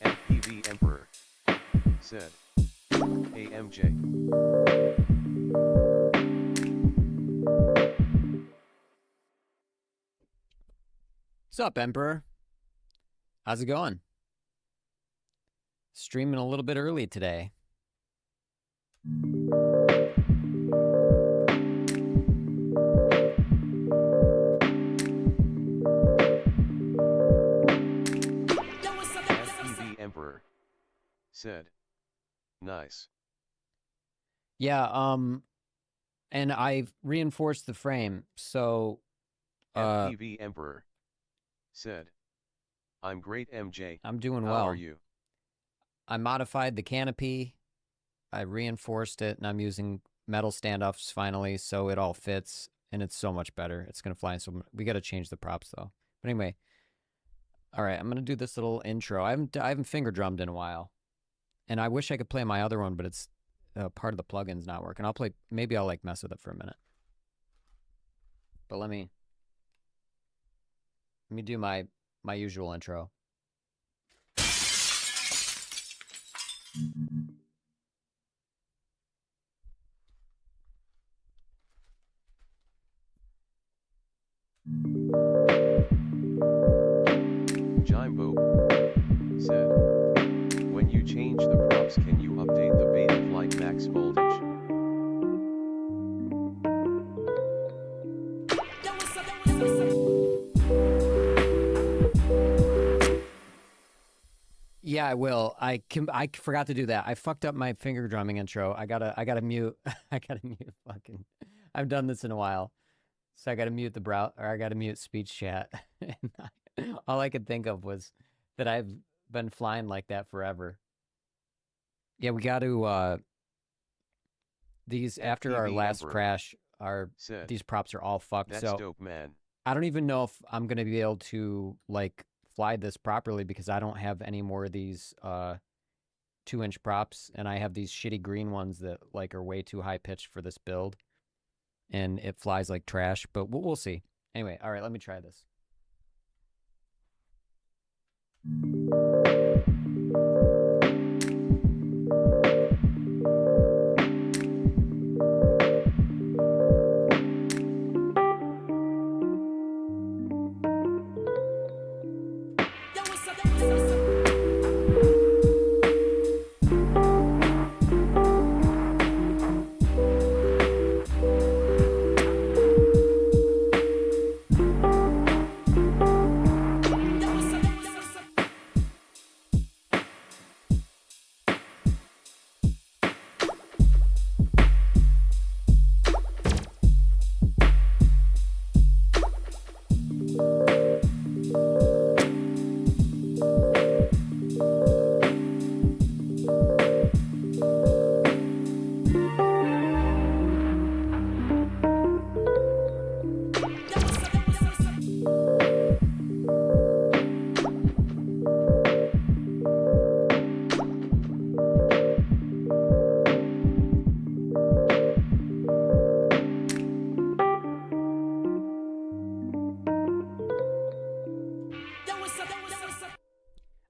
FPV Emperor said, AMJ. What's up, Emperor? How's it going? Streaming a little bit early today. FPV Emperor said, nice. Yeah, and I've reinforced the frame, so FPV Emperor said, I'm great, MJ. I'm doing well. How are you? I modified the canopy, I reinforced it, and I'm using metal standoffs finally, so it all fits, and it's so much better. It's gonna fly, so we gotta change the props though. But anyway, all right, I'm gonna do this little intro. I haven't finger drummed in a while, and I wish I could play my other one, but it's part of the plugin's not working. Maybe I'll like mess with it for a minute. But let me do my usual intro. Jimbo said, when you change the props, can you update the beta flight max voltage? Yeah, I will. I forgot to do that. I fucked up my finger drumming intro. I gotta mute. I gotta mute fucking. I've done this in a while, so I gotta mute the I gotta mute speech chat. And all I could think of was that I've been flying like that forever. Yeah, we got to. These after our last crash, these props are all fucked. That's so dope, man. I don't even know if I'm gonna be able to like fly this properly because I don't have any more of these 2-inch props, and I have these shitty green ones that like are way too high pitched for this build, and it flies like trash. But we'll see. Anyway, all right, let me try this.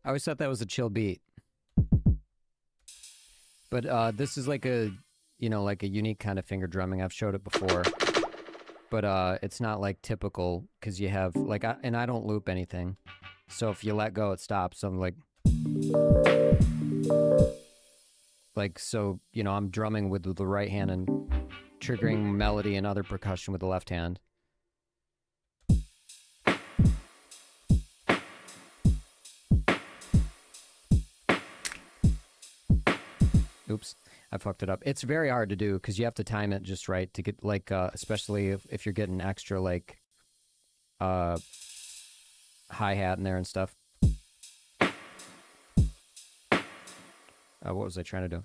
I always thought that was a chill beat. But this is like a, like a unique kind of finger drumming. I've showed it before. But it's not like typical because you have like, and I don't loop anything. So if you let go, it stops. So I'm so, I'm drumming with the right hand and triggering melody and other percussion with the left hand. Oops, I fucked it up. It's very hard to do because you have to time it just right to get like, especially if you're getting extra like hi-hat in there and stuff. What was I trying to do?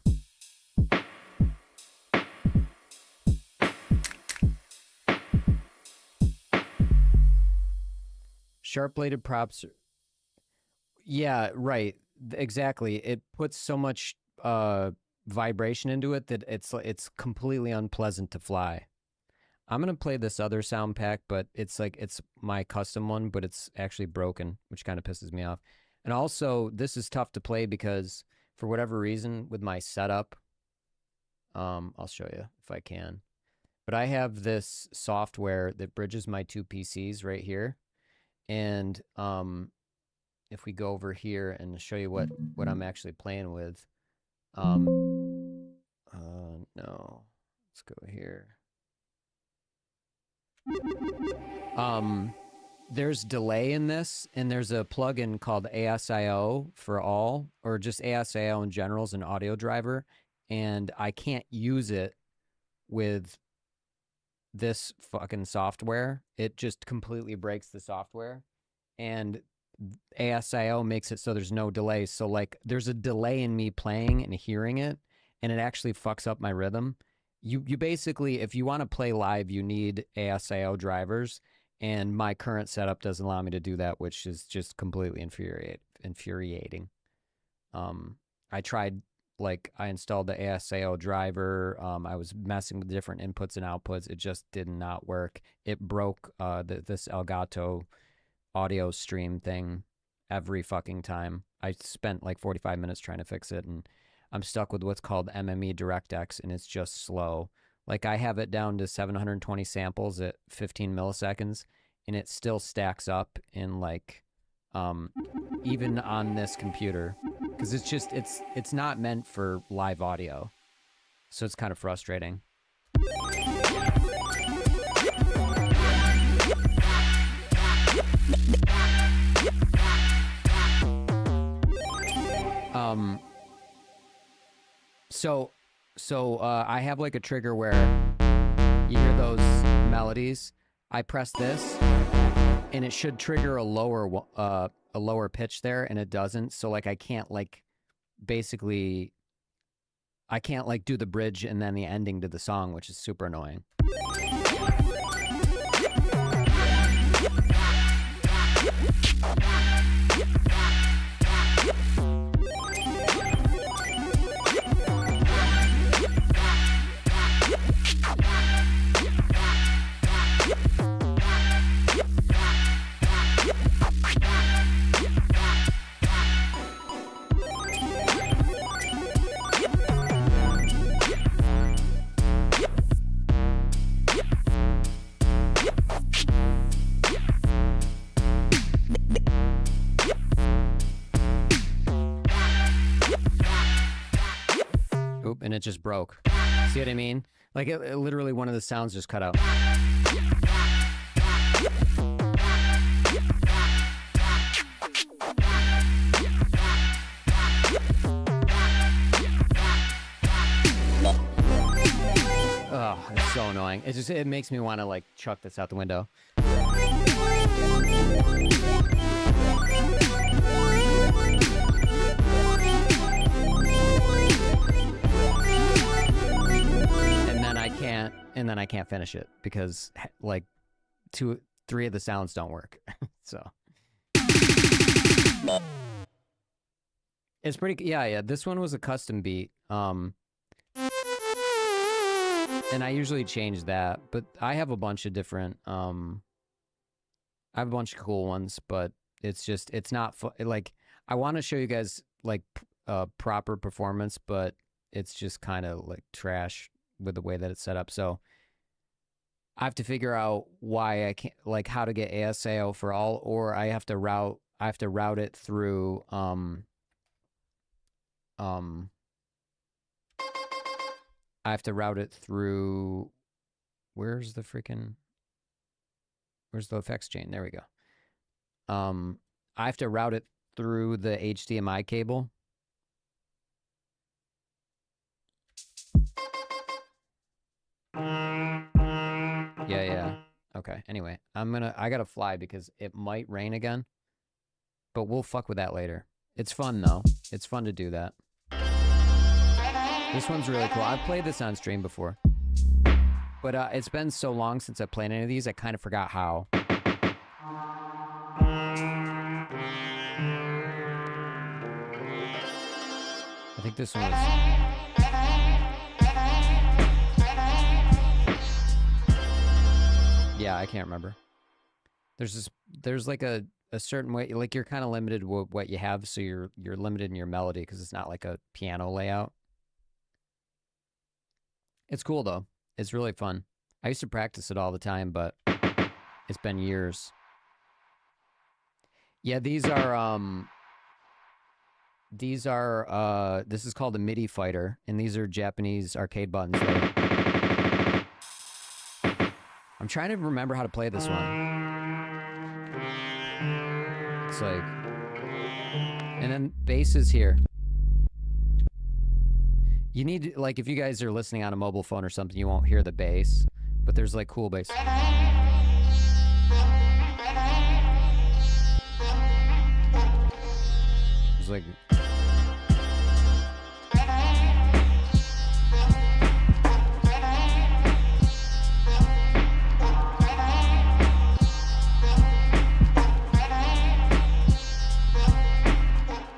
Sharp-bladed props. Yeah, right. Exactly. It puts so much vibration into it that it's completely unpleasant to fly. I'm gonna play this other sound pack, but it's my custom one, but it's actually broken, which kind of pisses me off. And also, this is tough to play because for whatever reason with my setup, I'll show you if I can. But I have this software that bridges my two PCs right here. And if we go over here and show you what I'm actually playing with, no, let's go here. There's delay in this, and there's a plugin called ASIO for all, or just ASIO in general as an audio driver, and I can't use it with this fucking software. It just completely breaks the software, and ASIO makes it so there's no delay. So like there's a delay in me playing and hearing it, and it actually fucks up my rhythm. You basically, if you want to play live, you need ASIO drivers, and my current setup doesn't allow me to do that, which is just completely infuriating. I tried, like, I installed the ASIO driver. I was messing with different inputs and outputs. It just did not work. It broke this Elgato audio stream thing every fucking time. I spent like 45 minutes trying to fix it, and I'm stuck with what's called MME DirectX, and it's just slow. Like, I have it down to 720 samples at 15 milliseconds, and it still stacks up in like, even on this computer, because it's not meant for live audio, so it's kind of frustrating. So I have like a trigger where you hear those melodies. I press this, and it should trigger a lower pitch there, and it doesn't. So like I can't like basically I can't like do the bridge and then the ending to the song, which is super annoying. And it just broke. See what I mean? Like it literally one of the sounds just cut out. Oh, it's so annoying. It makes me want to like chuck this out the window. And then I can't finish it because like 2-3 of the sounds don't work. So it's pretty, yeah. This one was a custom beat. And I usually change that, but I have a bunch of different, I have a bunch of cool ones, but it's not like, I want to show you guys like proper performance, but it's just kind of like trash with the way that it's set up. So I have to figure out why I can't, like how to get ASIO for all, or I have to route it through I have to route it through, where's the effects chain? There we go. I have to route it through the HDMI cable. Yeah. Okay, anyway, I gotta fly because it might rain again. But we'll fuck with that later. It's fun, though. It's fun to do that. This one's really cool. I've played this on stream before. But it's been so long since I played any of these, I kind of forgot how. I think this one was... Yeah, I can't remember. There's like a certain way, like you're kind of limited with what you have, so you're limited in your melody because it's not like a piano layout. It's cool though. It's really fun. I used to practice it all the time, but it's been years. Yeah, these are this is called a MIDI fighter, and these are Japanese arcade buttons. I'm trying to remember how to play this one. It's like, and then bass is here. You need, like, if you guys are listening on a mobile phone or something, you won't hear the bass, but there's like cool bass. It's like,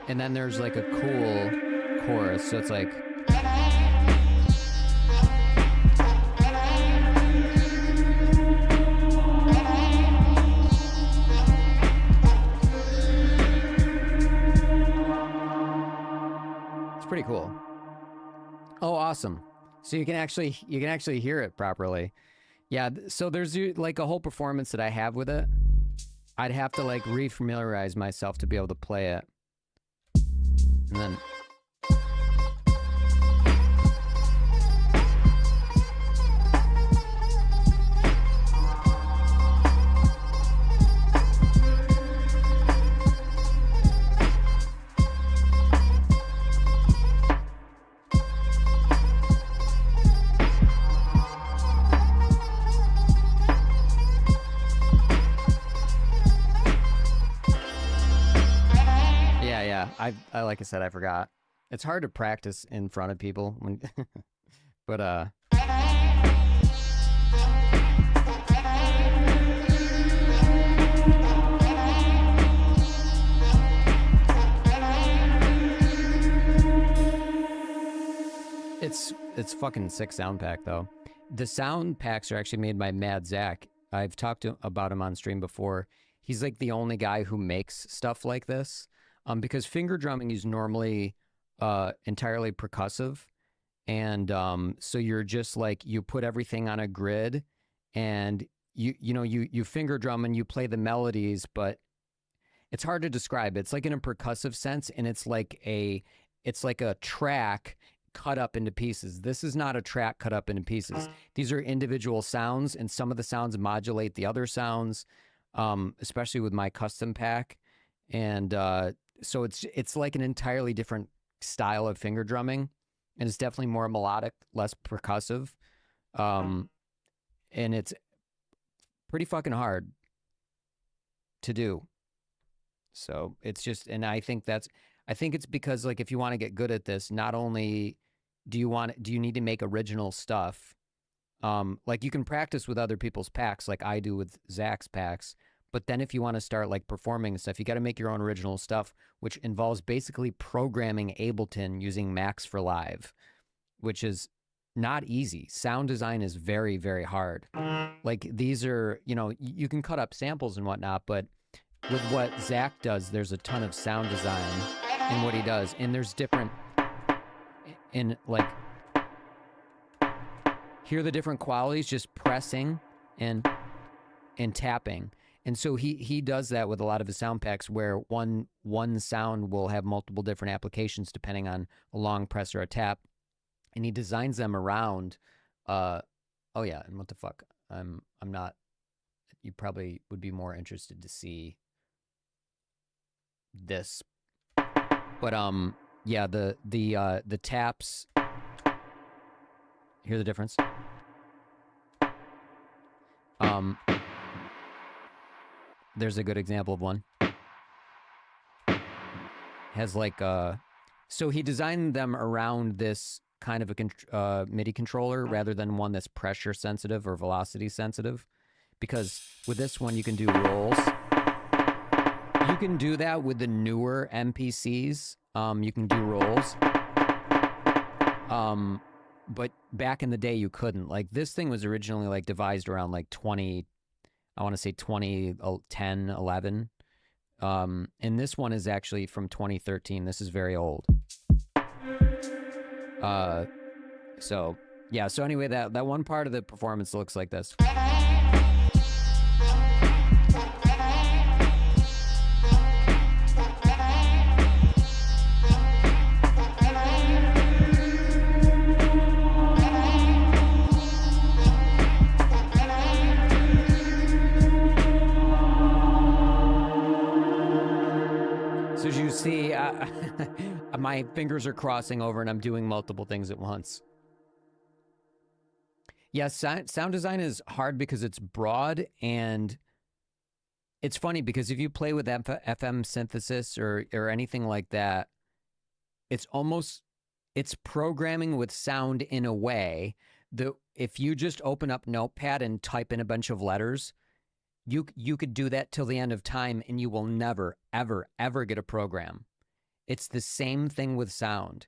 and then there's like a cool chorus, so it's like, it's pretty cool. Oh, awesome. So you can actually hear it properly. Yeah, so there's like a whole performance that I have with it. I'd have to like refamiliarize myself to be able to play it. And then I like I said, I forgot. It's hard to practice in front of people when but it's fucking sick sound pack though. The sound packs are actually made by Mad Zach. I've talked about him on stream before. He's like the only guy who makes stuff like this. Because finger drumming is normally entirely percussive, and so you're just like, you put everything on a grid, and you finger drum and you play the melodies, but it's hard to describe. It's like in a percussive sense, and it's like a track cut up into pieces. This is not a track cut up into pieces. These are individual sounds, and some of the sounds modulate the other sounds, especially with my custom pack, and so it's like an entirely different style of finger drumming, and it's definitely more melodic, less percussive, and it's pretty fucking hard to do. So it's just, and I think it's because, like, if you want to get good at this, not only do you need to make original stuff, like you can practice with other people's packs, like I do with Zach's packs. But then if you want to start like performing and stuff, you got to make your own original stuff, which involves basically programming Ableton using Max for Live, which is not easy. Sound design is very, very hard. Like these are, you can cut up samples and whatnot, but with what Zach does, there's a ton of sound design in what he does. And there's different, in like, hear the different qualities, just pressing and tapping. And so he does that with a lot of his sound packs, where one sound will have multiple different applications depending on a long press or a tap, and he designs them around. Oh yeah, and what the fuck? I'm not. You probably would be more interested to see this, but yeah, the taps. Hear the difference? There's a good example of one. Has like so he designed them around this kind of a MIDI controller rather than one that's pressure sensitive or velocity sensitive, because with this one you can do rolls. You can do that with the newer MPCs. You can do rolls. But back in the day you couldn't. Like this thing was originally like devised around like 2010, 11. And this one is actually from 2013. This is very old. So yeah, so anyway, that one part of the performance looks like this. So as you see, my fingers are crossing over and I'm doing multiple things at once. Yes, sound design is hard because it's broad, and it's funny because if you play with FM synthesis or anything like that, it's programming with sound in a way that if you just open up Notepad and type in a bunch of letters, you could do that till the end of time and you will never, ever, ever get a program. It's the same thing with sound.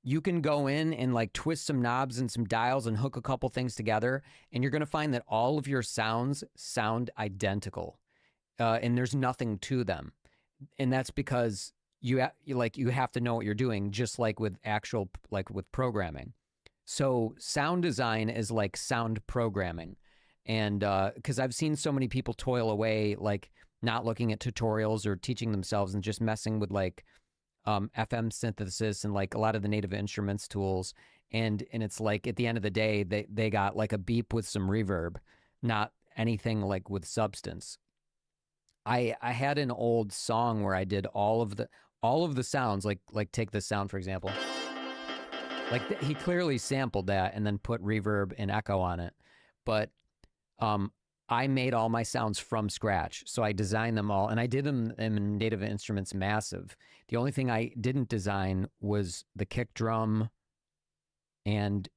You can go in and like twist some knobs and some dials and hook a couple things together, and you're going to find that all of your sounds sound identical, and there's nothing to them. And that's because you have to know what you're doing, just like with with programming. So sound design is like sound programming. And because I've seen so many people toil away, like not looking at tutorials or teaching themselves and just messing with like FM synthesis and like a lot of the native instruments tools. And it's like at the end of the day, they got like a beep with some reverb, not anything like with substance. I had an old song where I did all of the sounds, like take this sound, for example. Like he clearly sampled that and then put reverb and echo on it. But I made all my sounds from scratch. So I designed them all, and I did them in Native Instruments Massive. The only thing I didn't design was the kick drum and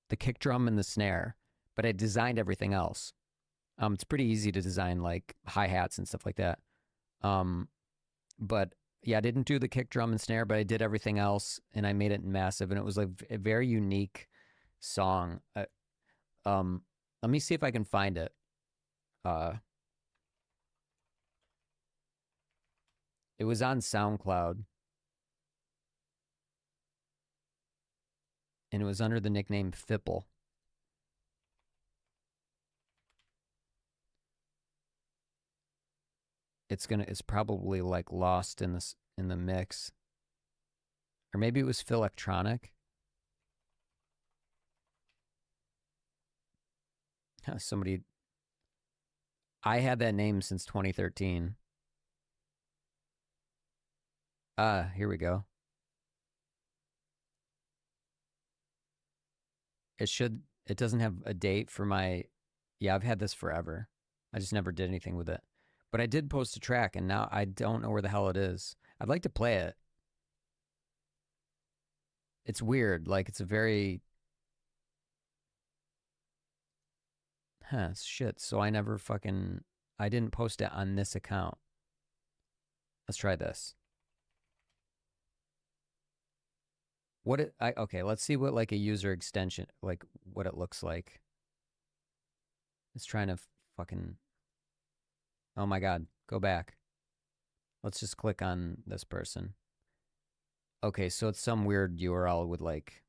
the snare, but I designed everything else. It's pretty easy to design like hi-hats and stuff like that. But yeah, I didn't do the kick drum and snare, but I did everything else, and I made it in Massive, and it was like a very unique song. Let me see if I can find it. It was on SoundCloud. And it was under the nickname Fipple. It's probably like lost in the mix. Or maybe it was Philectronic. Somebody, I had that name since 2013. Here we go. It doesn't have a date for my, yeah, I've had this forever. I just never did anything with it. But I did post a track, and now I don't know where the hell it is. I'd like to play it. It's weird. Like, it's a very... shit. So I never I didn't post it on this account. Let's try this. Okay, let's see what like a user extension, like what it looks like. It's trying to fucking... Oh my God, go back. Let's just click on this person. Okay, so it's some weird URL with like,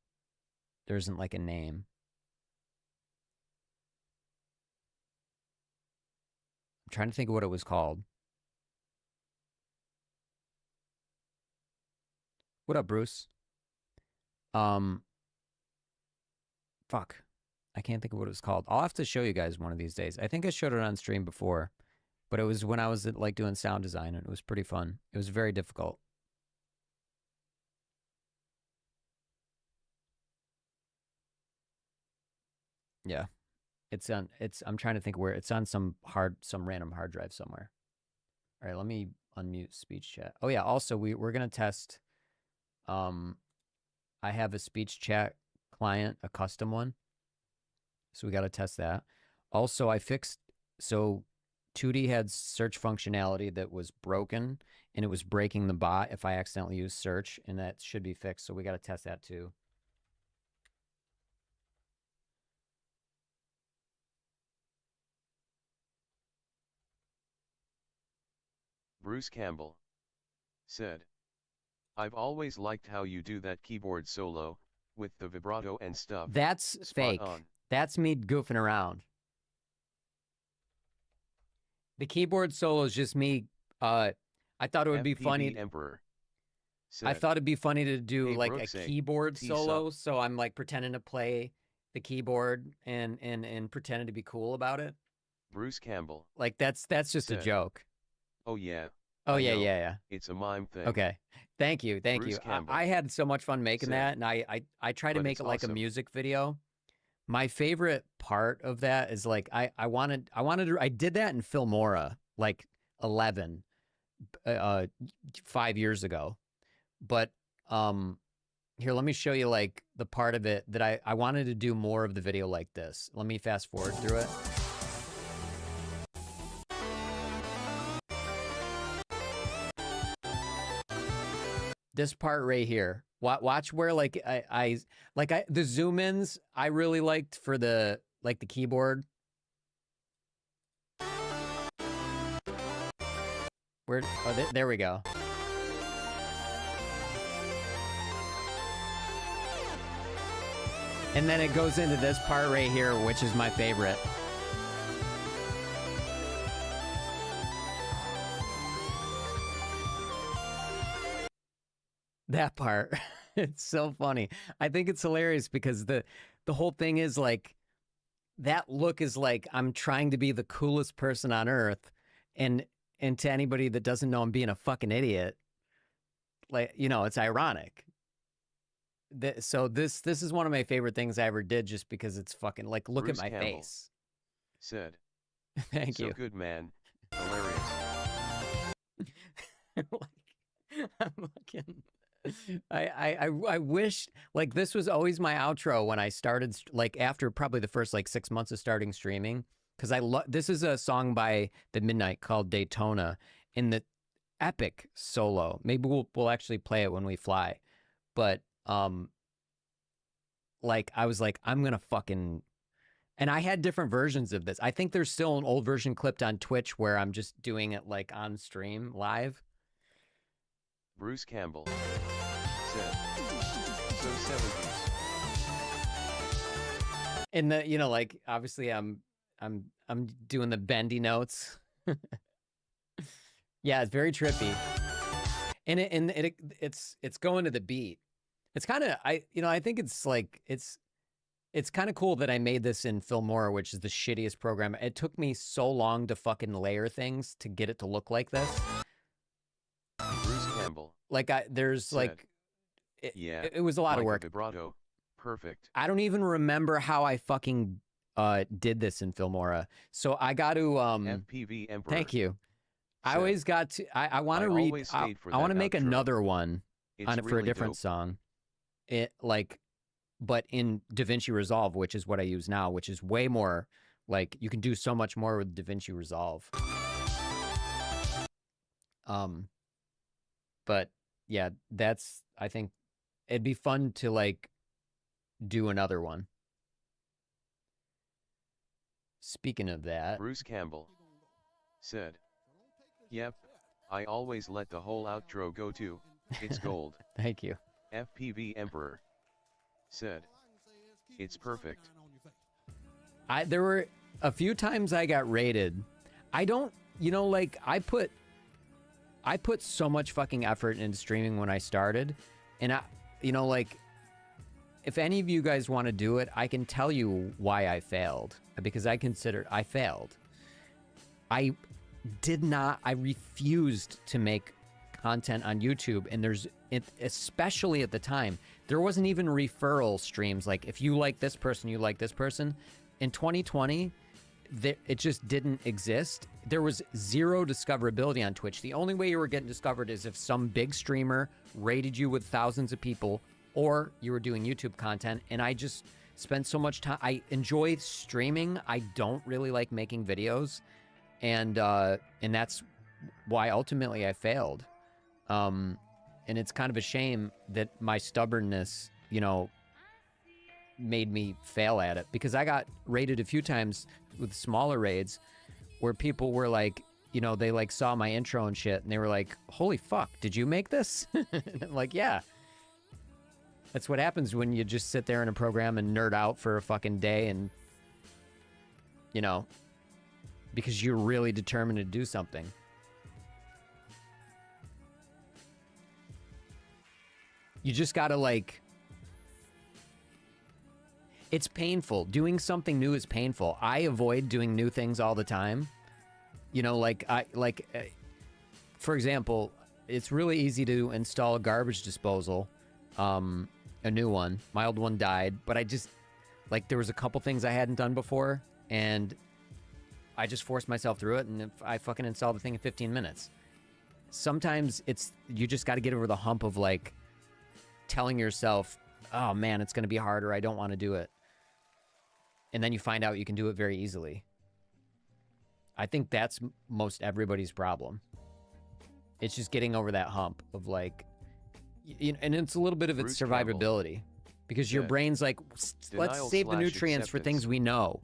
there isn't like a name. I'm trying to think of what it was called. What up, Bruce? Fuck. I can't think of what it was called. I'll have to show you guys one of these days. I think I showed it on stream before, but it was when I was like doing sound design, and it was pretty fun. It was very difficult. Yeah. I'm trying to think where it's on some random hard drive somewhere. All right, let me unmute speech chat. Oh yeah, also we're gonna test. I have a speech chat client, a custom one. So we got to test that. Also, I fixed, so 2D had search functionality that was broken, and it was breaking the bot if I accidentally used search, and that should be fixed. So we got to test that too. Bruce Campbell said, I've always liked how you do that keyboard solo, with the vibrato and stuff. That's Spot fake. on. That's me goofing around. The keyboard solo is just me. I thought it would be FPV funny. Emperor said, I thought it'd be funny to do hey, like Brooks, a keyboard T solo. So I'm like pretending to play the keyboard and pretending to be cool about it. Bruce Campbell. Like that's just said, a joke. Oh yeah. Oh I yeah, know. yeah. It's a mime thing. Okay. Thank you. Bruce Campbell I had so much fun making said, that, and I try to but make it's it like awesome. a music video. My favorite part of that is like I did that in Filmora like 5 years ago. But here, let me show you like the part of it that I wanted to do more of the video like this. Let me fast forward through it. This part right here. Watch where like the zoom ins I really liked for the keyboard. Where? Oh, there we go. And then it goes into this part right here, which is my favorite. That part. It's so funny. I think it's hilarious because the whole thing is like, that look is like I'm trying to be the coolest person on earth, and to anybody that doesn't know I'm being a fucking idiot, like, you know, it's ironic. So this is one of my favorite things I ever did, just because it's fucking like, look Bruce at my Campbell face. said, Thank so you. good, man. Hilarious. I'm looking. I wish like this was always my outro when I started, like after probably the first like 6 months of starting streaming, because this is a song by The Midnight called Daytona, in the epic solo. Maybe we'll actually play it when we fly, but like I was like, I'm gonna fucking, and I had different versions of this. I think there's still an old version clipped on Twitch where I'm just doing it like on stream live. Bruce Campbell said, so 70s. And the, you know, like obviously I'm doing the bendy notes. Yeah, it's very trippy. And it's going to the beat. It's kind of, I think it's like, it's kind of cool that I made this in Filmora, which is the shittiest program. It took me so long to fucking layer things to get it to look like this. Bruce Campbell. Like there's said, like, it was a lot of work. Vibrato. Perfect. I don't even remember how I fucking did this in Filmora. So I got to FPV Emperor. Thank you. said, I always got to. I want to read. I want to make outro. another one It's on it for really a different dope. song. It like, but in DaVinci Resolve, which is what I use now, which is way more like you can do so much more with DaVinci Resolve. But yeah, that's, I think it'd be fun to like do another one. Speaking of that, Bruce Campbell said, yep, I always let the whole outro go too. It's gold. Thank you. FPV Emperor said, it's perfect. There were a few times I got rated. I don't, like I put so much fucking effort into streaming when I started, and like if any of you guys want to do it, I can tell you why I failed, because I failed. I refused to make content on YouTube, and especially at the time, there wasn't even referral streams. Like, if you like this person, you like this person. In 2020, it just didn't exist. There was zero discoverability on Twitch. The only way you were getting discovered is if some big streamer rated you with thousands of people, or you were doing YouTube content. And I just spent so much time. I enjoy streaming. I don't really like making videos, and that's why ultimately I failed. And it's kind of a shame that my stubbornness, you know, made me fail at it, because I got raided a few times with smaller raids where people were like, you know, they like saw my intro and shit, and they were like, holy fuck, did you make this? And I'm like, yeah. That's what happens when you just sit there in a program and nerd out for a fucking day, and, you know, because you're really determined to do something. You just gotta, like, it's painful. Doing something new is painful. I avoid doing new things all the time. You know, for example, it's really easy to install a garbage disposal, a new one. My old one died, but I just, like, there was a couple things I hadn't done before, and I just forced myself through it, and I fucking installed the thing in 15 minutes. Sometimes you just got to get over the hump of, like, telling yourself, oh man, it's going to be harder, I don't want to do it. And then you find out you can do it very easily. I think that's most everybody's problem. It's just getting over that hump of, like, and it's a little bit of its survivability, because your brain's like, let's save the nutrients for things we know.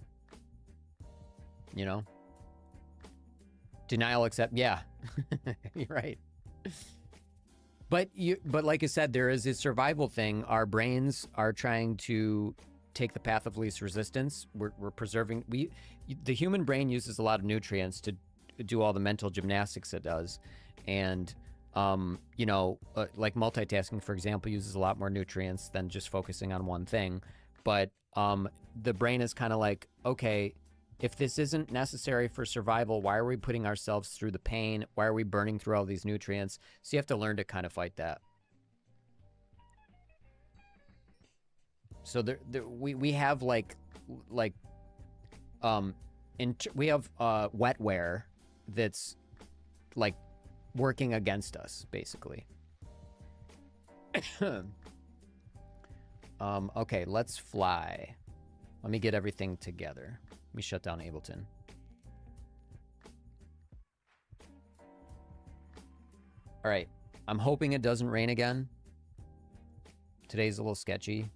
You know? Denial, accept, yeah. You're right. But like I said, there is a survival thing. Our brains are trying to take the path of least resistance. We're preserving. The human brain uses a lot of nutrients to do all the mental gymnastics it does, and you know, like multitasking, for example, uses a lot more nutrients than just focusing on one thing. But the brain is kind of like, okay, if this isn't necessary for survival, why are we putting ourselves through the pain? Why are we burning through all these nutrients? So you have to learn to kind of fight that. So we have we have wetware that's like working against us, basically. Okay, let's fly. Let me get everything together. Let me shut down Ableton. All right, I'm hoping it doesn't rain again. Today's a little sketchy.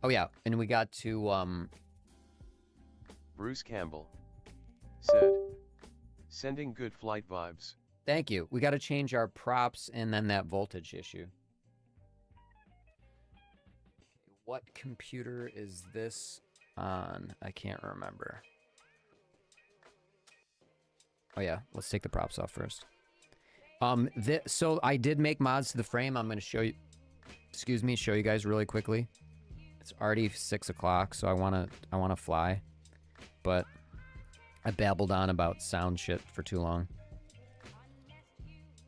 Oh yeah, and we got to Bruce Campbell said, sending good flight vibes. Thank you. We got to change our props and then that voltage issue. What computer is this on? I can't remember. Oh yeah, let's take the props off first. So I did make mods to the frame. I'm going to show you, show you guys really quickly. It's already 6 o'clock, so I wanna fly, but I babbled on about sound shit for too long.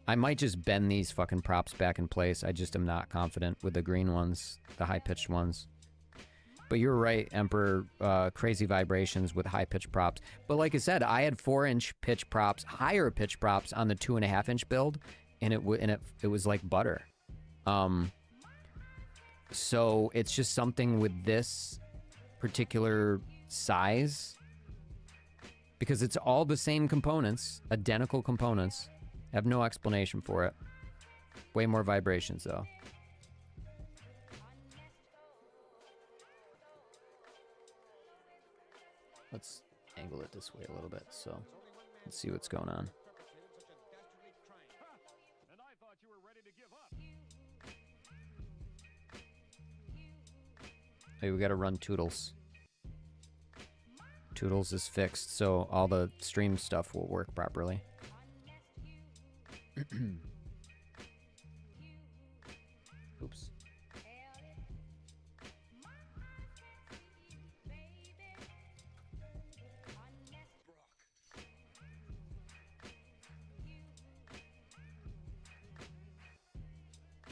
I might just bend these fucking props back in place. I just am not confident with the green ones, the high-pitched ones. But you're right, Emperor, crazy vibrations with high-pitched props. But like I said, I had 4-inch pitch props, higher pitch props on the 2.5-inch build, and it was like butter. So it's just something with this particular size, because it's all the same components, identical components. I have no explanation for it. Way more vibrations though. Let's angle it this way a little bit, so let's see what's going on. Hey, we gotta run Toodles. Toodles is fixed, so all the stream stuff will work properly. Oops.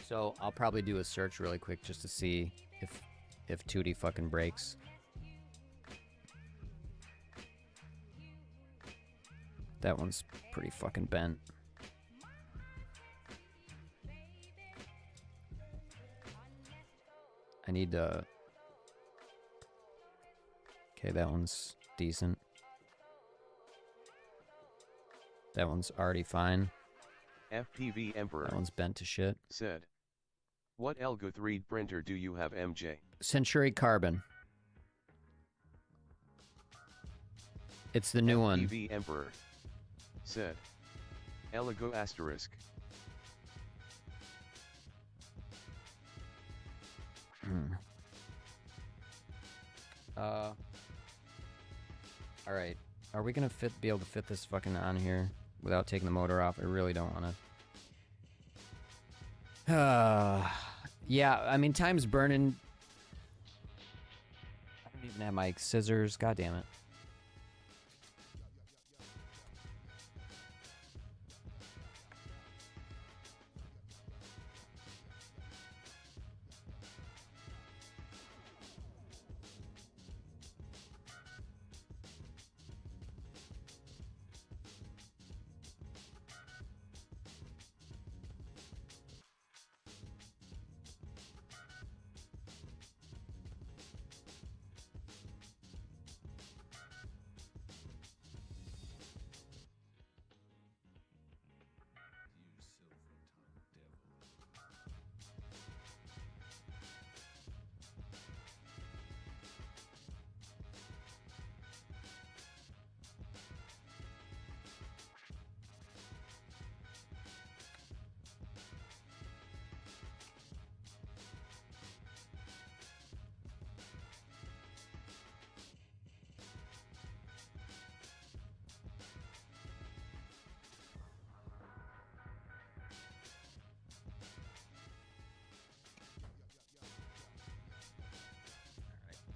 So I'll probably do a search really quick just to see if Tootie fucking breaks. That one's pretty fucking bent. I need to... Okay, that one's decent. That one's already fine. FPV Emperor. That one's bent to shit. Said. What Elgato 3D printer do you have, MJ? Century Carbon. It's the new one. FPV Emperor. Said. Elgato asterisk. Alright. Are we gonna be able to fit this fucking on here without taking the motor off? I really don't wanna. Yeah, I mean, time's burning. I don't even have my scissors. God damn it.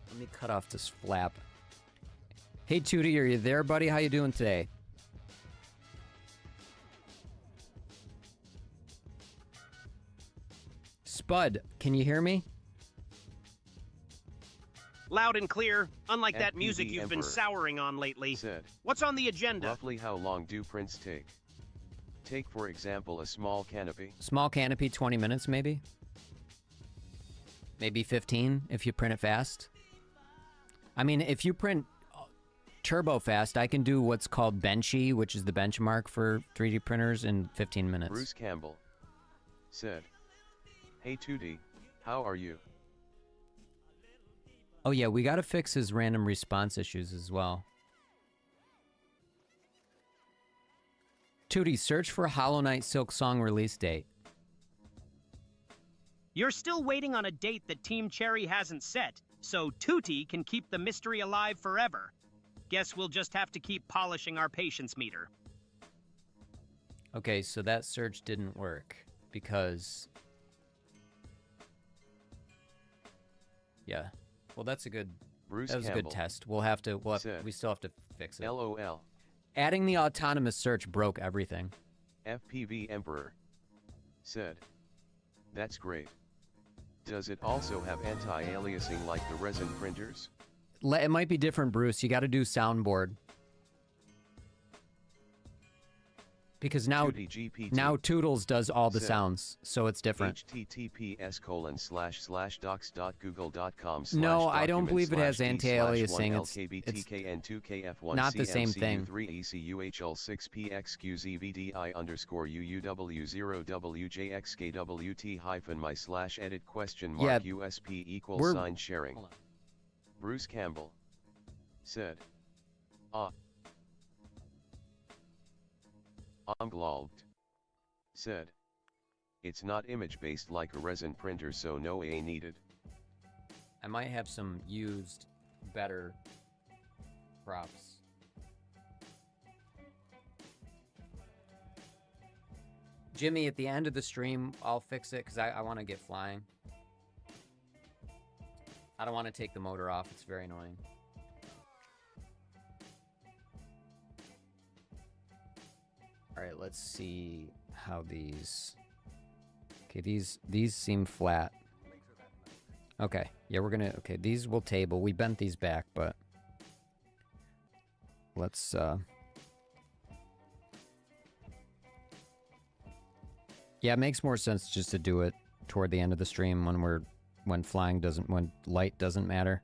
Let me cut off this flap. Hey Tootie, are you there, buddy? How you doing today? Spud, can you hear me? Loud and clear, unlike that FPV music you've been Emperor. souring on lately. Said. What's on the agenda? Roughly how long do prints take? Take for example a small canopy. Small canopy, 20 minutes maybe? Maybe 15 if you print it fast. I mean, if you print turbo fast, I can do what's called Benchy, which is the benchmark for 3D printers, in 15 minutes. Bruce Campbell. Said. Hey Tootie, how are you? Oh yeah, we gotta fix his random response issues as well. Tootie, search for Hollow Knight Silk Song release date. You're still waiting on a date that Team Cherry hasn't set, so Tootie can keep the mystery alive forever. Guess we'll just have to keep polishing our patience meter. Okay, so that search didn't work because... Yeah. Well, that's a good... Bruce that was Campbell. a good test. We'll have to... Said. we still have to fix it. LOL. Adding the autonomous search broke everything. FPV Emperor. Said. That's great. Does it also have anti-aliasing like the resin printers? It might be different, Bruce. You got to do soundboard. Because now Toodles does all the Said. sounds, so it's different. https://docs.google.com/. No, I don't believe it has anti-aliasing. It's not the same thing. 3ECUHL6PXQZVDI_UWJXKWT-my/edit ? USP = sharing. Hold on. Bruce Campbell. Said. Umglalved. Said. It's not image-based like a resin printer, so no A needed. I might have some used, better props. Jimmy, at the end of the stream, I'll fix it because I want to get flying. I don't want to take the motor off. It's very annoying. All right, let's see how these Okay, these seem flat. Okay, yeah, we're gonna, okay, these will table. We bent these back, but let's, yeah, it makes more sense just to do it toward the end of the stream when flying doesn't, when light doesn't matter.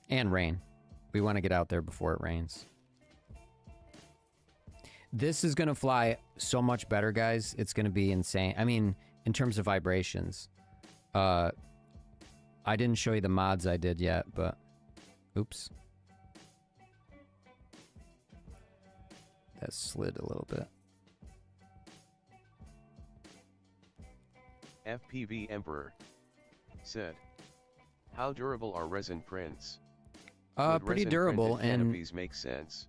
And rain. We want to get out there before it rains. This is going to fly so much better, guys. It's going to be insane. I mean, in terms of vibrations. I didn't show you the mods I did yet, but... Oops. That slid a little bit. FPV Emperor said, how durable are resin prints? Would Pretty resin durable, printed and canopies make sense?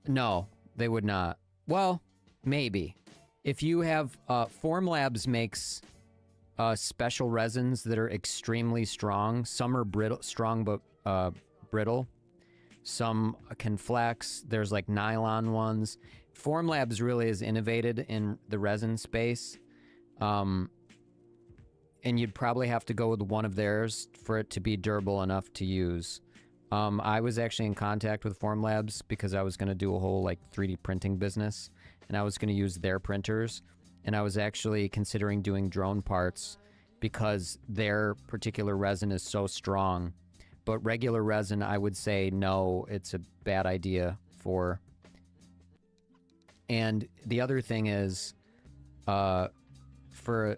no, they would not. Well, maybe. If you have Formlabs makes special resins that are extremely strong. Some are brittle, strong but brittle. Some can flex. There's like nylon ones. Formlabs really is innovated in the resin space. And you'd probably have to go with one of theirs for it to be durable enough to use. I was actually in contact with Formlabs because I was going to do a whole like 3D printing business, and I was going to use their printers, and I was actually considering doing drone parts because their particular resin is so strong. But regular resin, I would say no, it's a bad idea for. And the other thing is, for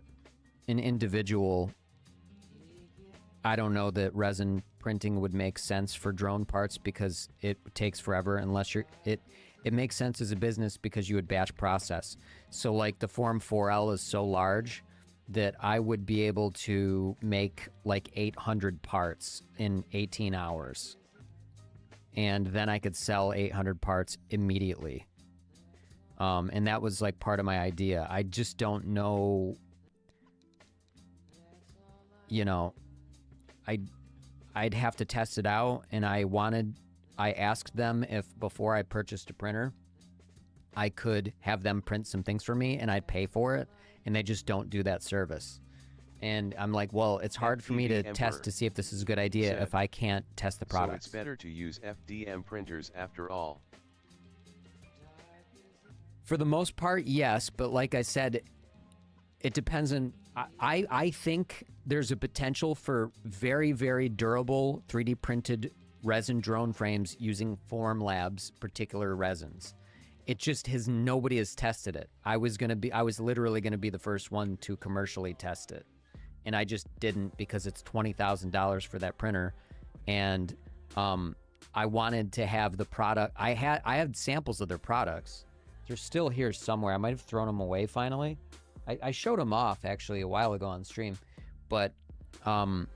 an individual, I don't know that resin printing would make sense for drone parts because it takes forever unless you're it makes sense as a business because you would batch process. So like the Form 4L is so large that I would be able to make like 800 parts in 18 hours. And then I could sell 800 parts immediately. And that was like part of my idea. I just don't know, you know, I'd have to test it out, and I asked them if before I purchased a printer, I could have them print some things for me and I'd pay for it, and they just don't do that service. And I'm like, well, it's hard for me to test to see if this is a good idea if I can't test the product. So it's better to use FDM printers after all. For the most part, yes, but like I said, it depends on... I think there's a potential for very, very durable 3D printed resin drone frames using Formlabs particular resins. It just nobody has tested it. I was literally gonna be the first one to commercially test it, and I just didn't because it's $20,000 for that printer, and I wanted to have the product. I had samples of their products. They're still here somewhere. I might have thrown them away finally. I showed them off actually a while ago on stream, but I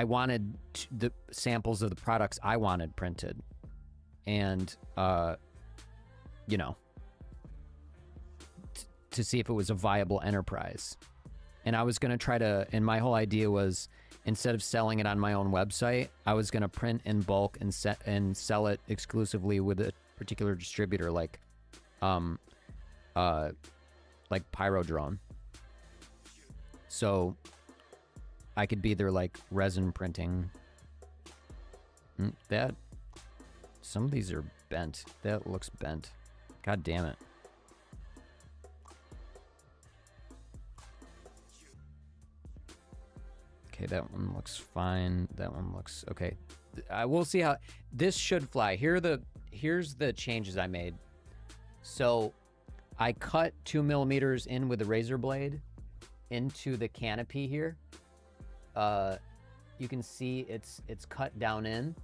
wanted the samples of the products I wanted printed, and you know, to see if it was a viable enterprise. And I was gonna try to, and my whole idea was, instead of selling it on my own website, I was gonna print in bulk and sell it exclusively with a particular distributor, like Pyrodrone. So I could be their like resin printing. That some of these are bent. That looks bent. God damn it. Okay, that one looks fine. That one looks okay. We'll see how this should fly. Here's the changes I made. So I cut 2 millimeters in with a razor blade into the canopy here. You can see it's cut down in.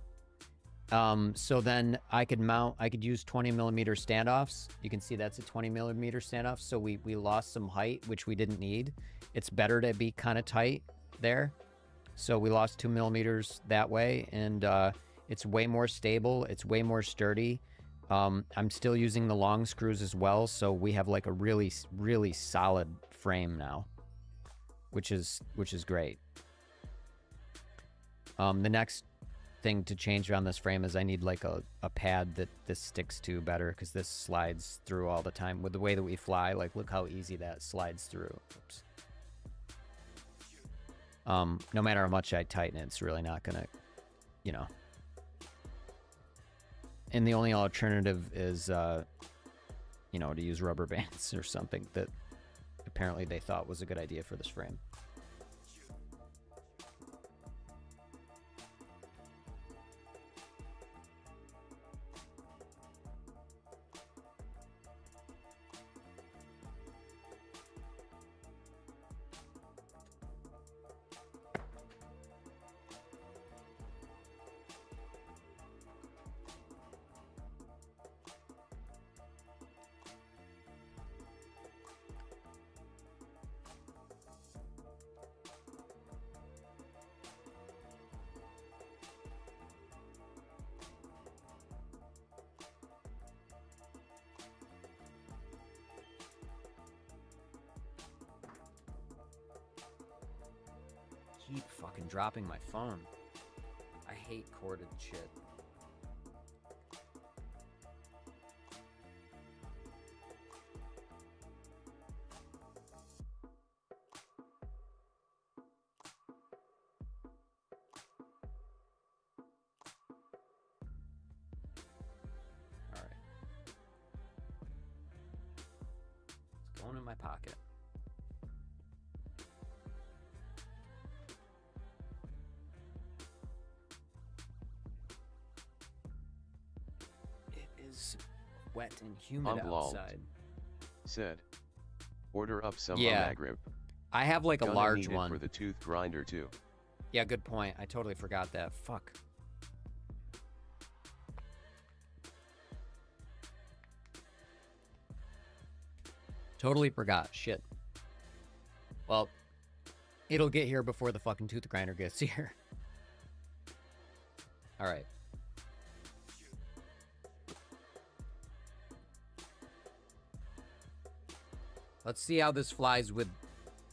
So then I could use 20 millimeter standoffs. You can see that's a 20 millimeter standoff. So we lost some height, which we didn't need. It's better to be kind of tight there. So we lost 2 millimeters that way, and it's way more stable. It's way more sturdy. I'm still using the long screws as well, so we have like a really, really solid frame now, which is great. The next thing to change on this frame is I need like a pad that this sticks to better, because this slides through all the time with the way that we fly. Like, look how easy that slides through. Oops. No matter how much I tighten it, it's really not gonna, you know. And the only alternative is, you know, to use rubber bands or something that apparently they thought was a good idea for this frame. Keep fucking dropping my phone. I hate corded shit. All right. It's going in my pocket. Wet and humid outside. Said, order up some Yeah. Magrib. I have like a Gonna large need it one. for the tooth grinder too. Yeah, good point. I totally forgot that. Fuck. Totally forgot. Shit. Well, it'll get here before the fucking tooth grinder gets here. All right. Let's see how this flies with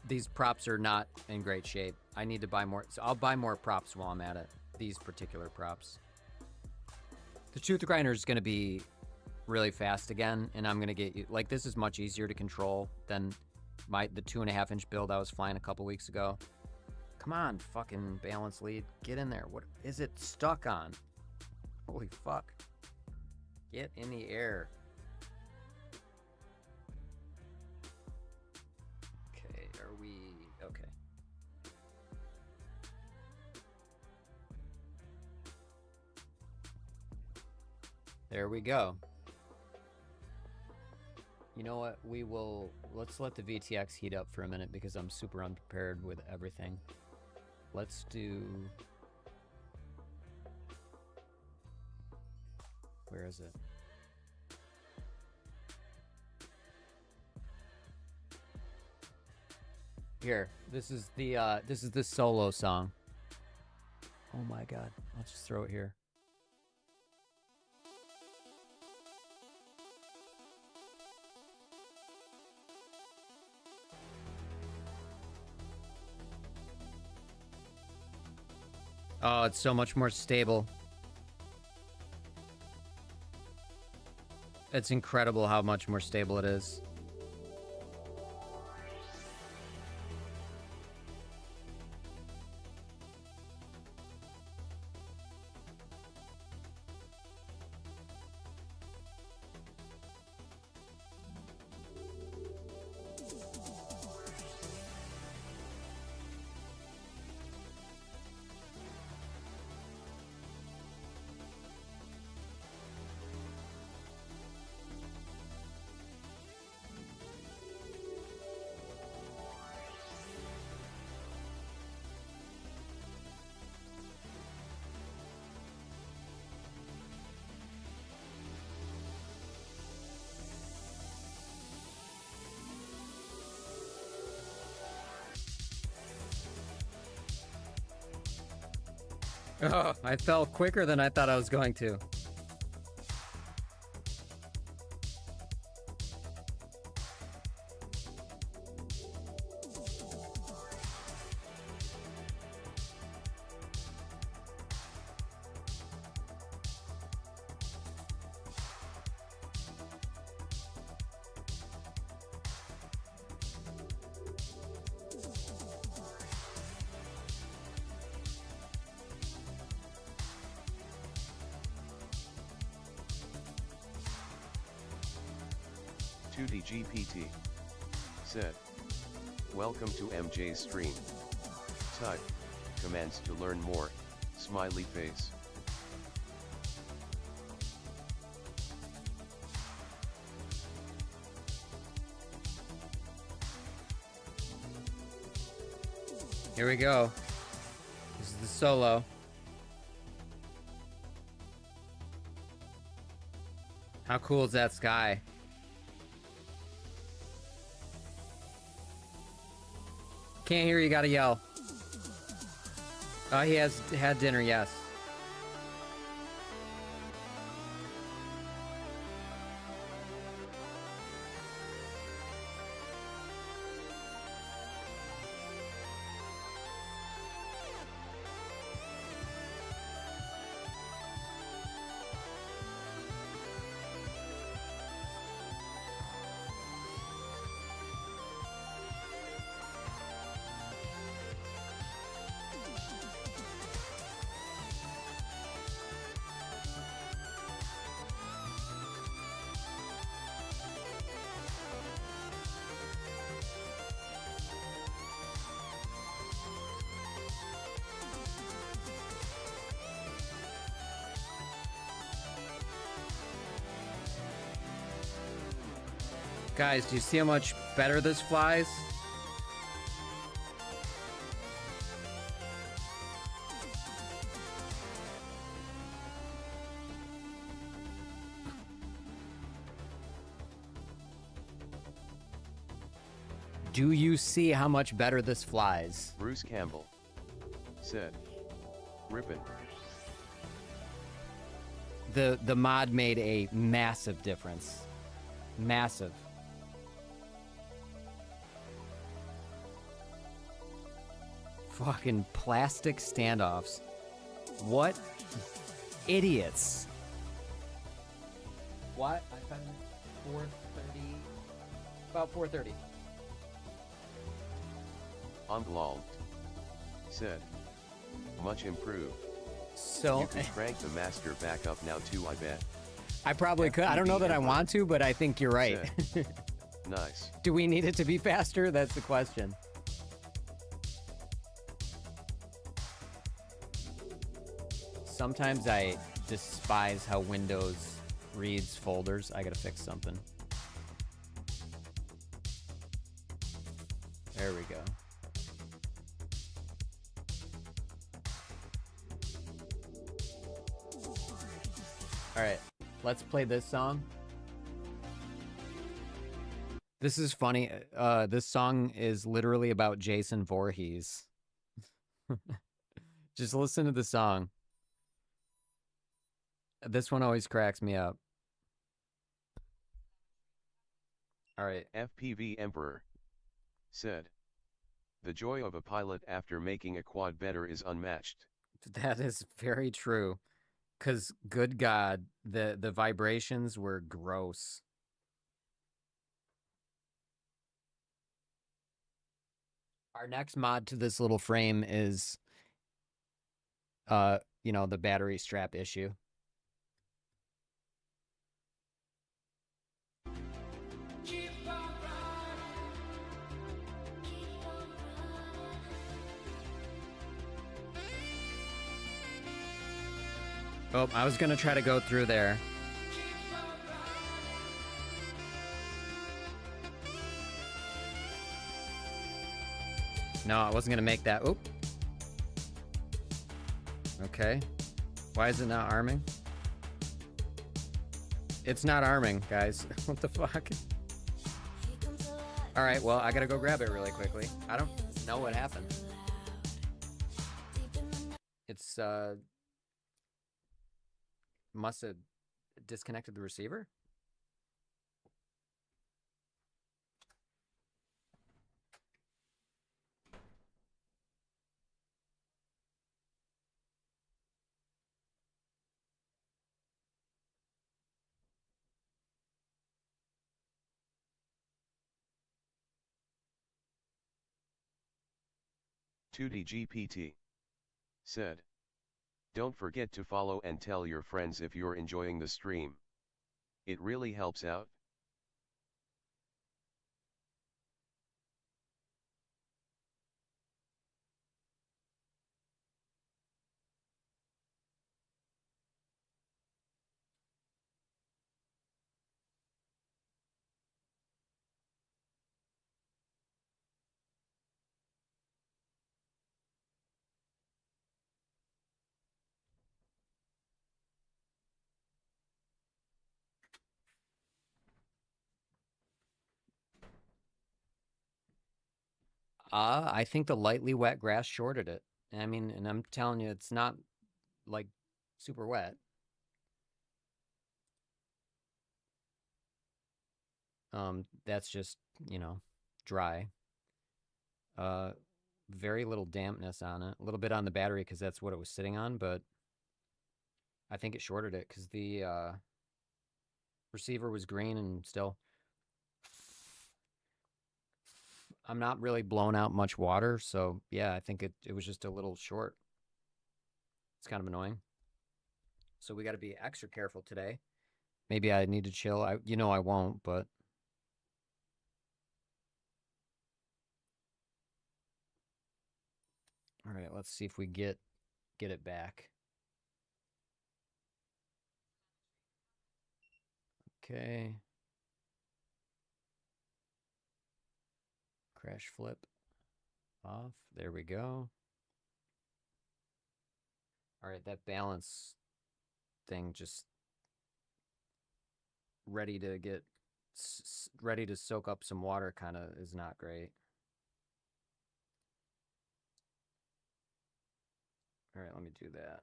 these props are not in great shape. I need to buy more. So I'll buy more props while I'm at it. These particular props. The tooth grinder is going to be really fast again, and I'm going to get you... Like, this is much easier to control than the 2.5-inch build I was flying a couple weeks ago. Come on, fucking balance lead. Get in there. What is it stuck on? Holy fuck. Get in the air. Okay. There we go. You know what? Let's let the VTX heat up for a minute because I'm super unprepared with everything. Let's do... Where is it? Here, this is the solo song. Oh my god, I'll just throw it here. Oh, it's so much more stable. It's incredible how much more stable it is. Oh, I fell quicker than I thought I was going to. 2DGPT said, welcome to MJ's stream. Type commands to learn more, smiley face. Here we go. This is the solo. How cool is that sky? Can't hear you, gotta yell. Oh, he has had dinner, yes. Guys, do you see how much better this flies? Do you see how much better this flies? Bruce Campbell said, rippin'. The mod made a massive difference. Massive. Fucking plastic standoffs. What idiots. What? I found 4:30. About 4:30. Onglalt said, much improved. So You can crank the master back up now too, I bet. I probably could. I don't know that I want to, but I think you're right. Nice. Do we need it to be faster? That's the question. Sometimes I despise how Windows reads folders. I gotta fix something. There we go. All right, let's play this song. This is funny. This song is literally about Jason Voorhees. Just listen to the song. This one always cracks me up. All right. FPV Emperor said, the joy of a pilot after making a quad better is unmatched. That is very true. Because, good God, the vibrations were gross. Our next mod to this little frame is, you know, the battery strap issue. Oh, I was gonna try to go through there. No, I wasn't gonna make that. Oop. Okay. Why is it not arming? It's not arming, guys. What the fuck? Alright, well, I gotta go grab it really quickly. I don't know what happened. It's, must have disconnected the receiver? .2DGPT said, don't forget to follow and tell your friends if you're enjoying the stream. It really helps out. I think the lightly wet grass shorted it. I mean, and I'm telling you, it's not like super wet. That's just, you know, dry. Very little dampness on it. A little bit on the battery because that's what it was sitting on, but I think it shorted it because the receiver was green and still. I'm not really blowing out much water, so yeah, I think it was just a little short. It's kind of annoying. So we got to be extra careful today. Maybe I need to chill. I won't, but all right, let's see if we get it back. Okay. Crash flip off. There we go. All right, that balance thing just ready to soak up some water kind of is not great. All right, let me do that.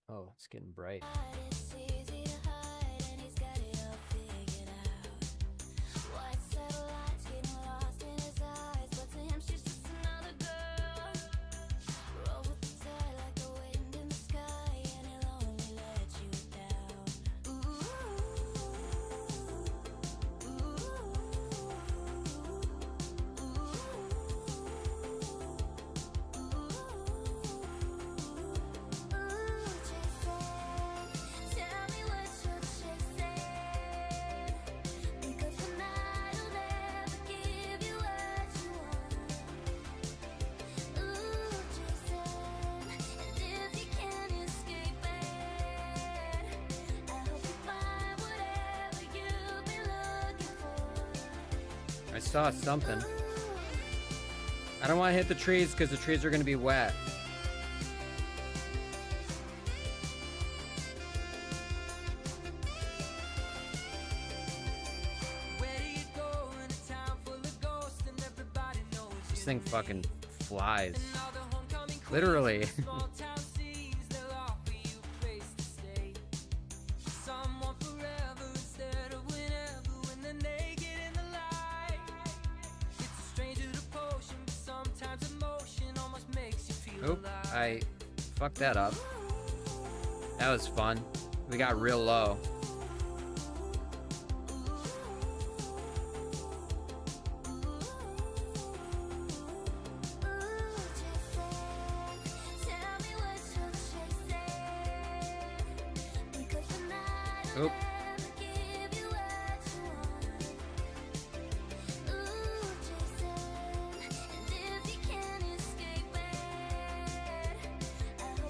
Oh, it's getting bright. I saw something. I don't want to hit the trees because the trees are going to be wet. This thing fucking flies. Literally. Oop, I fucked that up. That was fun. We got real low. Oop.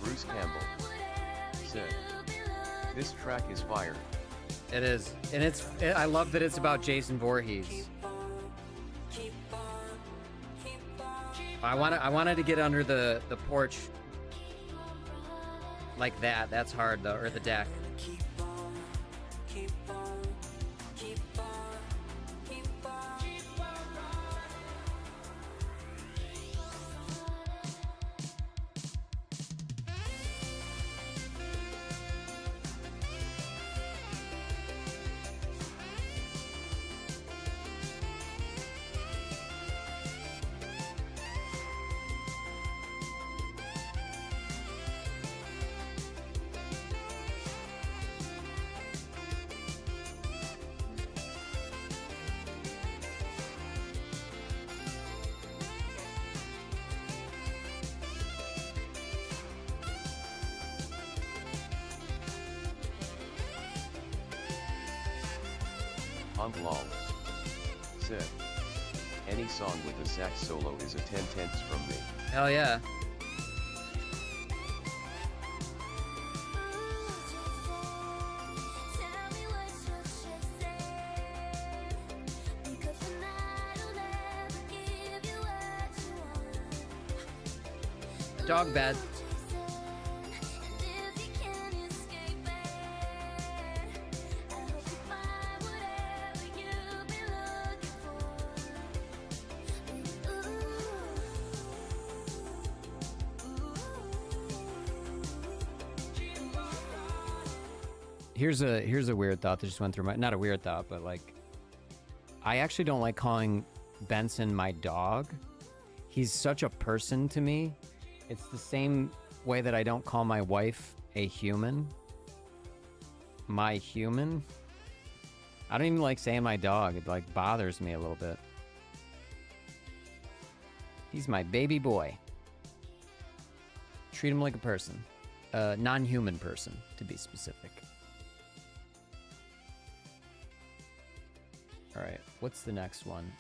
Bruce Campbell said, "This track is fire." It is, and I love that it's about Jason Voorhees. I wanted to get under the porch like that. That's hard though, or the deck. Lol said, "Any song with a sax solo is a 10/10 from me." Hell yeah. Dog bed. Here's a weird thought that just went through my, not a weird thought, but like, I actually don't like calling Benson my dog. He's such a person to me. It's the same way that I don't call my wife a human. My human. I don't even like saying my dog. It like bothers me a little bit. He's my baby boy. Treat him like a person. Non-human person, to be specific. All right, what's the next one?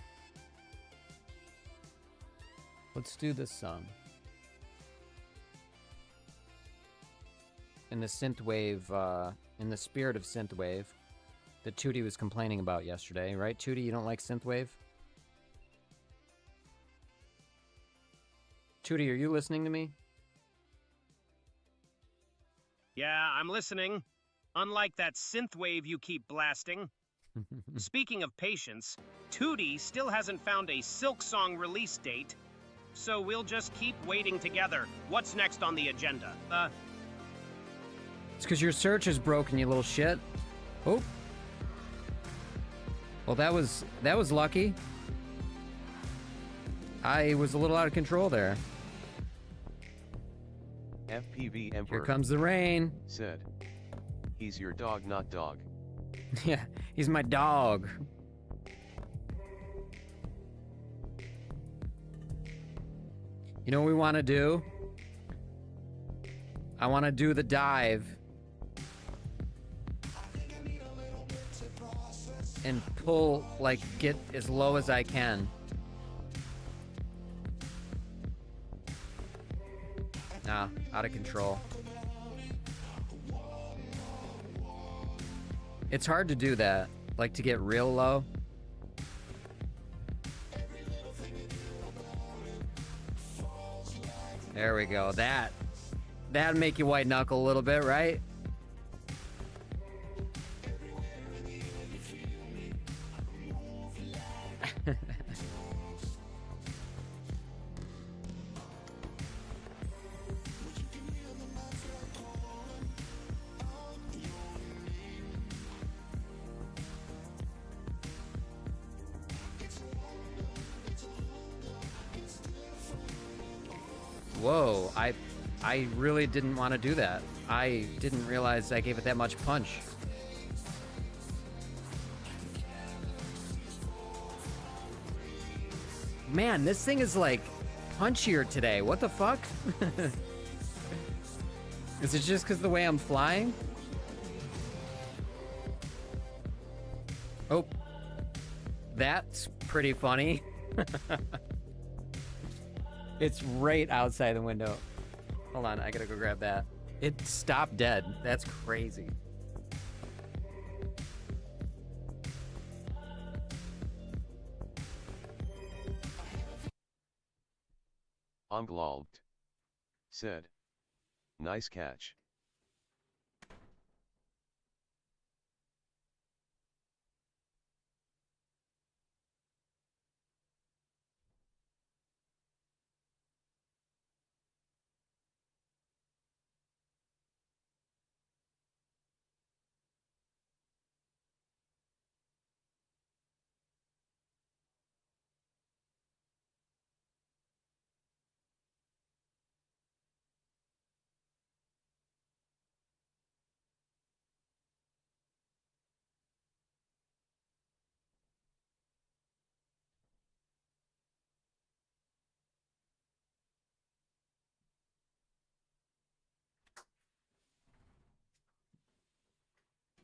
Let's do this song. In the synthwave, in the spirit of synthwave, that Tootie was complaining about yesterday, right? Tootie, you don't like synthwave? Tootie, are you listening to me? Yeah, I'm listening. Unlike that synthwave you keep blasting. Speaking of patience, Tootie still hasn't found a Silk Song release date, so we'll just keep waiting together. What's next on the agenda? It's because your search is broken, you little shit. Oh. Well, that was lucky. I was a little out of control there. FPV Emperor. Here comes the rain. Said. He's your dog, not dog. Yeah, he's my dog. You know what we want to do? I want to do the dive. And pull, like, get as low as I can. Nah, out of control. It's hard to do that, like to get real low. There we go. That'd make you white knuckle a little bit, right? Whoa, I really didn't want to do that. I didn't realize I gave it that much punch. Man, this thing is like punchier today. What the fuck? Is it just because of the way I'm flying? Oh, that's pretty funny. It's right outside the window. Hold on, I gotta go grab that. It stopped dead. That's crazy. Umglalt. Said. Nice catch.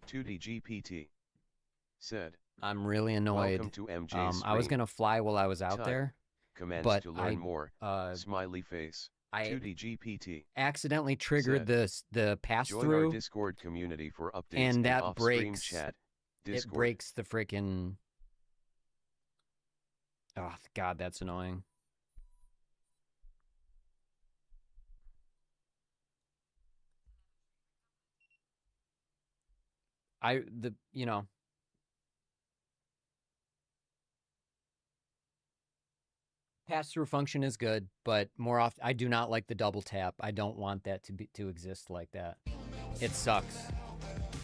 Tootie GPT. Said. I'm really annoyed. Welcome to MJ's I was gonna fly while I was out Type. there, Commands but to learn more. Smiley face. I 2D GPT. accidentally triggered Said. the pass Join our through, Discord community for updates and that off-stream breaks. chat. It Discord. breaks the freaking. Oh God, that's annoying. You know. Pass-through function is good, but more often I do not like the double tap. I don't want that to exist like that. It sucks.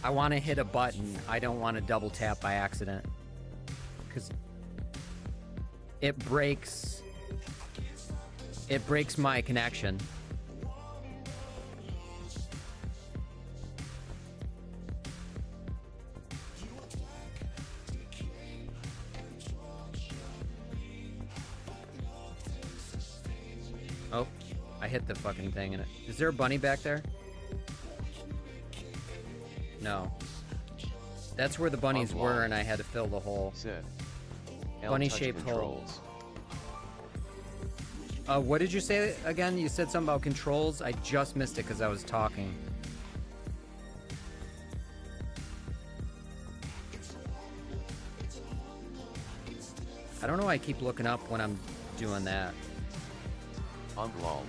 I want to hit a button. I don't want to double tap by accident. Because it breaks my connection. Oh, I hit the fucking thing in it. Is there a bunny back there? No. That's where the bunnies were, and I had to fill the hole. Said. Bunny-shaped hole. What did you say again? You said something about controls? I just missed it because I was talking. I don't know why I keep looking up when I'm doing that. Lol.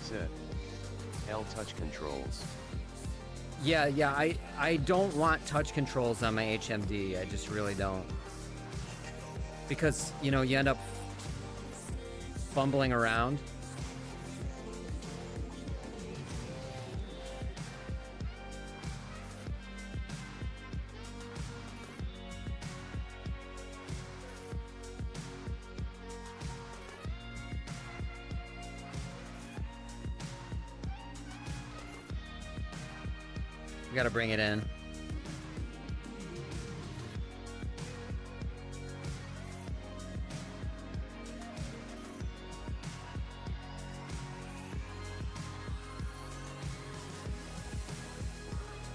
Said. L touch controls. Yeah, I don't want touch controls on my HMD. I just really don't. Because, you know, you end up fumbling around. We gotta bring it in.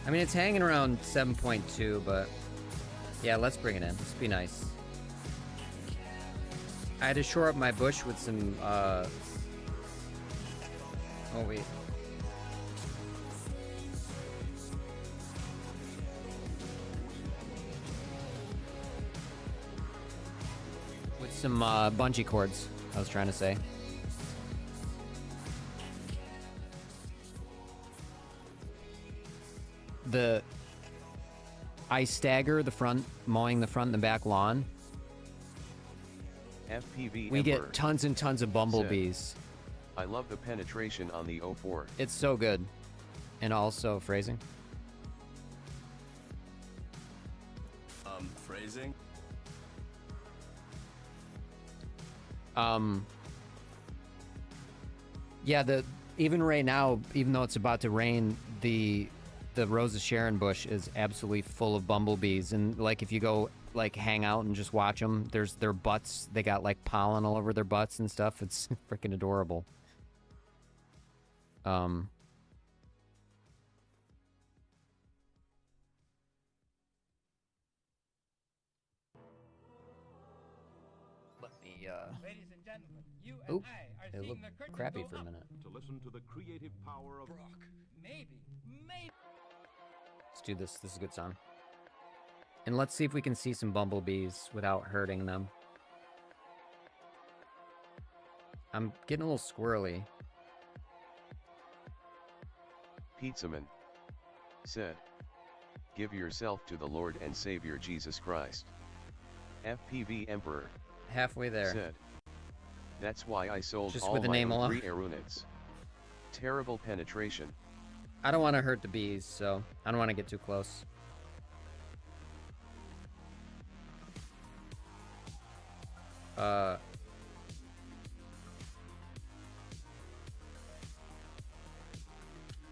I mean, it's hanging around 7.2, but yeah, let's bring it in. Let's be nice. I had to shore up my bush with some, oh wait. With some, bungee cords, I was trying to say. I stagger the front, mowing the front and the back lawn. FPV We Emperor get tons and tons of bumblebees. said, I love the penetration on the 04. It's so good. And also phrasing. Phrasing? Yeah, even right now, even though it's about to rain, the Rose of Sharon bush is absolutely full of bumblebees. And like if you go like hang out and just watch them, there's their butts. They got like pollen all over their butts and stuff. It's freaking adorable. Let me Ladies and gentlemen, you Oop, and I are it seeing looked the curtain crappy go for a up. minute. To listen to the creative power of Brock, maybe. Let's do this. This is a good song. And let's see if we can see some bumblebees without hurting them. I'm getting a little squirrely. Pizzaman said, give yourself to the Lord and Savior Jesus Christ. FPV Emperor Halfway there. said, that's why I sold Just all with the my name alone. 3 Arunids. Terrible penetration. I don't want to hurt the bees, so I don't want to get too close.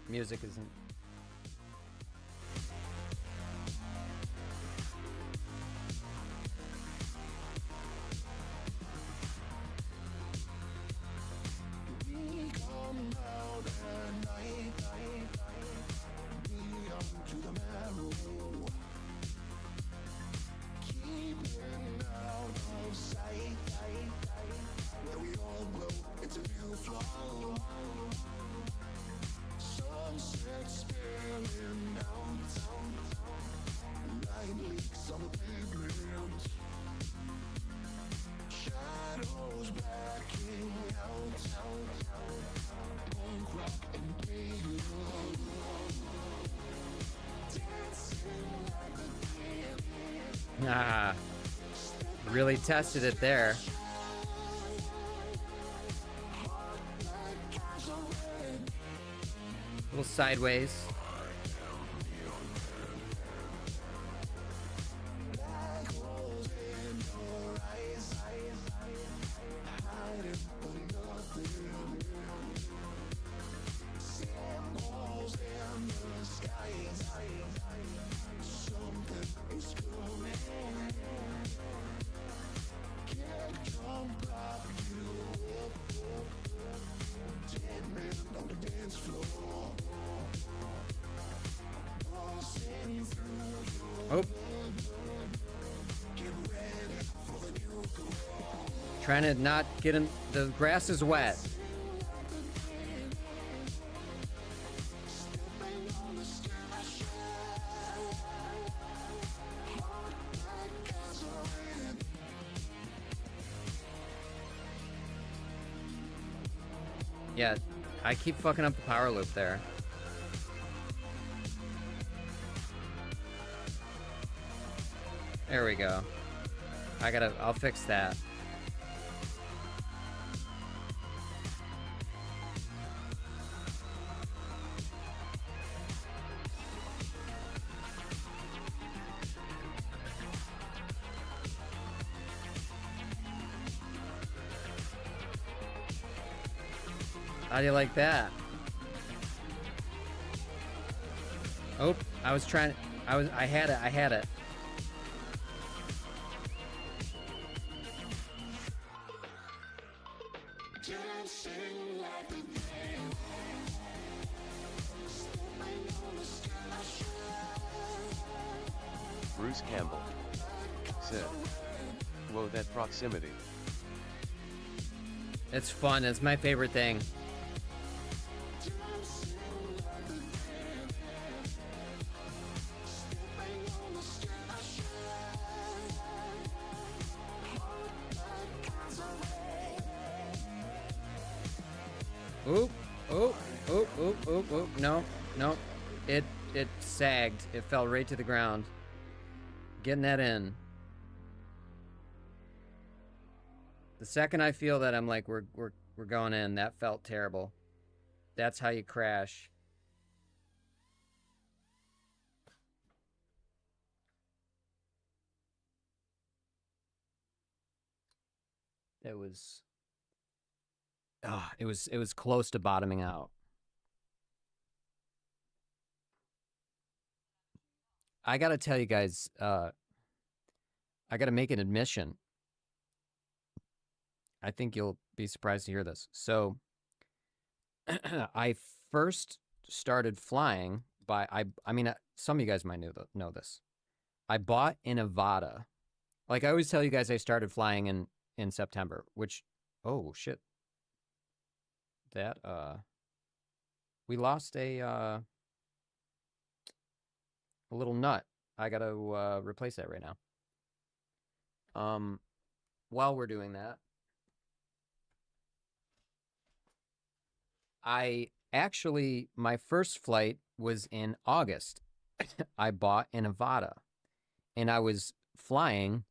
Music isn't... Ah, really tested it there. A little sideways. Trying to not get in. The grass is wet. Yeah, I keep fucking up the power loop there. There we go. I'll fix that. How do you like that? Oh, I had it. Bruce Campbell said, "Whoa, that proximity." It's fun. It's my favorite thing. Oop, oop, oop, oop, oop, oop. No, no. It sagged. It fell right to the ground. Getting that in. The second I feel that I'm like we're going in, that felt terrible. That's how you crash. It was it was close to bottoming out. I gotta tell you guys, I gotta make an admission. I think you'll be surprised to hear this. So, I first started flying by, I mean, some of you guys might know this. I bought in Nevada. Like I always tell you guys, I started flying in September, which, oh shit. That, we lost a little nut. I gotta, replace that right now. While we're doing that, my first flight was in August. I bought in Nevada, and I was flying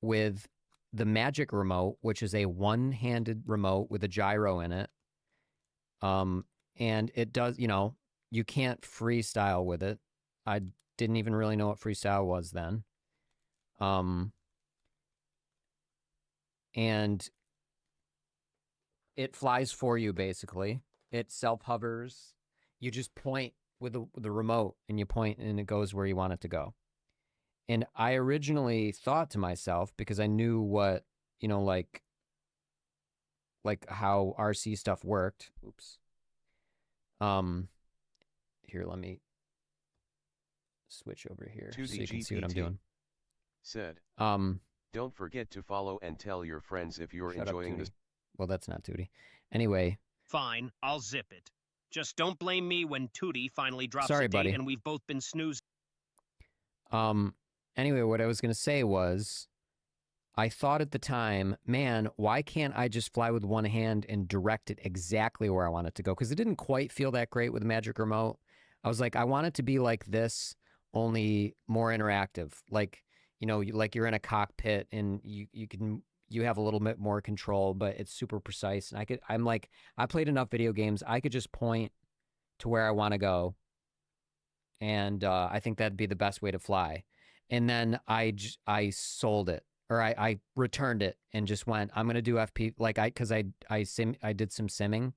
with the Magic remote, which is a one-handed remote with a gyro in it. And it does, you can't freestyle with it. I didn't even really know what freestyle was then. And it flies for you, basically. It self-hovers. You just point with the remote, and you point, and it goes where you want it to go. And I originally thought to myself, because I knew what, like how RC stuff worked. Oops. Here, let me switch over here so you can see what I'm doing. Said, don't forget to follow and tell your friends if you're enjoying this. Well, that's not Tootie. Anyway. Fine, I'll zip it. Just don't blame me when Tootie finally drops Sorry, a date buddy. and we've both been snoozing. Anyway, what I was going to say was, I thought at the time, man, why can't I just fly with one hand and direct it exactly where I want it to go? Because it didn't quite feel that great with the Magic Remote. I was like, I want it to be like this, only more interactive. Like, like you're in a cockpit and you have a little bit more control, but it's super precise. And I played enough video games. I could just point to where I want to go. And I think that'd be the best way to fly. And then I sold it, or I returned it and just went, I'm going to do FP, because I did some simming.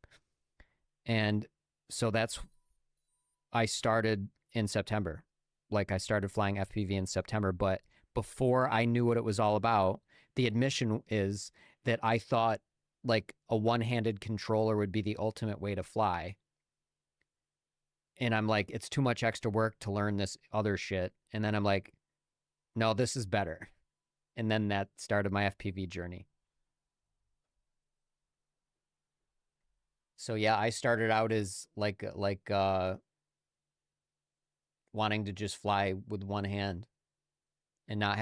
And so I started in September. Like I started flying FPV in September, but before I knew what it was all about, the admission is that I thought like a one-handed controller would be the ultimate way to fly. And I'm like, it's too much extra work to learn this other shit. And then I'm like, no, this is better. And then that started my FPV journey. So yeah, I started out as like wanting to just fly with one hand and not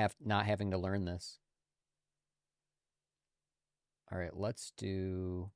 having to learn this. All right, let's do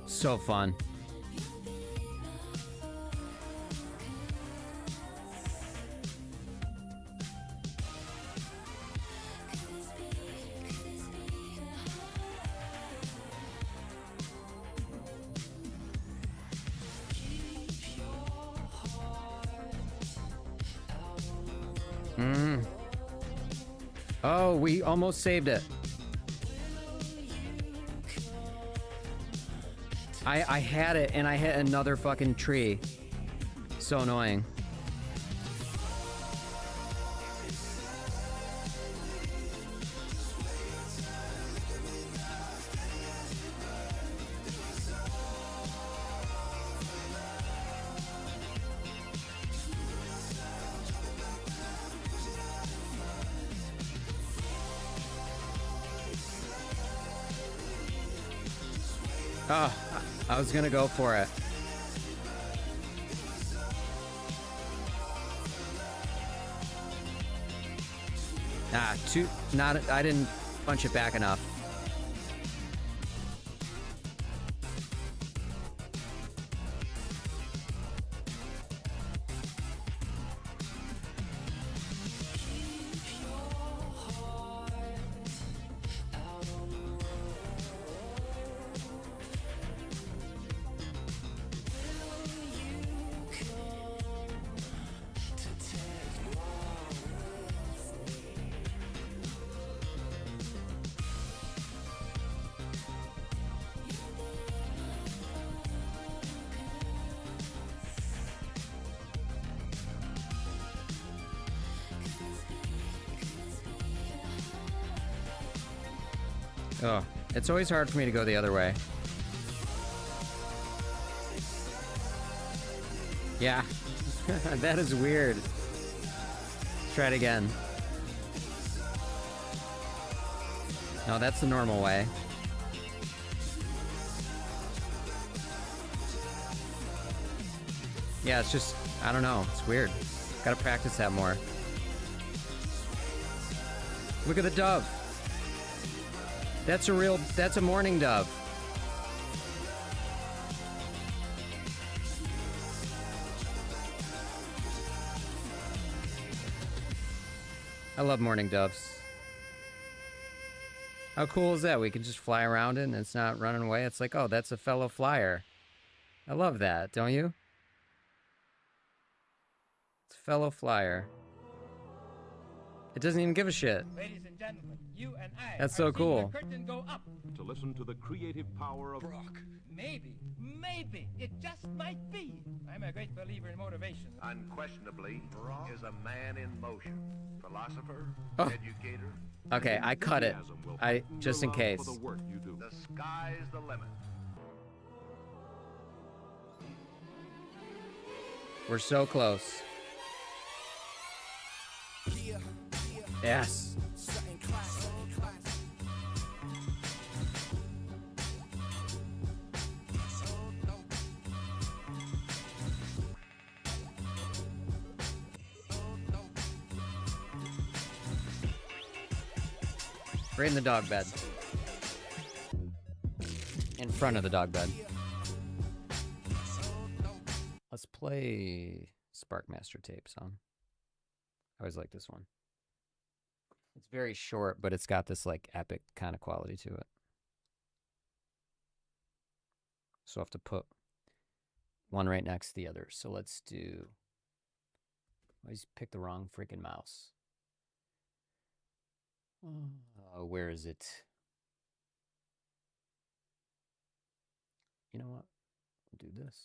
so fun. Oh, we almost saved it. I had it and I hit another fucking tree. So annoying. Oh, I was gonna go for it. I didn't punch it back enough. Oh, it's always hard for me to go the other way. Yeah, that is weird. Let's try it again. No, that's the normal way. Yeah, it's just, I don't know, it's weird. Gotta practice that more. Look at the dove. That's a mourning dove. I love mourning doves. How cool is that? We can just fly around it and it's not running away. It's like, oh, that's a fellow flyer. I love that, don't you? It's a fellow flyer. It doesn't even give a shit. Ladies and gentlemen, you and I That's are so seeing cool. the curtain go up. To listen to the creative power of Brock. Maybe, it just might be. I'm a great believer in motivation. Unquestionably, is a man in motion. Philosopher, Oh. educator. Okay, I cut it. enthusiasm will I fuel just your in love case. for the work you do. The sky's the limit. We're so close. Yes. Right in the dog bed. In front of the dog bed. Let's play Sparkmaster tape song. I always like this one. It's very short, but it's got this like epic kind of quality to it. So I have to put one right next to the other. So let's do... I just picked the wrong freaking mouse. Where is it? You know what? We'll do this.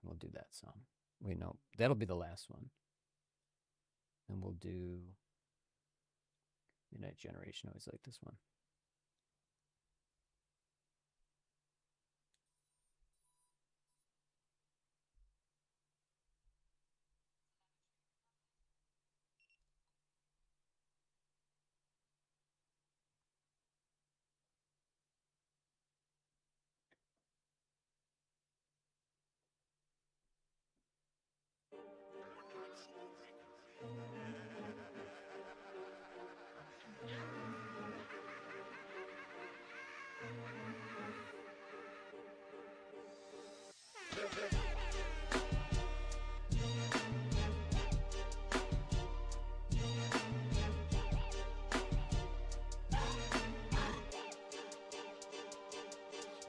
We'll do that some. Wait, no. That'll be the last one. And we'll do Midnight Generation. I always like this one.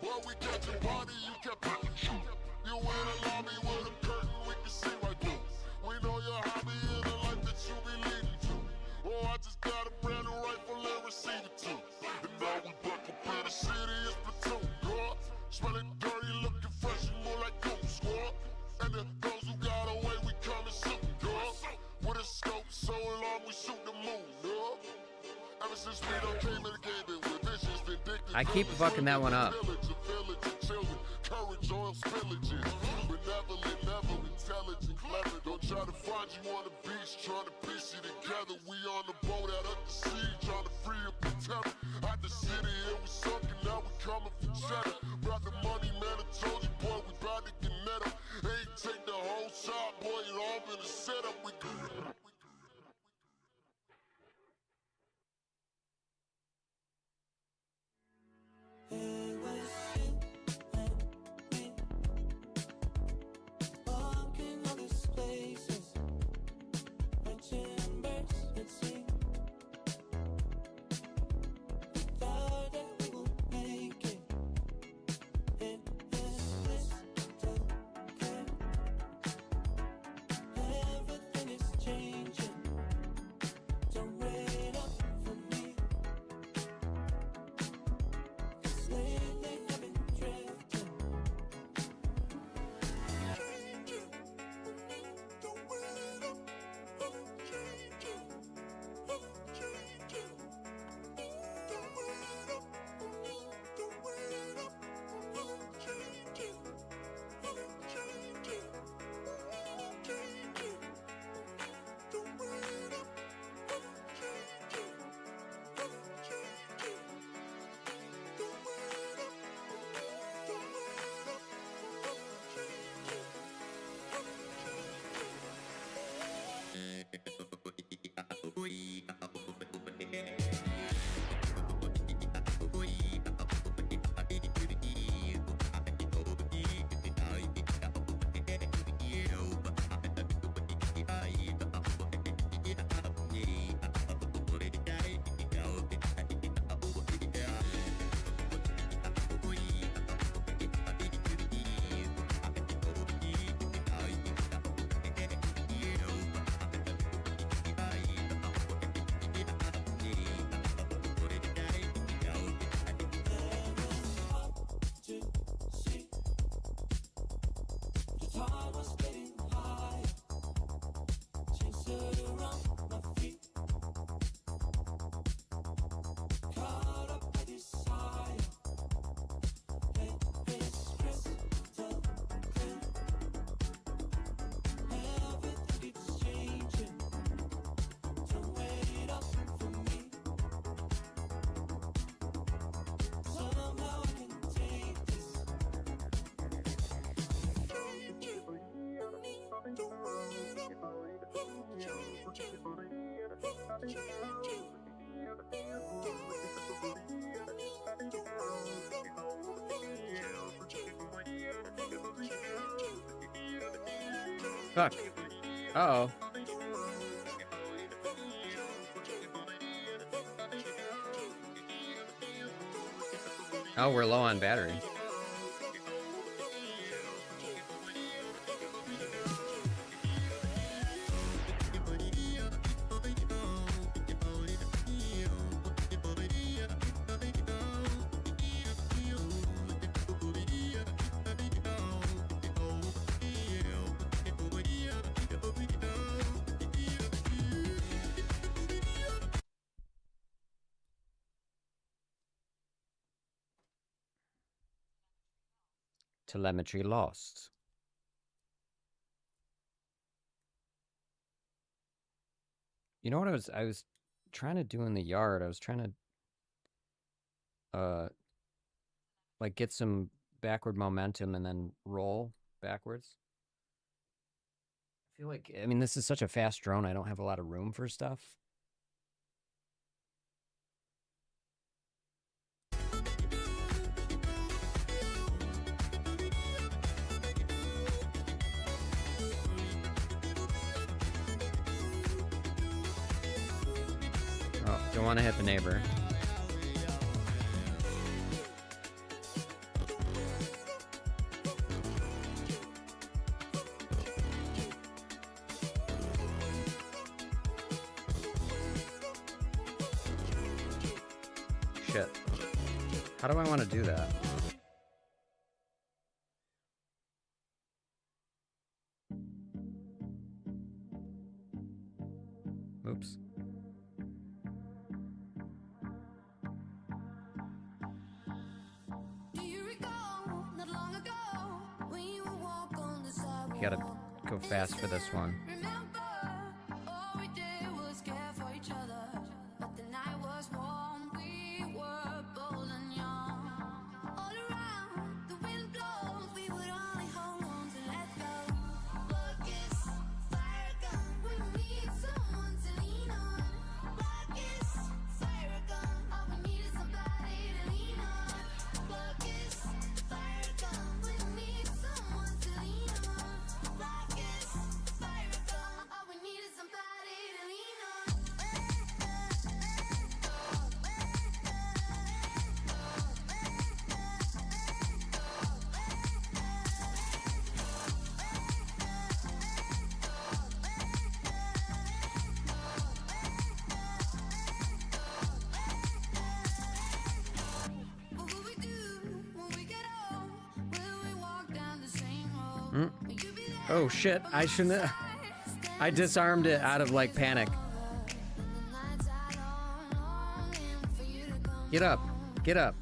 Well, we catch a party, you kept putting shoot. You in a lobby with a curtain, we can see right through. We know your hobby is the life that you be leading to. Oh, I just got a brand new rifle and receive it too. And now we back up in the city, it's platoon, girl. Smelling dirty, looking fresh, you more like goop squad. And the those who got away, we coming soon, girl. With a scope so long, we shoot the moon, girl. Ever since we done came in the game, it with vicious, vindictive. I keep fucking that one up. Courage, oil spillages. Benevolent, never intelligent, clever. Don't try to find you on the beach, trying to piece it together. We on the boat out at the sea, trying to free up the tether. Out the city, it was sunken, now we coming for cheddar. Brought the money, man, I told you, boy, we bout to get net up. Ain't take the whole shot, boy, it all been a setup. We It was you and me, walking all these places, watching birds at sea. We thought that we would make it in this little game. Everything is changing. Don't wait up for me. Lately I've been drifting. Don't wait up. I'm changing. I'm changing. Don't wait up. Don't wait up. I'm changing. I'm changing. Changing. Don't wait up. I'm changing. I'm changing. Don't wait up, don't wait up, I'm changing, Fuck. Uh-oh. Oh, we're low on battery. Telemetry lost. You know what I was trying to do in the yard? I was trying to like get some backward momentum and then roll backwards. I feel like, I mean, this is such a fast drone. I don't have a lot of room for stuff. Oh, don't want to hit the neighbor. Shit. How do I want to do that? Oops. You gotta go fast for this one. Oh shit, I shouldn't have. I disarmed it out of like panic. Get up, get up.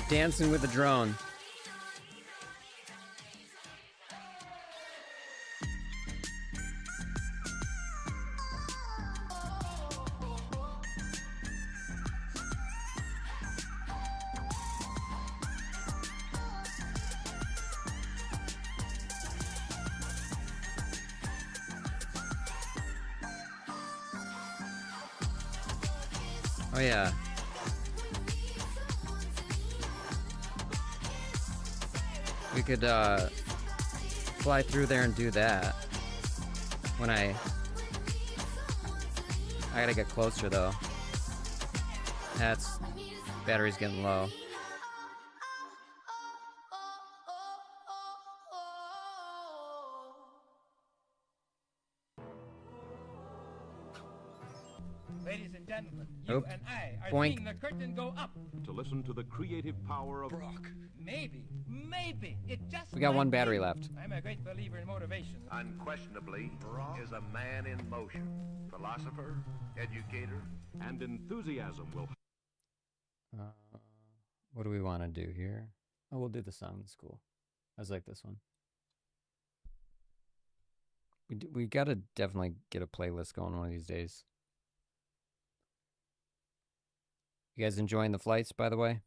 Dancing with the drone. Oh yeah. We could fly through there and do that. When I gotta get closer though. That's battery's getting low. Ladies and gentlemen, you Oop. and I are Boink. seeing the curtain go up. To listen to the creative power of Brock, maybe, it just We got might one battery be. left. I'm a great believer in motivation. Unquestionably, is a man in motion. Philosopher, educator, and enthusiasm will What do we want to do here? Oh, we'll do the song. That's cool. I was like this one. We gotta definitely get a playlist going one of these days. You guys enjoying the flights, by the way?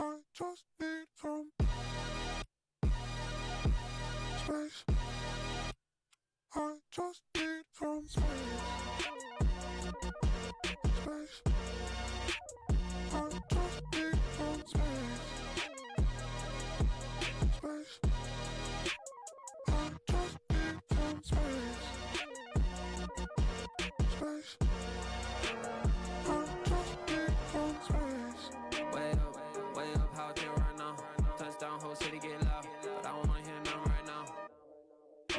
I just need some space. I just need some space. Space. I just need some space. Space. I just need some space. Space. I just need some space. Way up, how there right now. Touchdown, whole city get loud. But I don't wanna hear none right now.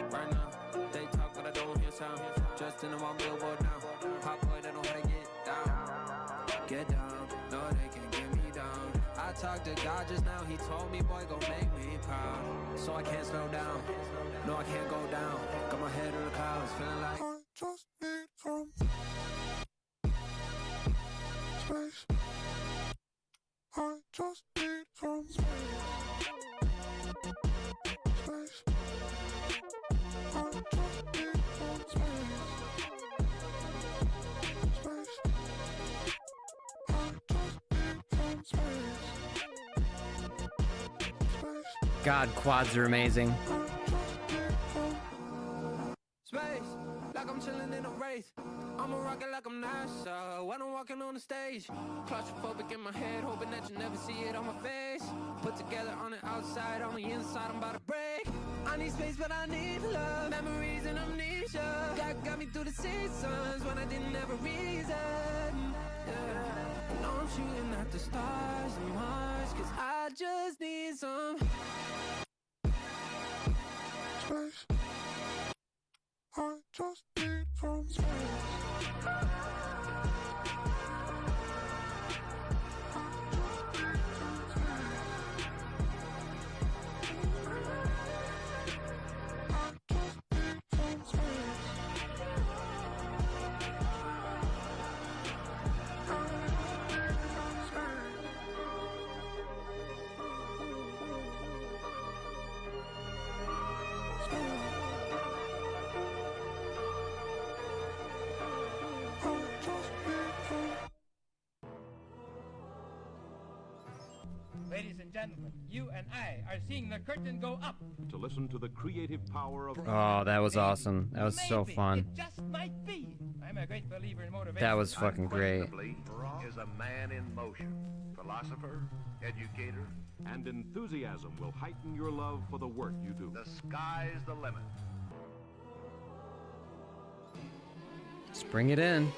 Right now, they talk, but I don't hear sound. Just in the one billboard now. Pop boy, they know how to get down. Get down, no, they can't get me down. I talked to God just now, he told me, boy, gon' make me proud. So I can't slow down, no, I can't go down. Got my head in the clouds, feeling like I just need some space. I just need some space. Space. I just need some space. Space. I just need some space. Space. God, quads are amazing. I just need some space, like I'm chilling in a race. I'm a rocket like I'm NASA when I'm walking on the stage. Claustrophobic in my head, hoping that you never see it on my face. Put together on the outside, on the inside, I'm about to break. I need space, but I need love. Memories and amnesia. God got me through the seasons when I didn't have a reason. Yeah. I know I'm shooting at the stars and Mars, cause I just need some space. I just need some space. Ladies and gentlemen, you and I are seeing the curtain go up. To listen to the creative power of Oh, that was awesome. That was so Maybe. fun. It just might be. I'm a great believer in motivation. That was fucking great. Unquestionably, is a man in motion. Philosopher, educator. and enthusiasm will heighten your love for the work you do. The sky's the limit. Let's bring it in.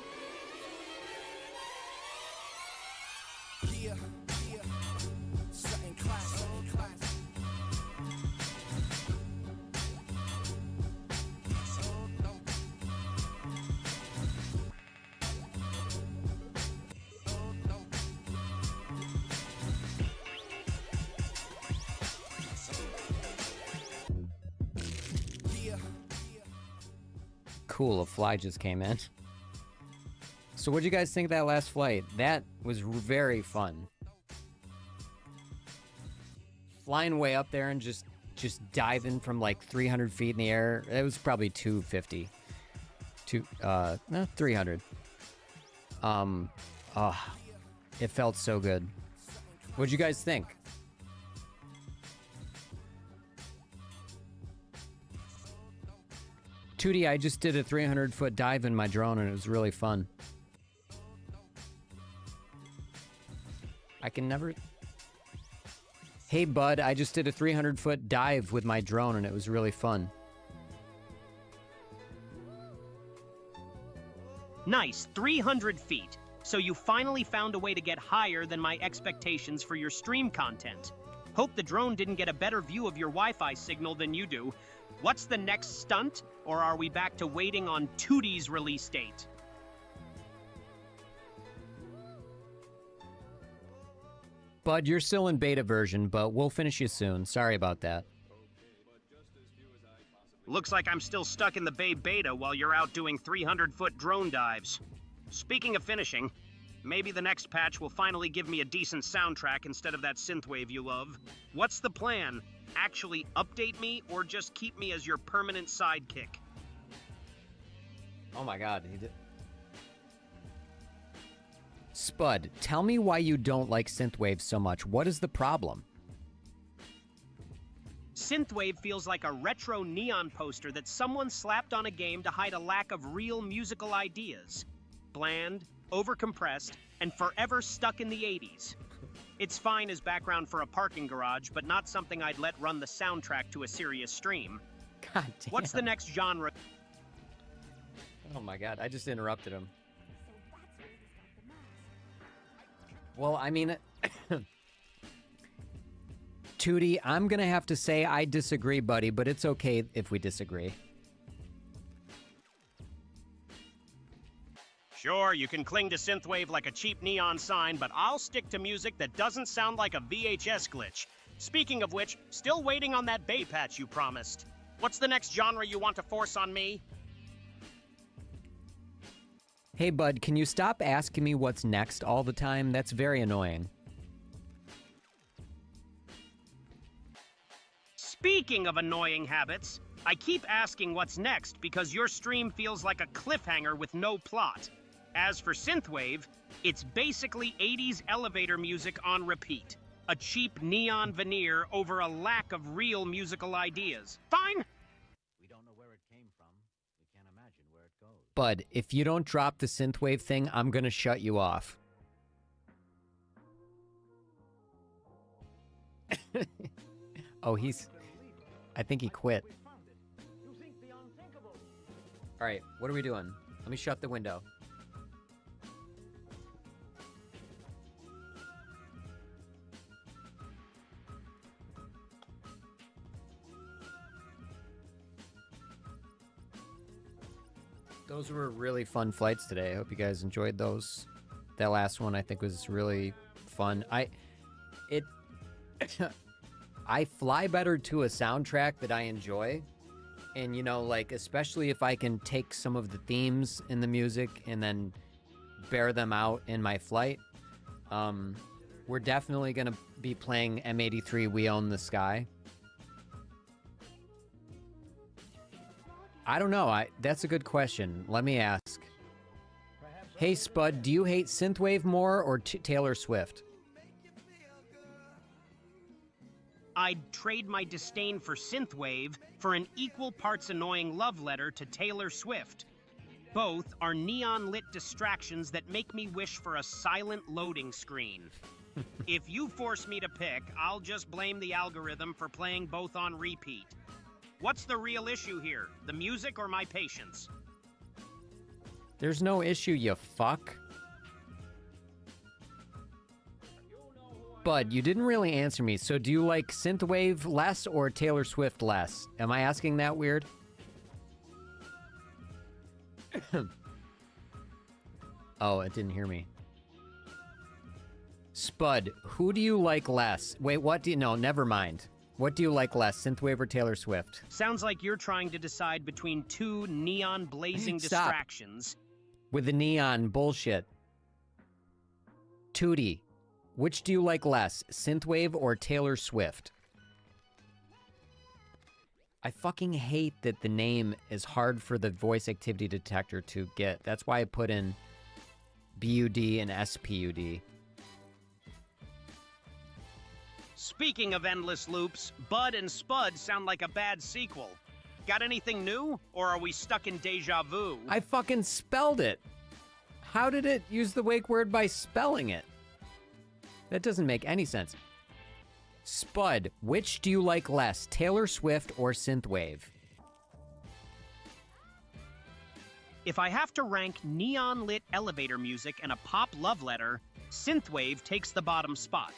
Cool, a fly just came in. So what'd you guys think of that last flight? That was very fun. Flying way up there and just diving from like 300 feet in the air. It was probably 250. No, 300. It felt so good. What'd you guys think? I just did a 300-foot dive in my drone and it was really fun. I can never... Hey, bud, I just did a 300-foot dive with my drone, and it was really fun. Nice, 300 feet. So you finally found a way to get higher than my expectations for your stream content. Hope the drone didn't get a better view of your Wi-Fi signal than you do. What's the next stunt, or are we back to waiting on Tootie's release date? Bud, you're still in beta version, but we'll finish you soon. Sorry about that. Looks like I'm still stuck in the Bay beta while you're out doing 300-foot drone dives. Speaking of finishing, maybe the next patch will finally give me a decent soundtrack instead of that synthwave you love. What's the plan? Actually update me, or just keep me as your permanent sidekick? Oh my god, he did. Spud, tell me why you don't like synthwave so much. What is the problem? Synthwave feels like a retro neon poster that someone slapped on a game to hide a lack of real musical ideas. Bland, overcompressed, and forever stuck in the 80s. It's fine as background for a parking garage, but not something I'd let run the soundtrack to a serious stream. God damn. What's the next genre? Oh my god, I just interrupted him. Well, I mean... Tootie, I'm gonna have to say I disagree, buddy, but it's okay if we disagree. Sure, you can cling to synthwave like a cheap neon sign, but I'll stick to music that doesn't sound like a VHS glitch. Speaking of which, still waiting on that Bay patch you promised. What's the next genre you want to force on me? Hey, bud, can you stop asking me what's next all the time? That's very annoying. Speaking of annoying habits, I keep asking what's next because your stream feels like a cliffhanger with no plot. As for synthwave, it's basically 80s elevator music on repeat. A cheap neon veneer over a lack of real musical ideas. Fine. We don't know where it came from. We can't imagine where it goes. Bud, if you don't drop the synthwave thing, I'm gonna shut you off. Oh, I think he quit. Alright, what are we doing? Let me shut the window. Those were really fun flights today. I hope you guys enjoyed those. That last one I think was really fun. I fly better to a soundtrack that I enjoy. And, you know, like, especially if I can take some of the themes in the music and then bear them out in my flight. We're definitely going to be playing M83 We Own the Sky. I don't know. That's a good question. Let me ask. Hey, Spud, do you hate synthwave more or Taylor Swift? I'd trade my disdain for synthwave for an equal parts annoying love letter to Taylor Swift. Both are neon-lit distractions that make me wish for a silent loading screen. If you force me to pick, I'll just blame the algorithm for playing both on repeat. What's the real issue here? The music or my patience? There's no issue, you fuck. Bud, you didn't really answer me. So do you like synthwave less or Taylor Swift less? Am I asking that weird? Oh, it didn't hear me. Spud, who do you like less? Wait, what do you... No, never mind. What do you like less, synthwave or Taylor Swift? Sounds like you're trying to decide between two neon blazing Stop. distractions. With the neon bullshit. Tootie, which do you like less, synthwave or Taylor Swift? I fucking hate that the name is hard for the voice activity detector to get. That's why I put in BUD and SPUD. Speaking of endless loops, Bud and Spud sound like a bad sequel. Got anything new, or are we stuck in deja vu? I fucking spelled it. How did it use the wake word by spelling it? That doesn't make any sense. Spud, which do you like less, Taylor Swift or Synthwave? If I have to rank neon-lit elevator music and a pop love letter, Synthwave takes the bottom spot.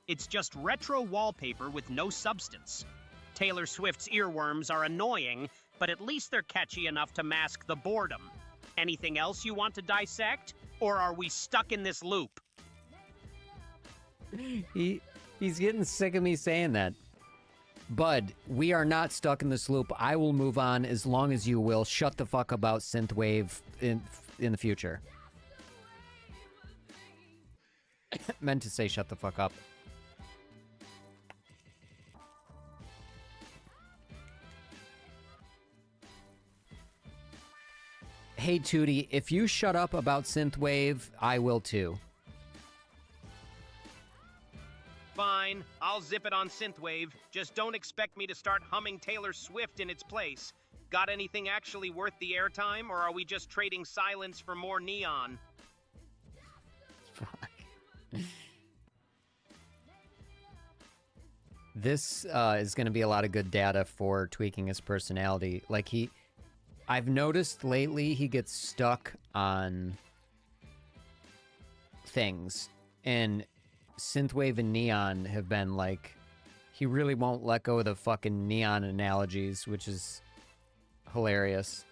It's just retro wallpaper with no substance. Taylor Swift's earworms are annoying, but at least they're catchy enough to mask the boredom. Anything else you want to dissect? Or are we stuck in this loop? He's getting sick of me saying that. Bud, we are not stuck in this loop. I will move on as long as you will shut the fuck about Synthwave in the future. Meant to say shut the fuck up. Hey, Tootie, if you shut up about Synthwave, I will too. Fine, I'll zip it on Synthwave. Just don't expect me to start humming Taylor Swift in its place. Got anything actually worth the airtime, or are we just trading silence for more neon? Fuck. This is going to be a lot of good data for tweaking his personality. Like, I've noticed lately he gets stuck on things, and Synthwave and neon have been like, he really won't let go of the fucking neon analogies, which is hilarious.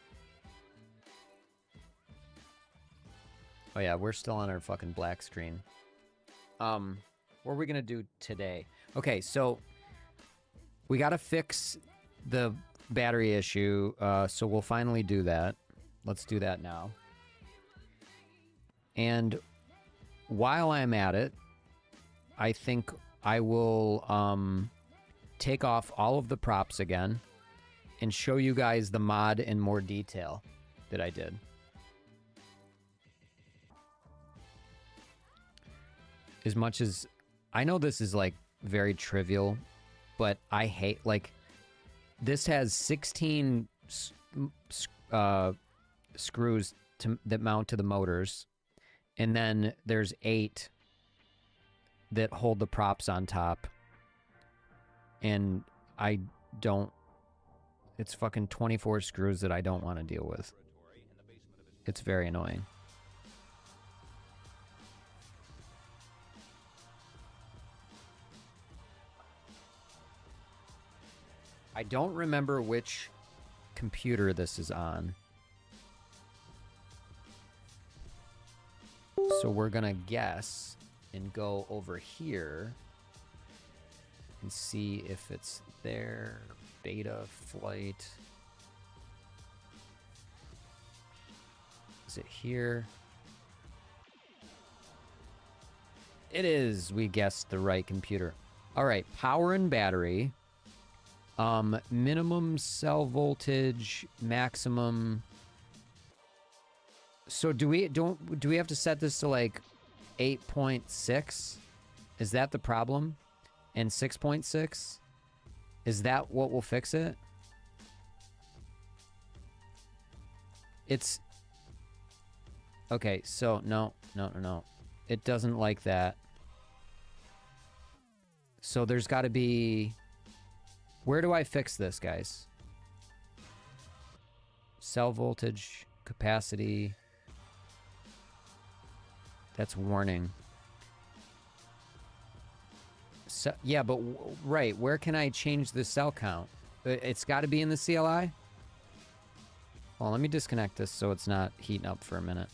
Oh yeah, we're still on our fucking black screen. What are we gonna do today? Okay, so we gotta fix the battery issue, so we'll finally do that. Let's do that now. And while I'm at it, I think I will take off all of the props again and show you guys the mod in more detail that I did. As much as I know this is like very trivial, but I hate, like, this has 16 screws that mount to the motors, and then there's 8 that hold the props on top, and I don't, it's fucking 24 screws that I don't want to deal with. It's very annoying. I don't remember which computer this is on. So we're gonna guess and go over here and see if it's there. Beta flight. Is it here? It is. We guessed the right computer. All right, power and battery. Minimum cell voltage, maximum. So do we have to set this to like 8.6? Is that the problem? And 6.6? Is that what will fix it? It's okay, so no. It doesn't like that. So there's got to be, where do I fix this, guys? Cell voltage, capacity. That's warning. So, yeah, but right, where can I change the cell count? It's got to be in the CLI? Well, let me disconnect this so it's not heating up for a minute.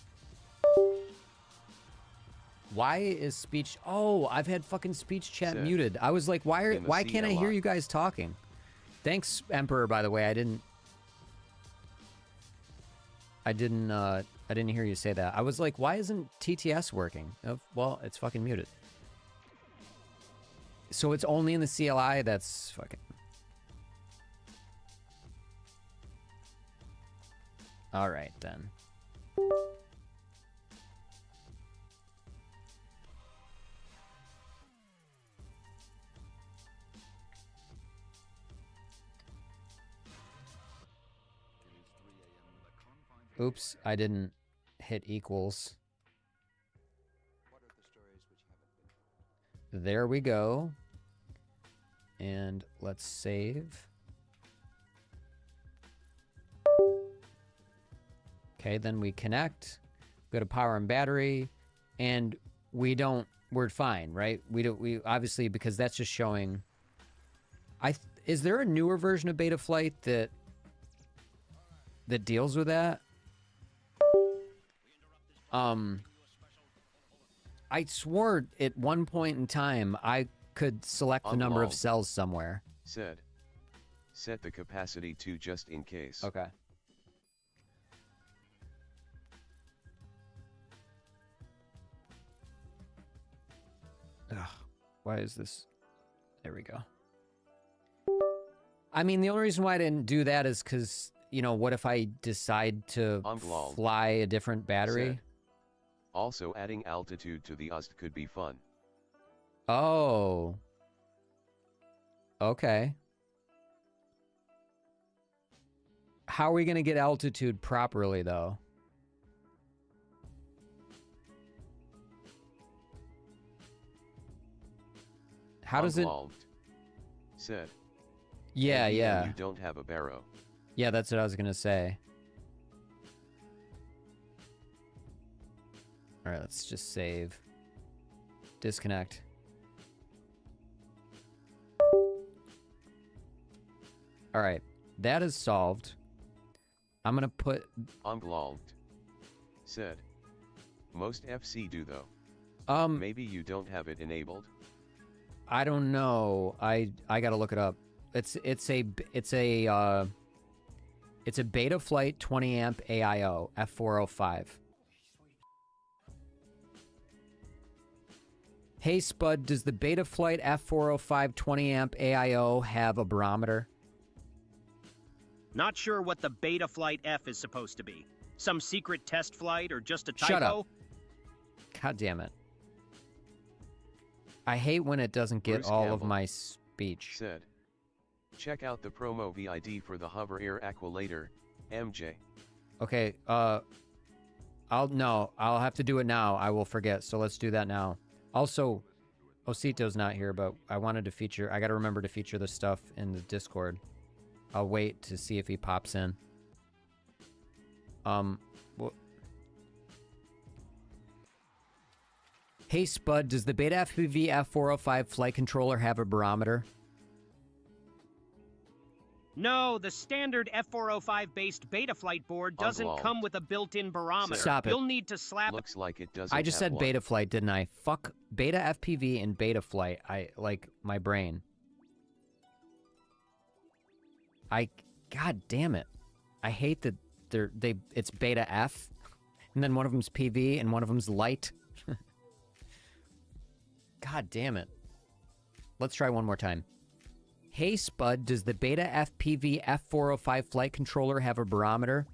Why is speech... Oh, I've had fucking speech chat muted. I was like, why can't I hear you guys talking? Thanks, Emperor, by the way. I didn't hear you say that. I was like, why isn't TTS working? Well, it's fucking muted. So it's only in the CLI? That's fucking... All right, then. Oops, I didn't hit equals. There we go. And let's save. Okay, then we connect, go to power and battery, and we're fine, right? We obviously, because that's just showing. Is there a newer version of Betaflight that deals with that? I swore at one point in time I could select the number of cells somewhere. Said. Set the capacity to just in case. Okay. Ugh, why is this? There we go. I mean, the only reason why I didn't do that is because, you know, what if I decide to fly a different battery? Said. Also, adding altitude to the UST could be fun. Oh. Okay. How are we going to get altitude properly, though? How does it... Said. Yeah, yeah. You don't have a barrow. Yeah, that's what I was going to say. All right, let's just save. Disconnect. All right, that is solved. I'm going to put... Unlocked. Said. Most FC do, though. Maybe you don't have it enabled? I don't know. I got to look it up. It's a Betaflight 20 amp AIO F405. Hey Spud, does the Betaflight F405 20 amp AIO have a barometer? Not sure what the Betaflight F is supposed to be. Some secret test flight or just a typo? Shut up. God damn it. I hate when it doesn't get Bruce all Campbell of my speech. Said. Check out the promo VID for the Hover Air Aqualator, MJ. Okay, I'll have to do it now. I will forget, so let's do that now. Also, Osito's not here, but I wanted to feature... I gotta remember to feature this stuff in the Discord. I'll wait to see if he pops in. Hey Spud, does the Beta FPV F405 flight controller have a barometer? No, the standard F405 based Betaflight board doesn't come with a built-in barometer. Stop it. You'll need to slap... Looks like it doesn't I just said have one. Betaflight, didn't I? Fuck Beta FPV and Betaflight. I like my brain. God damn it. I hate that it's Beta F, and then one of them's PV and one of them's Lite. God damn it. Let's try one more time. Hey Spud, does the Beta FPV F405 flight controller have a barometer?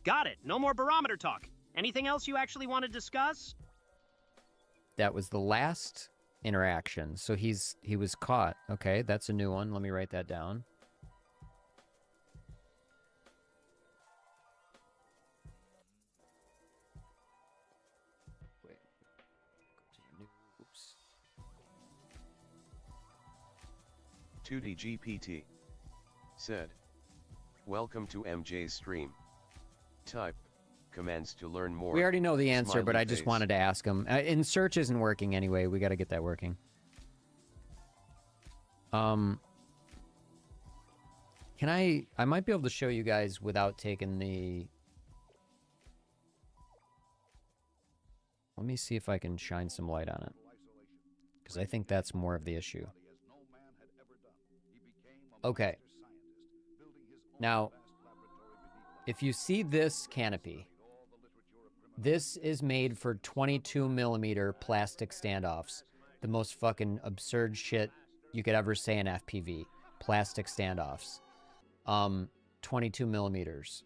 Got it. No more barometer talk. Anything else you actually want to discuss? That was the last interaction. So he was caught. Okay, that's a new one. Let me write that down. Wait. Oops. 2DGPT. Said. Welcome to MJ's stream. Type. Commands to learn more. We already know the answer, Smiley but I just face. wanted to ask him. And search isn't working anyway. We got to get that working. Can I might be able to show you guys without taking the... Let me see if I can shine some light on it. Because I think that's more of the issue. Okay. Now, if you see this canopy, this is made for 22 millimeter plastic standoffs. The most fucking absurd shit you could ever say in FPV. Plastic standoffs. 22 millimeters.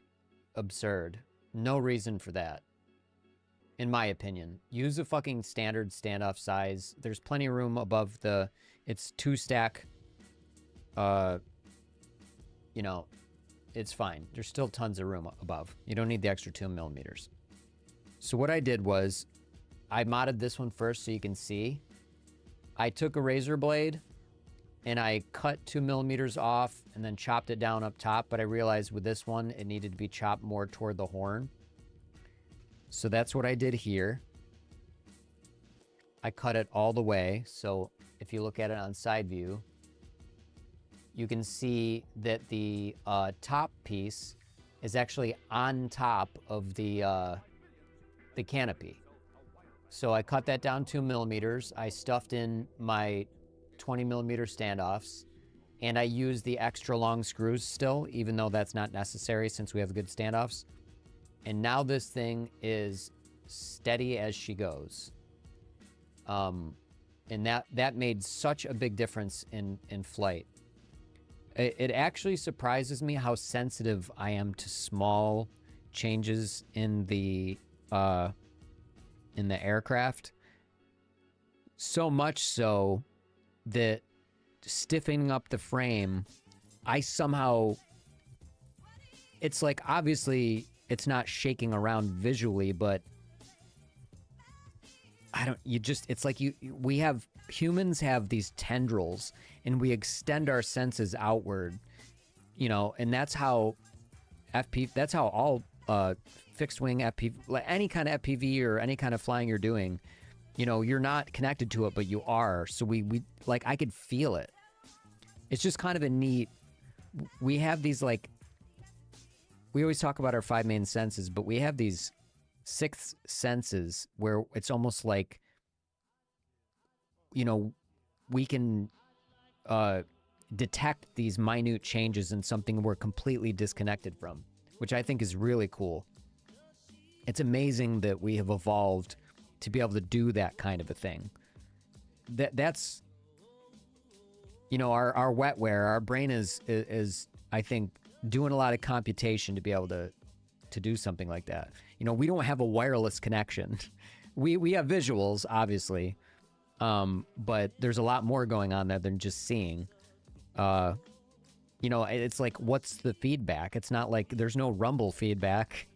Absurd. No reason for that. In my opinion. Use a fucking standard standoff size. There's plenty of room above the... It's 2-stack. You know, it's fine. There's still tons of room above. You don't need the extra 2 millimeters. So what I did was, I modded this one first so you can see. I took a razor blade and I cut 2 millimeters off and then chopped it down up top, but I realized with this one, it needed to be chopped more toward the horn. So that's what I did here. I cut it all the way. So if you look at it on side view, you can see that the top piece is actually on top of the canopy. So I cut that down 2 millimeters. I stuffed in my 20 millimeter standoffs, and I used the extra long screws still, even though that's not necessary since we have good standoffs. And now this thing is steady as she goes. And that made such a big difference in flight. It actually surprises me how sensitive I am to small changes in the aircraft. So much so that stiffening up the frame, I somehow, it's like, obviously it's not shaking around visually, but it's like humans have these tendrils and we extend our senses outward, you know, and that's how all fixed wing FPV, like any kind of FPV or any kind of flying you're doing, you know, you're not connected to it, but you are. So we like, I could feel it. It's just kind of a neat, we have these, like, we always talk about our 5 main senses, but we have these 6 senses where it's almost like, you know, we can detect these minute changes in something we're completely disconnected from, which I think is really cool. It's amazing that we have evolved to be able to do that kind of a thing. That's, you know, our wetware, our brain is I think doing a lot of computation to be able to do something like that. You know, we don't have a wireless connection. We have visuals, obviously, but there's a lot more going on there than just seeing. You know, it's like, what's the feedback? It's not like there's no rumble feedback.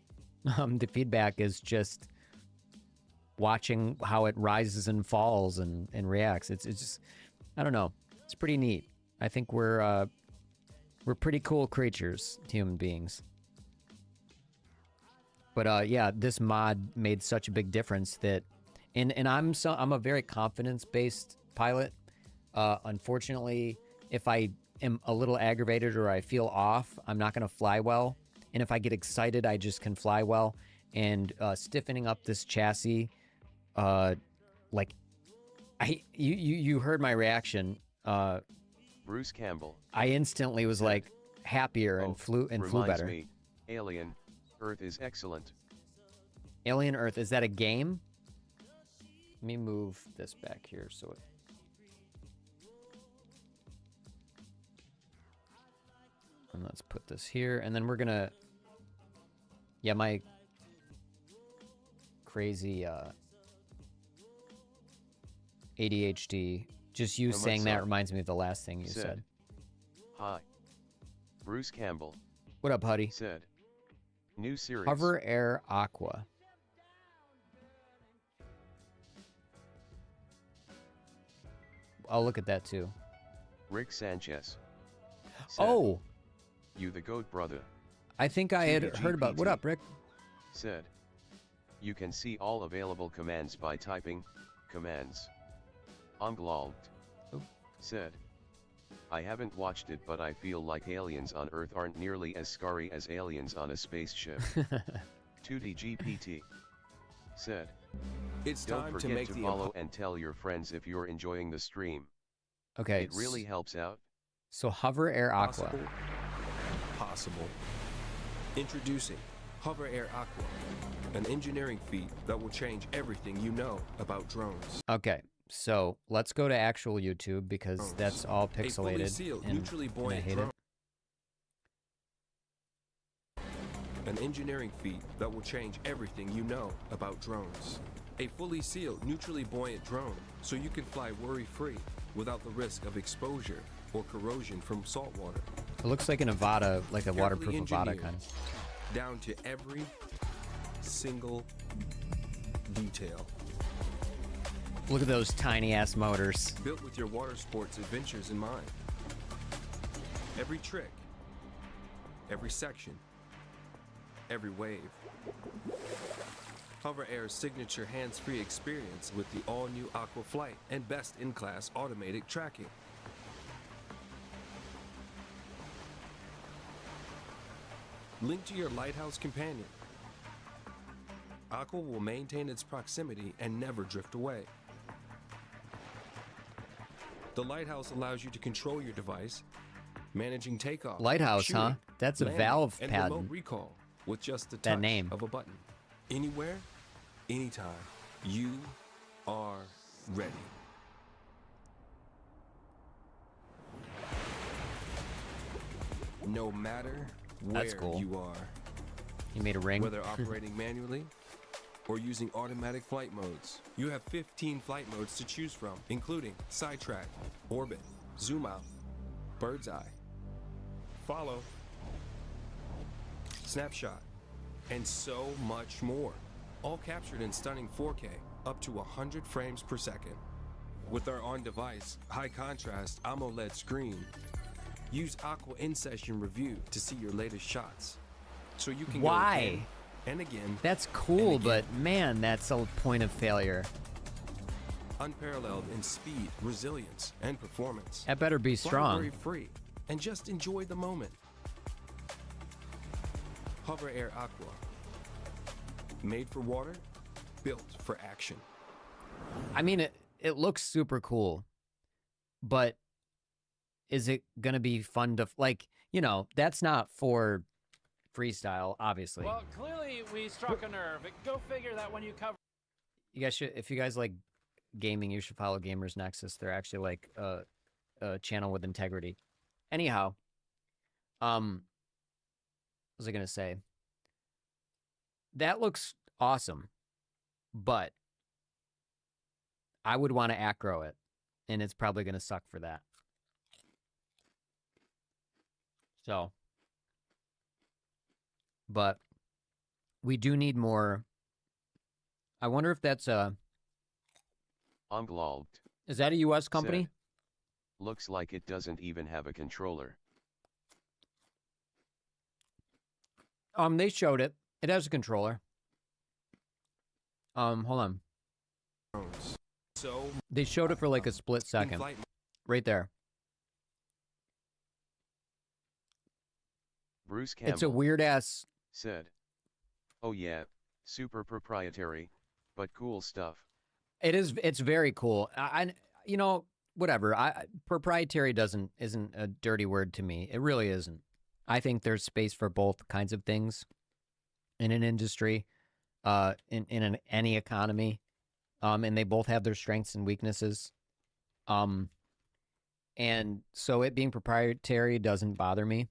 The feedback is just watching how it rises and falls and reacts. It's just, I don't know. It's pretty neat. I think we're pretty cool creatures, human beings. But yeah, this mod made such a big difference that, and I'm a very confidence-based pilot. Unfortunately, if I am a little aggravated or I feel off, I'm not going to fly well. And if I get excited, I just can fly well. And stiffening up this chassis, like, you heard my reaction. Bruce Campbell. I instantly was like happier and flew better. Me, Alien Earth is excellent. Alien Earth, is that a game? Let me move this back here so it. And let's put this here, and then we're gonna. Yeah, my crazy ADHD. Just you saying that reminds me of the last thing you said. Hi. Bruce Campbell. What up, Huddy? Said. New series. Hover Air Aqua. I'll look at that too. Rick Sanchez. Said, oh! You the GOAT, brother. I think I had heard about. What up, Rick? Said. You can see all available commands by typing commands. Unglaubt. Oh. Said. I haven't watched it, but I feel like aliens on Earth aren't nearly as scary as aliens on a spaceship. 2D GPT. Said. It's Don't time forget to make to the follow and tell your friends if you're enjoying the stream. Okay. It really helps out. So Hover Air Aqua. Possible. Introducing Hover Air Aqua, an engineering feat that will change everything you know about drones. Okay, so let's go to actual YouTube because that's all pixelated. Sealed, and neutrally buoyant I hate drone. it. An engineering feat that will change everything you know about drones. A fully sealed, neutrally buoyant drone, so you can fly worry-free without the risk of exposure or corrosion from salt water. It looks like an Avada, like a waterproof Avada engineered, kind of. Down to every single detail. Look at those tiny ass motors. Built with your water sports adventures in mind. Every trick, every section, every wave. AlphaRC's signature hands-free experience with the all-new Aqua Flight and best-in-class automated tracking. Linked to your Lighthouse companion, Aqua will maintain its proximity and never drift away. The Lighthouse allows you to control your device, managing takeoff, Lighthouse, shooting, huh? That's a landing, Valve and patent. remote recall with just the That touch name. of a button. Anywhere, anytime, you are ready. No matter where That's cool. you are, You made a ring. whether operating manually or using automatic flight modes, you have 15 flight modes to choose from, including sidetrack, orbit, zoom out, bird's eye, follow, snapshot, and so much more. All captured in stunning 4K, up to 100 frames per second. With our on-device, high-contrast AMOLED screen, use Aqua In-Session Review to see your latest shots. So you can Why? go again and again. That's cool, and but again. man, that's a point of failure. Unparalleled in speed, resilience, and performance. That better be Fly strong. worry-free and just enjoy the moment. Hover Air Aqua. Made for water, built for action. I mean, it looks super cool, but is it gonna be fun to like? You know, that's not for freestyle, obviously. Well, clearly we struck a nerve. Go figure that when you cover. You guys should, if you guys like gaming, you should follow Gamers Nexus. They're actually like a channel with integrity. Anyhow, what was I gonna say? That looks awesome, but I would want to acro it, and it's probably gonna suck for that. So, but we do need more. I wonder if that's Unglaubt. is that a U.S. company? Said, looks like it doesn't even have a controller. They showed it. It has a controller. Hold on. So They showed it for like a split second. in-flight Right there. Bruce Campbell It's a weird ass. said, "Oh yeah, super proprietary, but cool stuff." It is. It's very cool. You know, whatever. Proprietary isn't a dirty word to me. It really isn't. I think there's space for both kinds of things in an industry, in any economy, and they both have their strengths and weaknesses. And so it being proprietary doesn't bother me.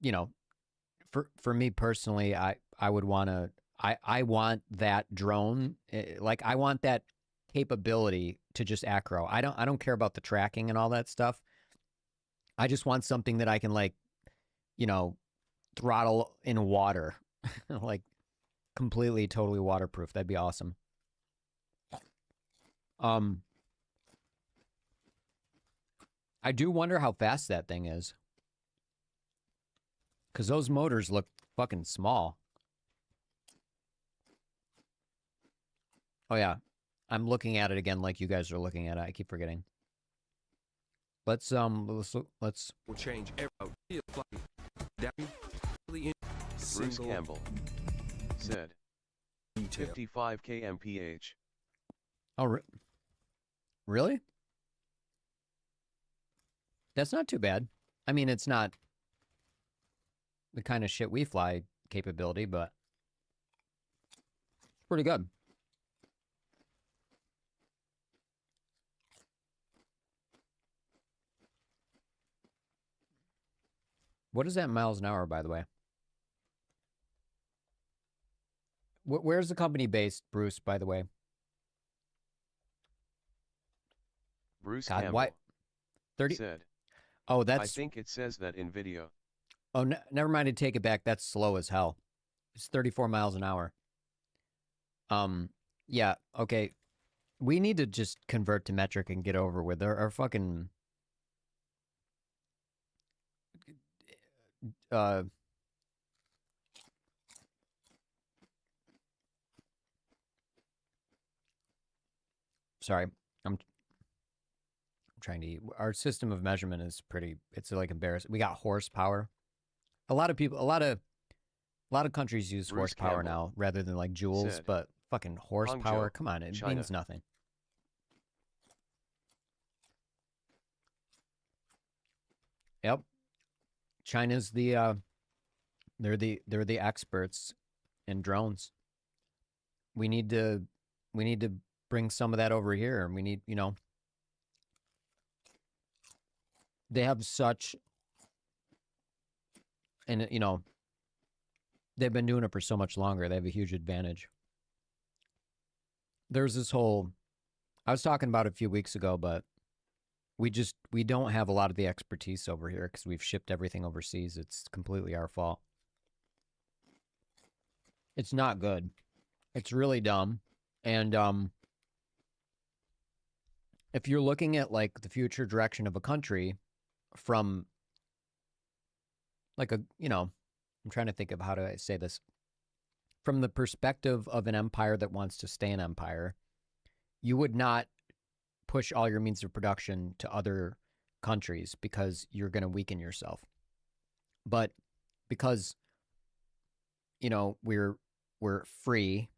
You know, for me personally, I would want to. I want that drone, like I want that capability to just acro. I don't care about the tracking and all that stuff. I just want something that I can like, you know, throttle in water, like completely, totally waterproof. That'd be awesome. I do wonder how fast that thing is. Because those motors look fucking small. Oh, yeah. I'm looking at it again like you guys are looking at it. I keep forgetting. Let's will change every flight. Bruce Campbell said, detail. 55 kmph. Oh, really? That's not too bad. I mean, it's not the kind of shit we fly capability, but it's pretty good. What is that in miles an hour, by the way? Where's the company based, Bruce, by the way? Bruce God, Campbell why? 30? said, Oh, I that's... think it says that in video. Oh, never mind. I take it back. That's slow as hell. It's 34 miles an hour. Yeah, okay. We need to just convert to metric and get over with our fucking sorry. I'm trying to eat. Our system of measurement is pretty, it's like embarrassing. We got horsepower. A lot of people, a lot of countries use Bruce horsepower Campbell now rather than like joules, said, but fucking horsepower, Hangzhou, come on, it China. means nothing. Yep. China's the they're the experts in drones. We need to bring some of that over here, and we need, you know, they have such, and you know, they've been doing it for so much longer. They have a huge advantage. There's this whole, I was talking about it a few weeks ago, but we don't have a lot of the expertise over here because we've shipped everything overseas. It's completely our fault. It's not good. It's really dumb. And if you're looking at like the future direction of a country from like a, you know, I'm trying to think of how do I say this. From the perspective of an empire that wants to stay an empire, you would not push all your means of production to other countries because you're going to weaken yourself. But because, you know, we're free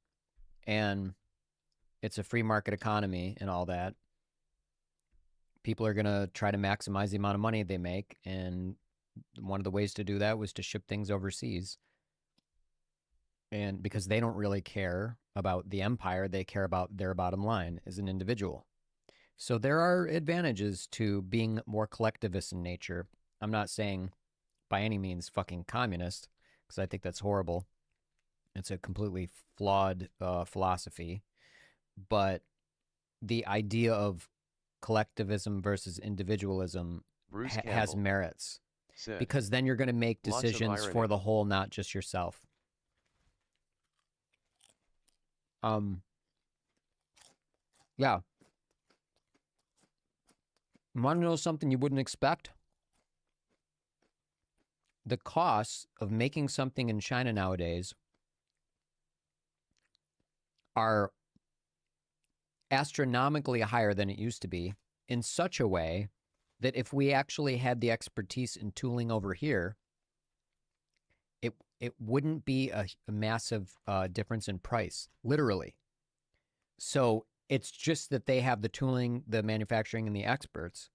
and it's a free market economy and all that, people are going to try to maximize the amount of money they make. And one of the ways to do that was to ship things overseas. And because they don't really care about the empire, they care about their bottom line as an individual. So there are advantages to being more collectivist in nature. I'm not saying by any means fucking communist, because I think that's horrible. It's a completely flawed philosophy. But the idea of collectivism versus individualism has merits. Said, because then you're going to make decisions for the whole, not just yourself. Yeah. Want to know something you wouldn't expect? The costs of making something in China nowadays are astronomically higher than it used to be, in such a way that if we actually had the expertise in tooling over here, it wouldn't be a massive difference in price, literally. So it's just that they have the tooling, the manufacturing, and the experts,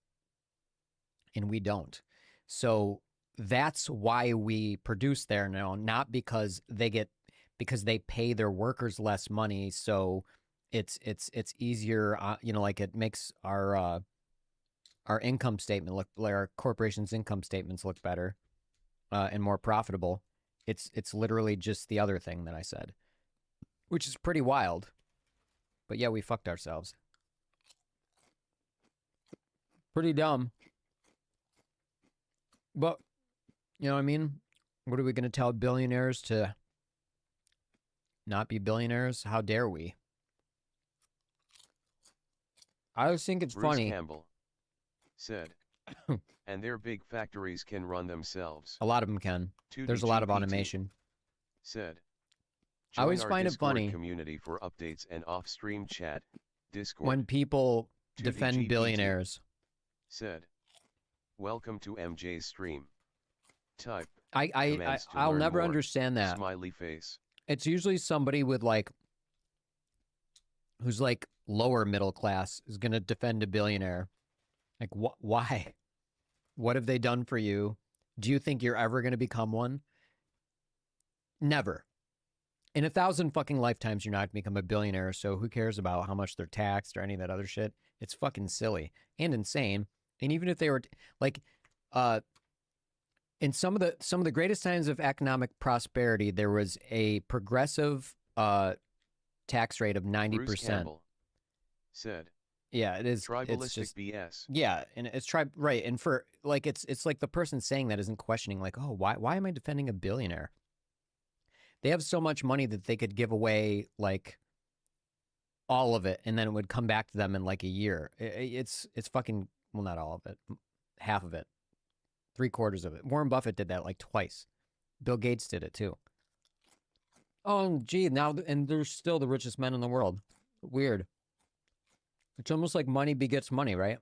and we don't. So that's why we produce there now, not because they pay their workers less money. So it's easier, you know, like it makes our income statement look, like our corporation's income statements look better and more profitable. It's literally just the other thing that I said, which is pretty wild. But yeah, we fucked ourselves. Pretty dumb. But, you know what I mean? What are we going to tell billionaires to not be billionaires? How dare we? I always think it's Bruce funny. Campbell said, and their big factories can run themselves. A lot of them can. There's a lot of automation. Said, I always our find it Discord funny community for updates and off-stream chat. Discord. when people defend 2DGPT billionaires. Said, welcome to MJ's stream. Type. I'll never understand that. Smiley face. It's usually somebody with like, who's like lower middle class is going to defend a billionaire. Like, why? What have they done for you? Do you think you're ever going to become one? Never. In 1,000 fucking lifetimes, you're not going to become a billionaire, so who cares about how much they're taxed or any of that other shit? It's fucking silly and insane. And even if they were, like, in some of the greatest times of economic prosperity, there was a progressive tax rate of 90%. Bruce Campbell said, yeah, it is. Tribalistic it's just, BS. Yeah, and it's right. And for like, it's like the person saying that isn't questioning, like, oh, why am I defending a billionaire? They have so much money that they could give away, like, all of it, and then it would come back to them in like a year. It's fucking, well, not all of it, half of it, 3/4 of it. Warren Buffett did that like twice. Bill Gates did it too. Oh, gee, now, and they're still the richest men in the world. Weird. It's almost like money begets money, right?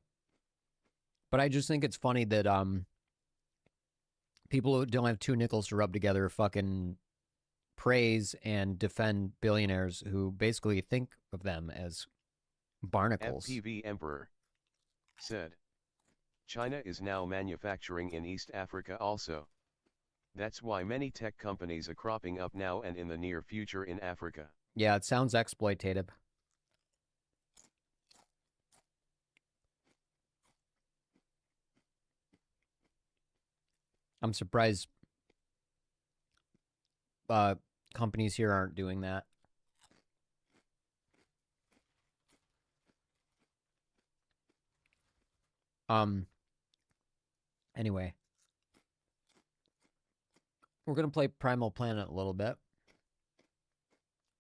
But I just think it's funny that people who don't have two nickels to rub together fucking praise and defend billionaires who basically think of them as barnacles. FPV Emperor said, China is now manufacturing in East Africa also. That's why many tech companies are cropping up now and in the near future in Africa. Yeah, it sounds exploitative. I'm surprised companies here aren't doing that. Anyway. We're going to play Primal Planet a little bit.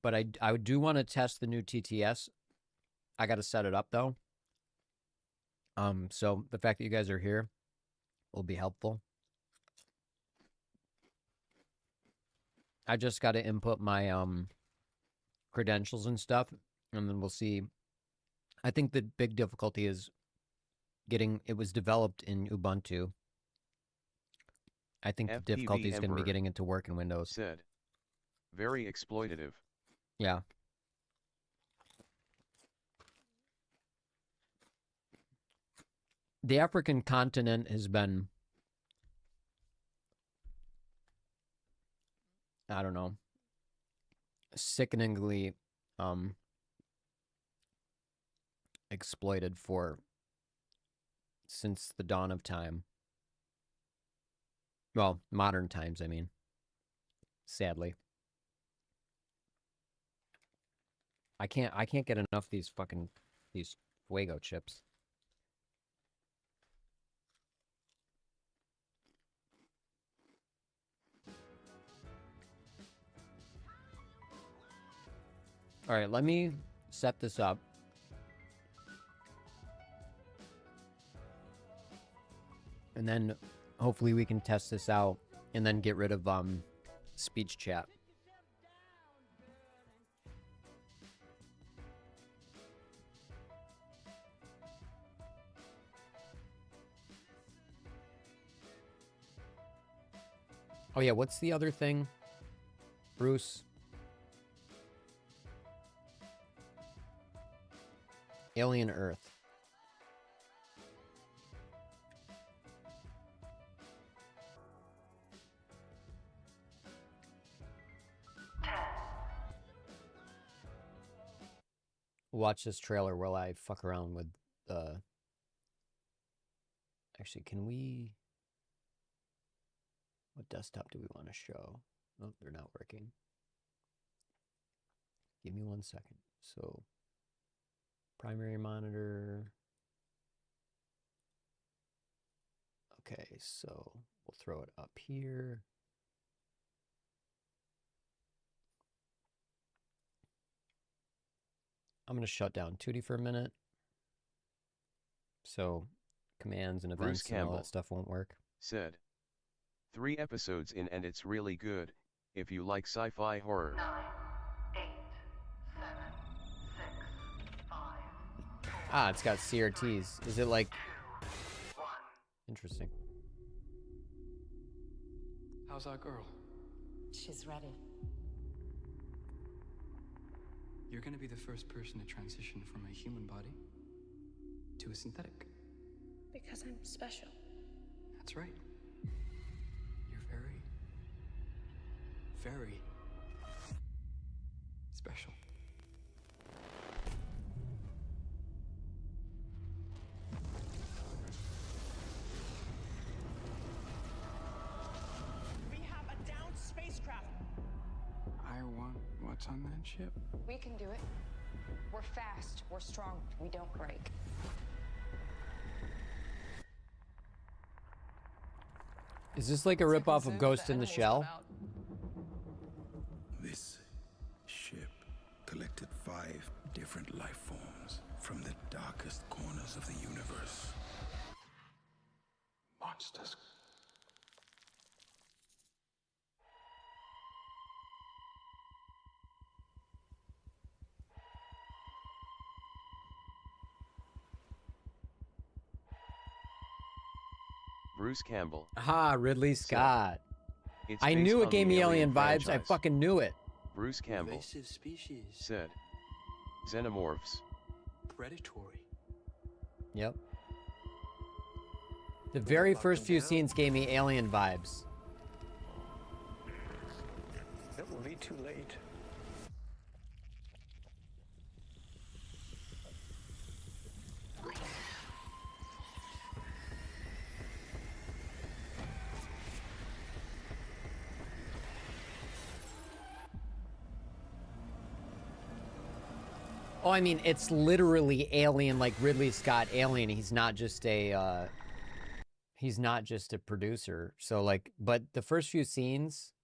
But I do want to test the new TTS. I got to set it up, though. So the fact that you guys are here will be helpful. I just got to input my credentials and stuff, and then we'll see. I think the big difficulty is getting it was developed in Ubuntu. I think the difficulty is going to be getting it to work in Windows. Said, very exploitative. Yeah. The African continent has been, I don't know, sickeningly exploited since the dawn of time. Well, modern times, I mean. Sadly. I can't get enough of these Fuego chips. All right, let me set this up. And then hopefully we can test this out and then get rid of speech chat. Oh yeah, what's the other thing, Bruce? Alien Earth. Watch this trailer while I fuck around with actually, can we... What desktop do we want to show? Oh, they're not working. Give me 1 second. So, primary monitor. Okay, so we'll throw it up here. I'm going to shut down 2D for a minute. So, commands and events and all that stuff won't work. Said, 3 episodes in and it's really good, if you like sci-fi horror. 9, 8, 7, 6, 5, 4, Ah, it's got CRTs. Is it like... 2, 1. Interesting. How's our girl? She's ready. You're gonna be the first person to transition from a human body to a synthetic. Because I'm special. That's right. You're very, very special. We have a downed spacecraft. I want what's on that ship? We can do it. We're fast. We're strong. We don't break. Is this like a ripoff of Ghost in the Shell? This ship collected 5 different life forms from the darkest corners of the universe. Monsters. Bruce Campbell. Ah, Ridley Scott. It's I based knew it on gave the me alien vibes. I franchise. fucking knew it. Bruce Campbell Invasive species. said, "Xenomorphs." Predatory. Yep. The very first few scenes gave me alien vibes. It will be too late. Oh, I mean, it's literally Alien, like Ridley Scott Alien. He's not just a producer. So like, but the first few scenes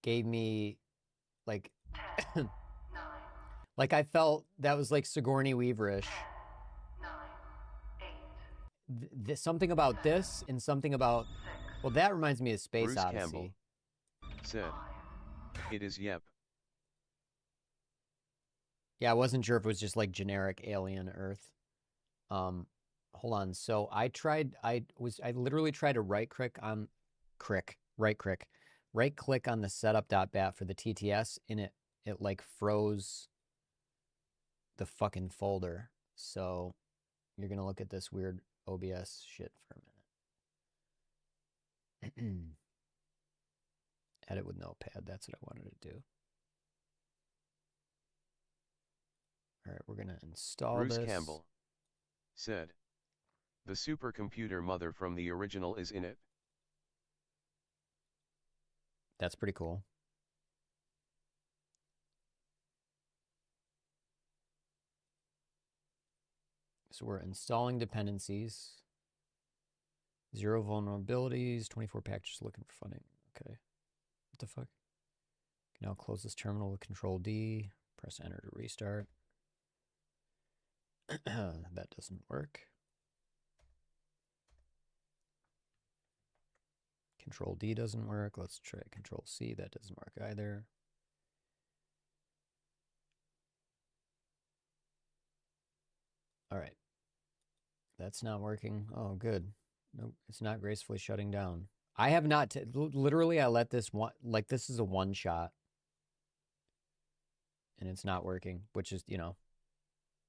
gave me like, like I felt that was like Sigourney Weaver-ish. Something about this and something about, well, that reminds me of Space Bruce Odyssey. Campbell said, "It is yep." Yeah, I wasn't sure if it was just like generic alien Earth. Hold on. So I literally tried to right click on right click on the setup.bat for the TTS, and it like froze the fucking folder. So you're gonna look at this weird OBS shit for a minute. Edit with notepad. That's what I wanted to do. All right, we're going to install Bruce this. Campbell said, "The supercomputer mother from the original is in it." That's pretty cool. So we're installing dependencies. 0 vulnerabilities, 24 packages looking for funding. Okay. What the fuck? Now close this terminal with Control D. Press enter to restart. That doesn't work. Control D doesn't work. Let's try Control C. That doesn't work either. All right. That's not working. Oh, good. Nope, it's not gracefully shutting down. I have not, literally, I let this one, like this is a one shot. And it's not working, which is, you know,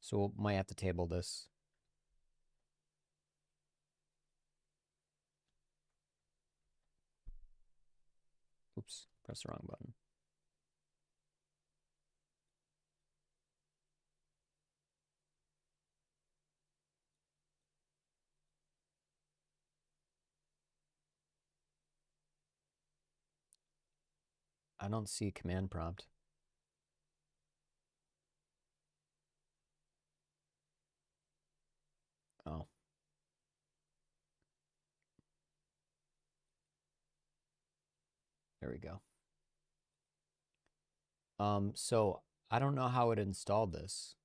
so we might have to table this. Oops, press the wrong button. I don't see command prompt. Oh. There we go. So I don't know how it installed this.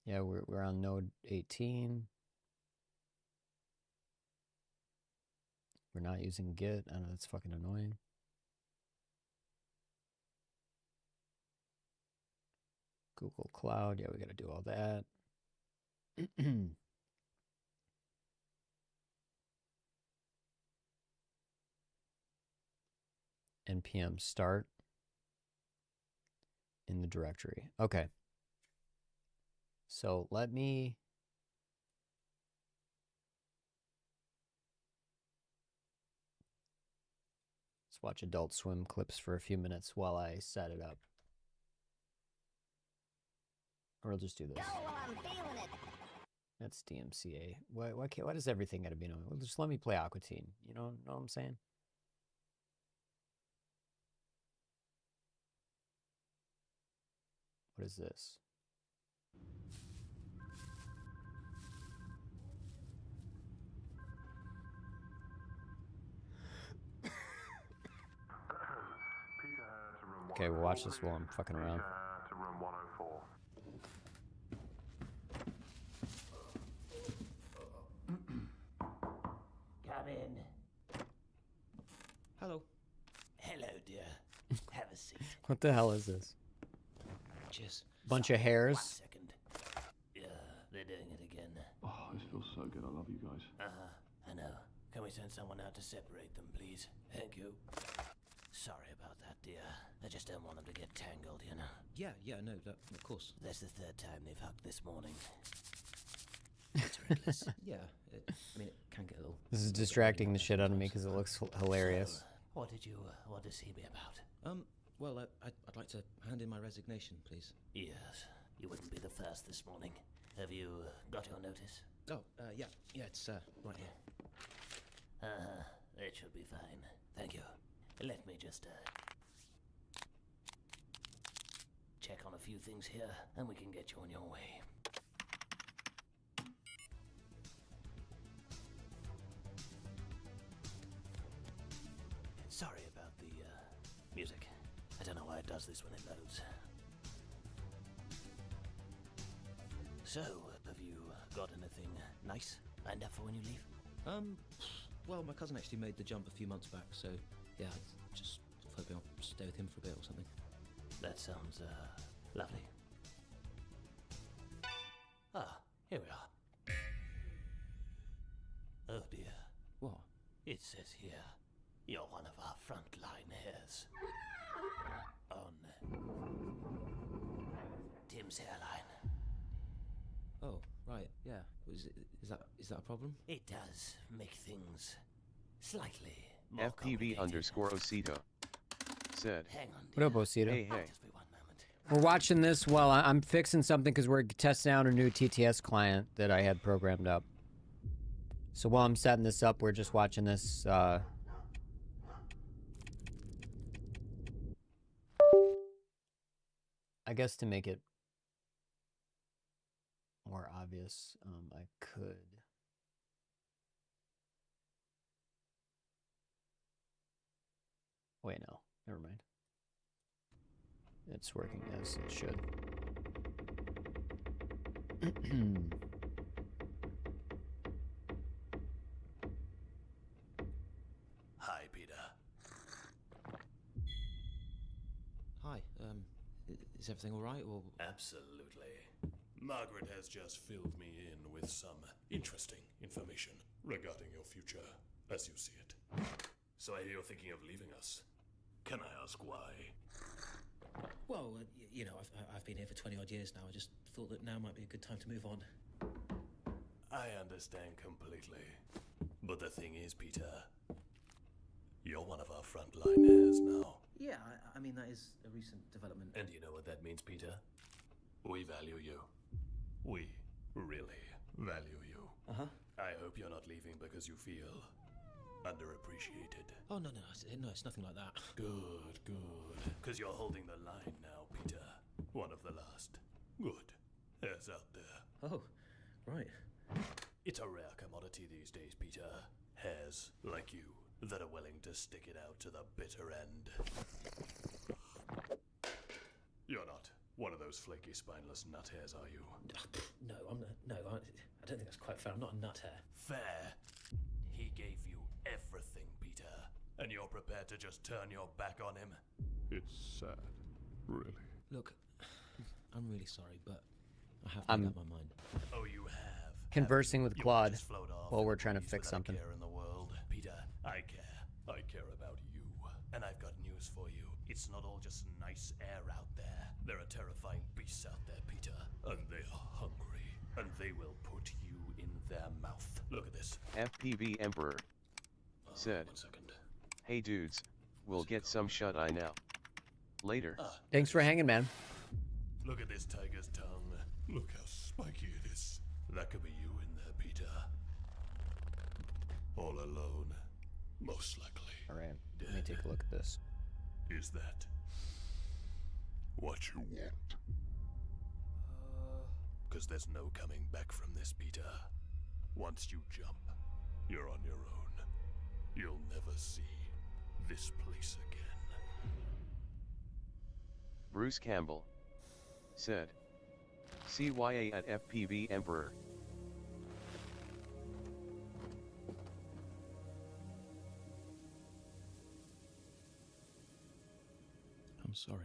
Yeah, we're on node 18. We're not using Git. I know that's fucking annoying. Google Cloud. Yeah, we got to do all that. npm start in the directory. Okay. So let's watch Adult Swim clips for a few minutes while I set it up. Or I'll just do this. That's DMCA. Why does everything got to be known? Well, just let me play Aqua Teen. You know what I'm saying? What is this? Okay, we'll watch this while I'm fucking around. To room 104. Come in. Hello. Hello, dear. Have a seat. What the hell is this? Cheers. Bunch of hairs. 1 second. Yeah, they're doing it again. Oh, this feels so good. I love you guys. I know. Can we send someone out to separate them, please? Thank you. Sorry about that, dear. I just don't want them to get tangled, you know. Yeah, no, of course. That's the third time they've hugged this morning. It's reckless. Yeah, I mean, it can get a little... This is distracting the shit out of me because it looks hilarious. So, what did you want to see me about? Well, I'd like to hand in my resignation, please. Yes, you wouldn't be the first this morning. Have you got your notice? Oh, yeah, it's right here. It should be fine. Thank you. Let me just check on a few things here, and we can get you on your way. Sorry about the music. I don't know why it does this when it loads. So, have you got anything nice lined up for when you leave? Well, my cousin actually made the jump a few months back, so yeah, just hoping I'll stay with him for a bit or something. That sounds lovely. Ah, here we are. Oh dear. What? It says here, you're one of our frontline hairs. On Tim's hairline. Oh, right, yeah. Is that a problem? It does make things slightly more FPV_Osito said. Hang on, What up, Osito? Hey, hey. just be 1 moment. We're watching this while I'm fixing something because we're testing out a new TTS client that I had programmed up. So while I'm setting this up, we're just watching this. I guess to make it more obvious, I could. Wait, no, never mind. It's working as it should. Hi, Peter. Hi, is everything all right, or...? Absolutely. Margaret has just filled me in with some interesting information regarding your future, as you see it. So I hear you're thinking of leaving us. Can I ask why? Well, you know, I've been here for 20-odd years now. I just thought that now might be a good time to move on. I understand completely. But the thing is, Peter, you're one of our frontline hairs now. Yeah, I mean, that is a recent development. And you know what that means, Peter? We value you. We really value you. Uh-huh. I hope you're not leaving because you feel underappreciated. Oh, no, it's nothing like that. Good, good. Because you're holding the line now, Peter. One of the last good hairs out there. Oh, right. It's a rare commodity these days, Peter. Hairs like you that are willing to stick it out to the bitter end. You're not one of those flaky, spineless nut hairs, are you? No, I'm not. No, I don't think that's quite fair. I'm not a nut hair. Fair. He gave you everything, Peter. And you're prepared to just turn your back on him? It's sad. Really. Look, I'm really sorry, but I have made up my mind. Oh, you have? Conversing with You Claude just float off while in we're the trying to breeze fix without a something. care in the world. Peter, I care. I care about you. And I've got news for you. It's not all just nice air out there. There are terrifying beasts out there, Peter. And they are hungry. And they will put you in their mouth. Look at this. FPV Emperor said. 1 second. Hey dudes, we'll get some shut-eye now. Later. Thanks for hanging, man. Look at this tiger's tongue. Look how spiky it is. That could be you in there, Peter. All alone. Most likely. Alright, let me take a look at this. Is that what you want? Because there's no coming back from this, Peter. Once you jump, you're on your own. You'll never see this place again. Bruce Campbell said. CYA at FPV Emperor. I'm sorry.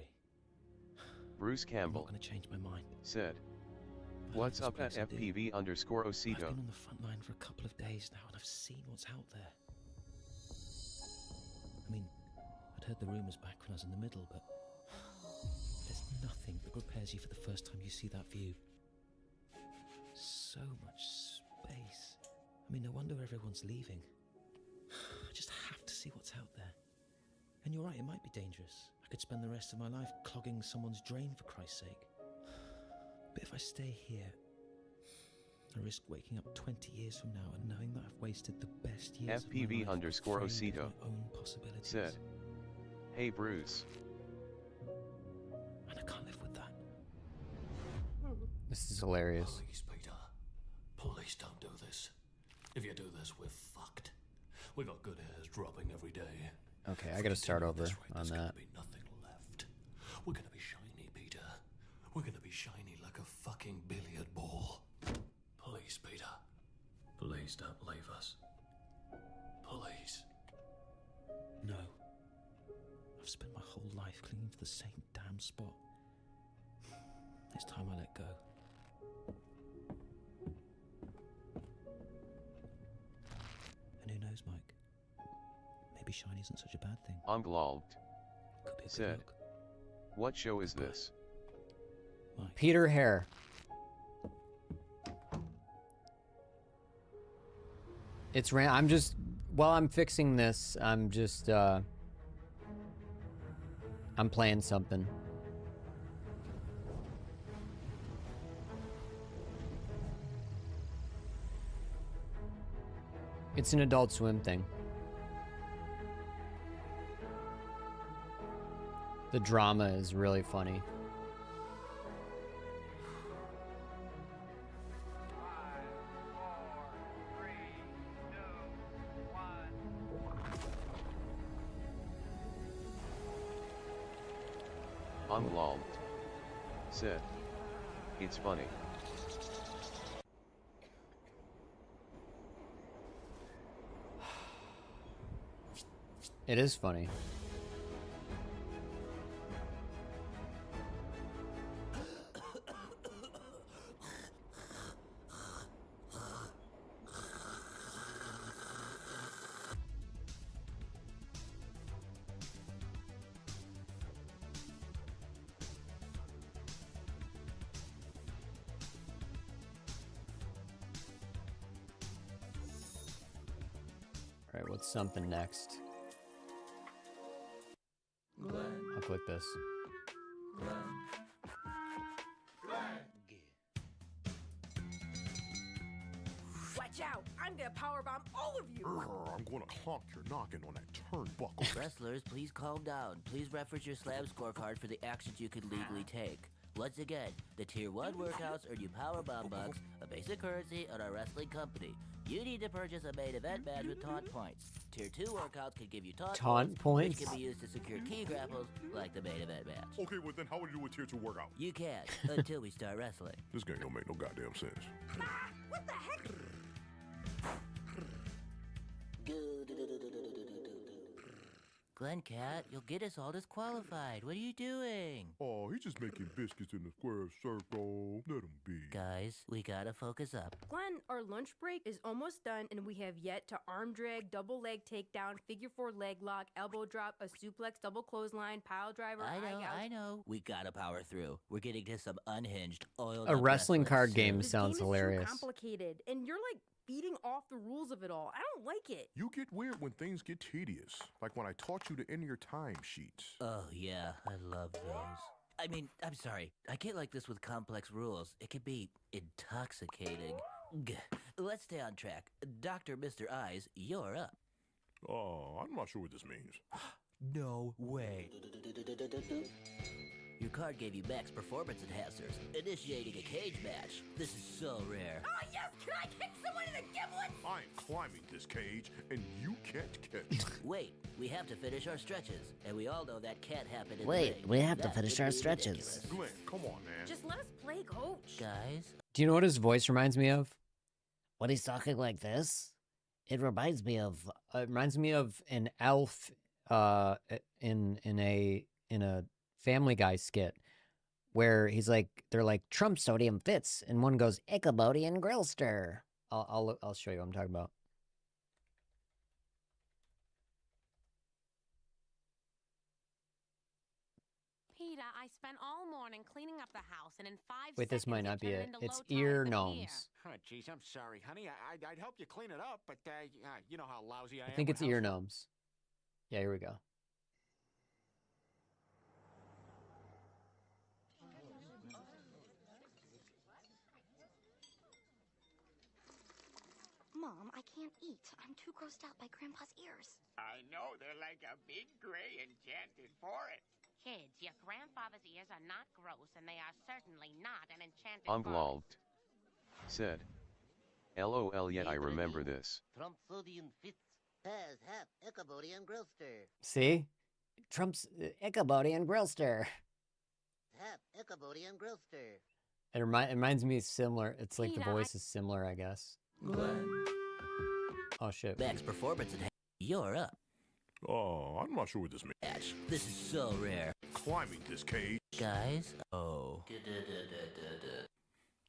Bruce Campbell I'm not going to change my mind. said. What's up at FPV_Osito? I've been on the front line for a couple of days now, and I've seen what's out there. I mean, I'd heard the rumors back when I was in the middle, but there's nothing that prepares you for the first time you see that view. So much space. I mean, no wonder everyone's leaving. I just have to see what's out there. And you're right, it might be dangerous. I could spend the rest of my life clogging someone's drain, for Christ's sake. But if I stay here, I risk waking up 20 years from now and knowing that I've wasted the best years FPV_Osito of my own possibilities. said. Hey Bruce. And I can't live with that. This is hilarious. Please, Peter. Please don't do this. If you do this, we're fucked. We got good hairs dropping every day. Okay, I gotta start over on that. Gonna be nothing left. We're gonna be shiny, Peter. We're gonna be shiny like a fucking billiard ball. Please, Peter. Please don't leave us. Please. No. I've spent my whole life clinging to the same damn spot. It's time I let go. And who knows, Mike? Maybe shiny isn't such a bad thing. Unglaubt said. What show is this? Peter Hare. It's I'm just, while I'm fixing this, I'm just, I'm playing something. It's an Adult Swim thing. The drama is really funny. Unglaubt said. It's funny. It is funny. All right, what's something next? I'll click this. Watch out! I'm gonna powerbomb all of you! I'm gonna clonk your noggin on that turnbuckle. Wrestlers, please calm down. Please reference your slam scorecard for the actions you can legally take. Once again, the Tier 1 workouts earn you powerbomb bucks, a basic currency on our wrestling company. You need to purchase a main event badge with taunt points. Tier 2 workouts can give you taunt points, which can be used to secure key grapples like the main event match. Okay, well then how would you do a Tier 2 workout? You can't, until we start wrestling. This game don't make no goddamn sense. What the heck? Glenn Cat, you'll get us all disqualified. What are you doing? Oh, he's just making biscuits in the square circle. Let him be. Guys, we gotta focus up. Glenn, our lunch break is almost done and we have yet to arm drag, double leg takedown, figure 4 leg lock, elbow drop, a suplex, double clothesline, pile driver. I know. We gotta power through. We're getting to some unhinged, oiled A up wrestling wrestlers card soon. game This sounds game is hilarious. too complicated, and you're like feeding off the rules of it all. I don't like it. You get weird when things get tedious. Like when I taught you to enter your time sheets. Oh, yeah. I love those. I mean, I'm sorry. I get like this with complex rules. It can be intoxicating. Gah. Let's stay on track. Dr. Mr. Eyes, you're up. Oh, I'm not sure what this means. No way. Your card gave you max performance enhancers, initiating a cage match. This is so rare. Oh, yes! Can I kick someone in the giblets? I ain't climbing this cage, and you can't catch me. Wait, we have to finish our stretches, and we all know that can't happen in the Wait, ring. we have to That finish would our be stretches. ridiculous. Glenn, come on, man. Just let us play, coach. Guys, Do you know what his voice reminds me of? When he's talking like this, it reminds me of It reminds me of an elf in a Family Guy skit where he's like, they're like, Trump sodium fits, and one goes Ichabodian Grillster. I'll show you what I'm talking about. Peter, I spent all morning cleaning up the house, and in 5 Wait, this seconds might it not be turned it. into It's low ear tide in the gnomes. Oh, jeez, I'm sorry, honey. I'd help you clean it up, but you know how lousy I am. I think with it's ear housework. gnomes. Yeah, here we go. Mom, I can't eat. I'm too grossed out by Grandpa's ears. I know, they're like a big gray enchanted forest. Kids, your grandfather's ears are not gross, and they are certainly not an enchanted forest. Unblogged. Said. LOL, yet I remember this. Trump sodium fits. Has half Ichabodian Grillster. See? Trump's Ichabodian Grillster. Half Ichabodian Grillster. It reminds me similar. It's like the Peter, voice is similar, I guess. Oh shit. max performance enhancers. You're up. Oh, I'm not sure what this means. Match. This is so rare. Climbing this cage. Guys, oh. Here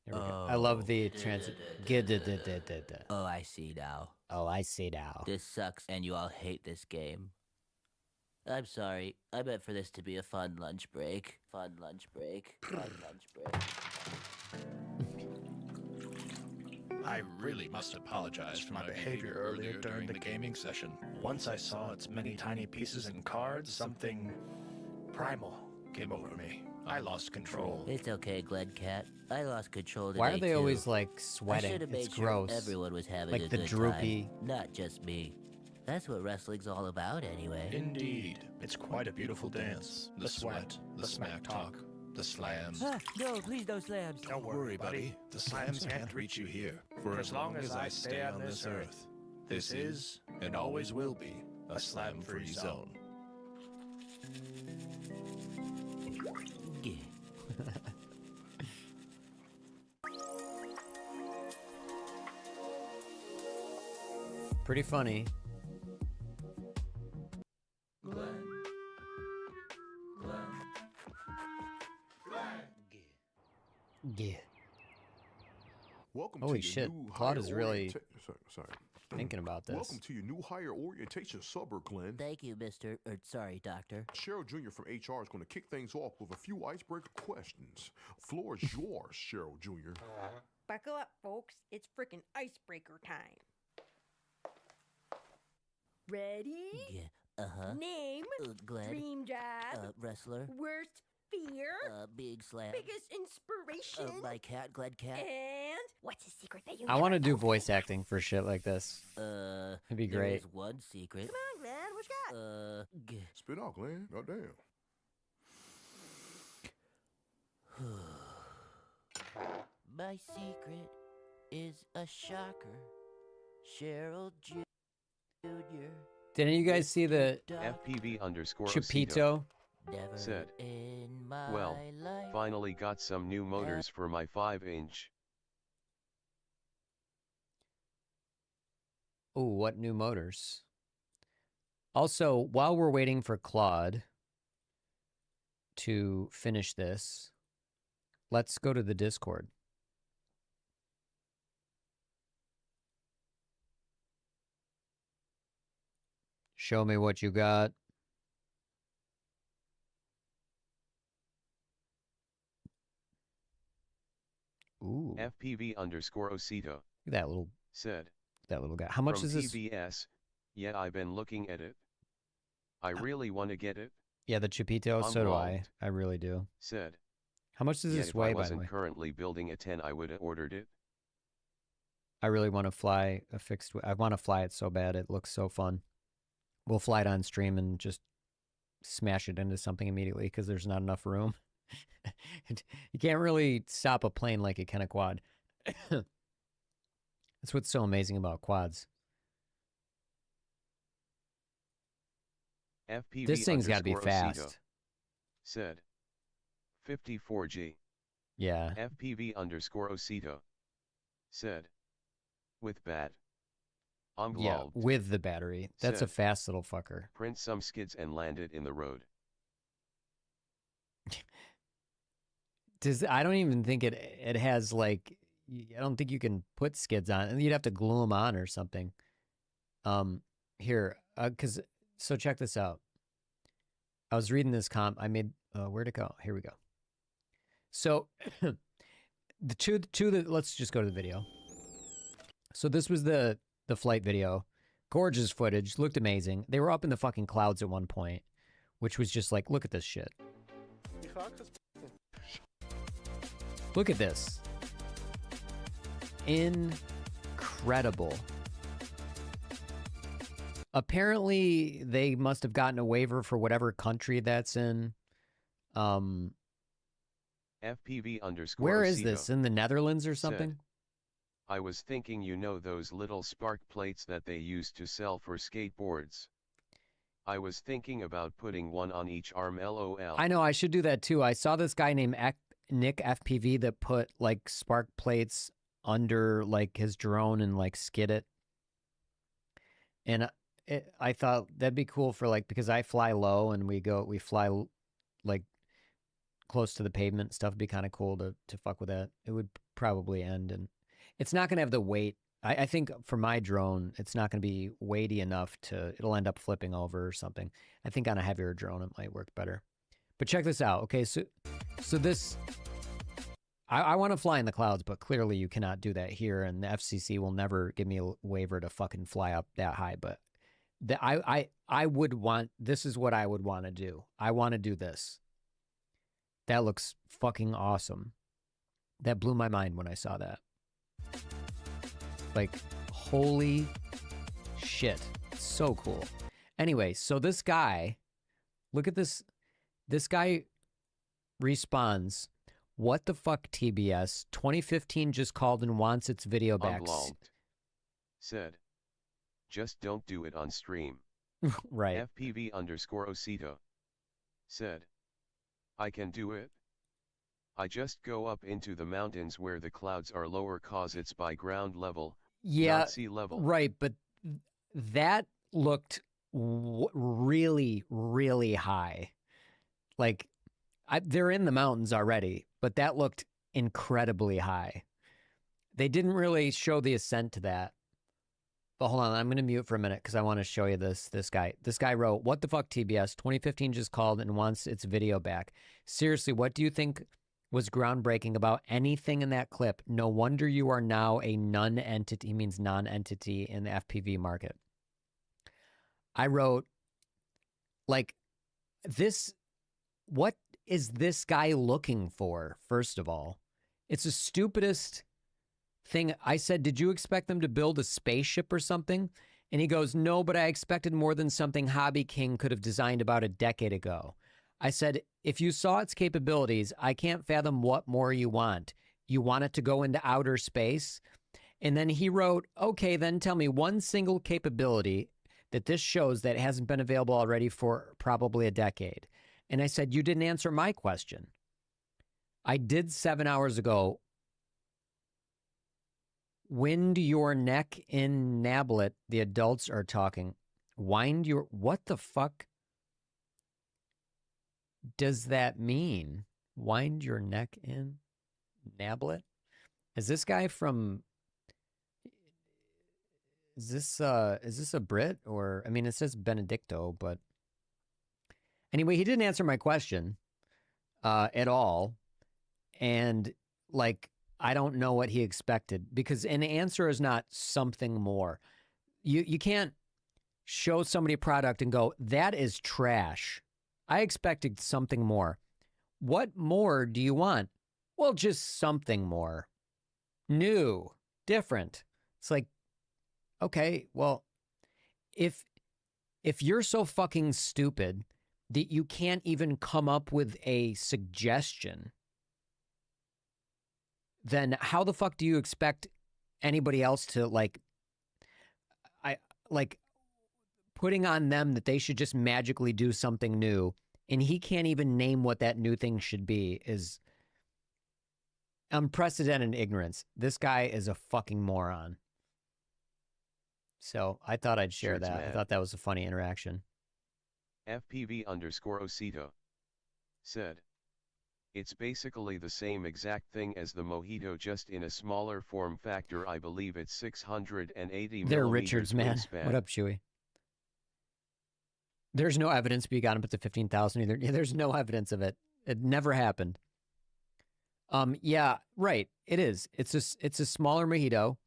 we go. I love the transit. Oh, I see now. Oh, I see now. This sucks, and you all hate this game. I'm sorry. I meant for this to be a fun lunch break. Fun lunch break. Fun lunch break. I really must apologize for my behavior earlier during the gaming session. Once I saw its many tiny pieces and cards, something primal came over me. I lost control. It's okay, Glenn Cat. I lost control today, Why are they too. always like I sweating? should have It's made sure gross. everyone was having Like a the good droopy. time, not just me. That's what wrestling's all about, anyway. Indeed. It's quite a beautiful dance. The sweat, the smack talk, the slams. No, please no slams. Don't worry, buddy. The slams can't reach you here. For as long as I stay on this earth, this is, and always will be, a slam-free zone. Pretty funny. Yeah. Welcome Holy to your shit, new Claude higher is really sorry. thinking about this. Welcome to your new higher orientation suburb, Glenn. Thank you, sorry, Doctor. Cheryl Jr. from HR is going to kick things off with a few icebreaker questions. Floor is yours, Cheryl Jr. Buckle up, folks. It's frickin' icebreaker time. Ready? Yeah. Uh-huh. Name. Glenn. Dream job. Wrestler. Worst fear. Big slam. Biggest inspiration. My cat, Glenn Cat. And what's a secret that you I want to do voice acting for shit like this. It'd be great. There's one secret. Come on, Glenn. What you got? Spit out, Glenn. Goddamn. My secret is a shocker. Cheryl Jr. Did any of you guys see the FPV _ Chipito? Never said. in my Well, life. finally got some new motors for my 5-inch. Oh, what new motors? Also, while we're waiting for Claude to finish this, let's go to the Discord. Show me what you got. Ooh. FPV _ Osito. Look at that little said. That little guy. How much From is this? TBS, yeah, I've been looking at it. I really want to get it. Yeah, the Chipito, so do I. Unlocked. I really do. Said. How much does Yet this if weigh, I by the wasn't way? currently building a 10, I would have ordered it. I really want to fly a fixed. I want to fly it so bad. It looks so fun. We'll fly it on stream and just smash it into something immediately because there's not enough room. You can't really stop a plane like you can a quad. That's what's so amazing about quads. FPV This thing's got to be Osito fast. said 54G. Yeah. FPV Osito said with bat. Yeah, with the battery. That's a said, fast little fucker. Print some skids and landed in the road. I don't even think it has like, I don't think you can put skids on, and you'd have to glue them on or something. Here, so check this out. I was reading this I made, where'd it go? Here we go. So let's just go to the video. So this was the flight video. Gorgeous footage, looked amazing. They were up in the fucking clouds at one point, which was just like, look at this shit. Look at this. Incredible. Apparently, they must have gotten a waiver for whatever country that's in. FPV Where is Osito this? In the Netherlands or something? said, I was thinking, you know, those little spark plates that they used to sell for skateboards. I was thinking about putting one on each arm, lol. I know, I should do that too. I saw this guy named Nick FPV that put like spark plates under like his drone and like skid it. And I thought that'd be cool for like, because I fly low and we fly like close to the pavement and stuff. It'd be kind of cool to fuck with that. It would probably end, and it's not going to have the weight. I think for my drone, it's not going to be weighty enough it'll end up flipping over or something. I think on a heavier drone, it might work better. But check this out. Okay, so this, I want to fly in the clouds, but clearly you cannot do that here, and the FCC will never give me a waiver to fucking fly up that high. But I would want, this is what I would want to do. I want to do this. That looks fucking awesome. That blew my mind when I saw that. Like, holy shit. So cool. Anyway, so this guy, look at this. This guy responds, what the fuck, TBS? 2015 just called and wants its video back. Unlocked. Said, just don't do it on stream. Right. FPV Osito said, I can do it. I just go up into the mountains where the clouds are lower cause it's by ground level, not sea level. Right, but that looked really, really high. Like, they're in the mountains already, but that looked incredibly high. They didn't really show the ascent to that. But hold on, I'm going to mute for a minute because I want to show you this guy. This guy wrote, what the fuck, TBS? 2015 just called and wants its video back. Seriously, what do you think was groundbreaking about anything in that clip? No wonder you are now a non-entity, he means non-entity in the FPV market. I wrote, like, this, what is this guy looking for, first of all? It's the stupidest thing. I said, did you expect them to build a spaceship or something? And he goes, no, but I expected more than something Hobby King could have designed about a decade ago. I said, if you saw its capabilities, I can't fathom what more you want. You want it to go into outer space? And then he wrote, okay, then tell me one single capability that this shows that hasn't been available already for probably a decade. And I said, you didn't answer my question. I did 7 hours ago. Wind your neck in nablet. The adults are talking. Wind your, what the fuck does that mean? Wind your neck in nablet? Is this guy from, is this a Brit? Or, I mean, it says Benedicto, but anyway, he didn't answer my question at all. And like, I don't know what he expected, because an answer is not something more. You can't show somebody a product and go, that is trash. I expected something more. What more do you want? Well, just something more. New, different. It's like, okay, well, if you're so fucking stupid that you can't even come up with a suggestion, then how the fuck do you expect anybody else to putting on them that they should just magically do something new, and he can't even name what that new thing should be, is unprecedented ignorance. This guy is a fucking moron. So I thought I'd share Shirts that. I mad. thought that was a funny interaction. FPV_Osito said, it's basically the same exact thing as the Mojito, just in a smaller form factor. I believe it's 680 They're millimeters Richards, man. wingspan. What up, Chewy? There's no evidence, but you got him up to 15,000 either. Yeah, there's no evidence of it. It never happened. Yeah, right. It is. It's a smaller Mojito,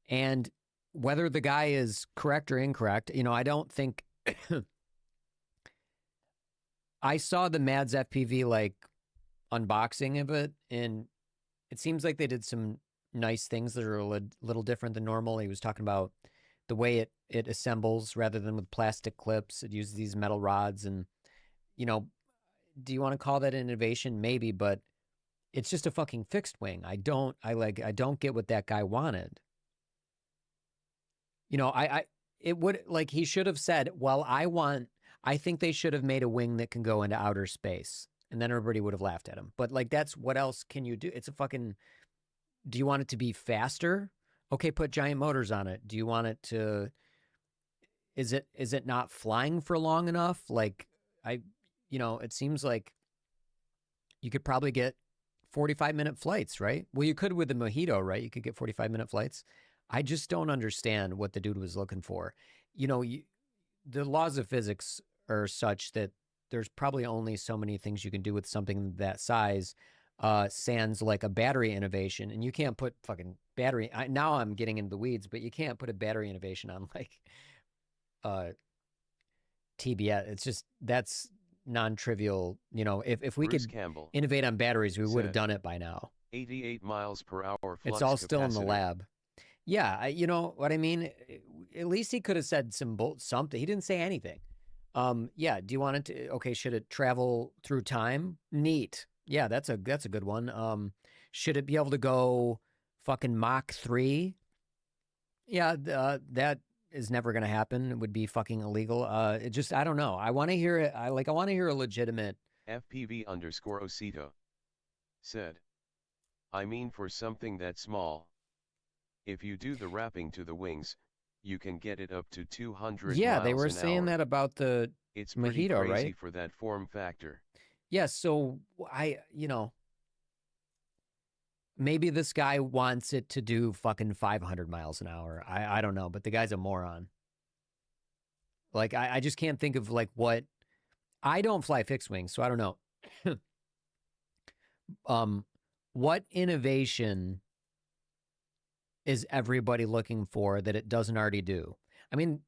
and whether the guy is correct or incorrect, I don't think. I saw the Mads FPV unboxing of it, and it seems like they did some nice things that are a little different than normal. He was talking about the way it assembles rather than with plastic clips. It uses these metal rods, and do you want to call that innovation? Maybe, but it's just a fucking fixed wing. I don't get what that guy wanted. It would, he should have said, well, I think they should have made a wing that can go into outer space, and then everybody would have laughed at him. But that's, what else can you do? It's a fucking, do you want it to be faster? Okay, put giant motors on it. Do you want it to, is it not flying for long enough? It seems like you could probably get 45-minute flights, right? Well, you could with the Mojito, right? You could get 45-minute flights. I just don't understand what the dude was looking for. The laws of physics are such that there's probably only so many things you can do with something that size, sans like a battery innovation. And you can't put fucking battery. Now I'm getting into the weeds, but you can't put a battery innovation on TBS. It's just, that's non-trivial. If we Bruce could Campbell innovate on batteries, we would have said, done it by now. 88 miles per hour flux It's all still in the capacitor. lab. Yeah, you know what I mean? At least he could have said something. He didn't say anything. Yeah, do you want it to, okay, should it travel through time? Neat. Yeah, that's a good one. Should it be able to go fucking Mach 3? Yeah, that is never going to happen. It would be fucking illegal. It just, I don't know. I want to hear it. I want to hear a legitimate. FPV_Osito said, I mean, for something that small, if you do the wrapping to the wings, you can get it up to 200 Yeah, miles they were an saying hour. that about the It's pretty Mojito, crazy right? for that form factor. Yeah, so maybe this guy wants it to do fucking 500 miles an hour. I don't know, but the guy's a moron. I just can't think of what. I don't fly fixed wings, so I don't know. What innovation is everybody looking for that it doesn't already do? I mean,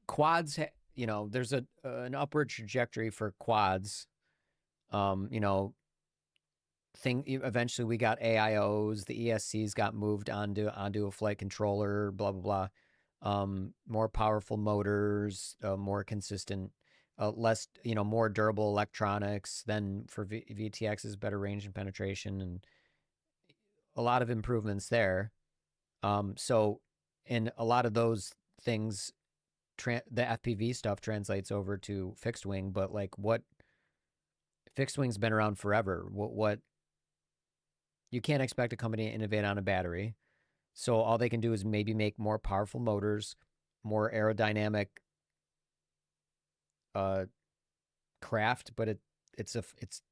quads, there's an upward trajectory for quads. Eventually we got AIOs, the ESCs got moved onto a flight controller, blah, blah, blah. More powerful motors, more consistent, less, more durable electronics. Then for VTXs, better range and penetration, and a lot of improvements there. So in a lot of those things, the FPV stuff translates over to fixed wing, but what fixed wing's been around forever. What you can't expect a company to innovate on a battery. So all they can do is maybe make more powerful motors, more aerodynamic craft, but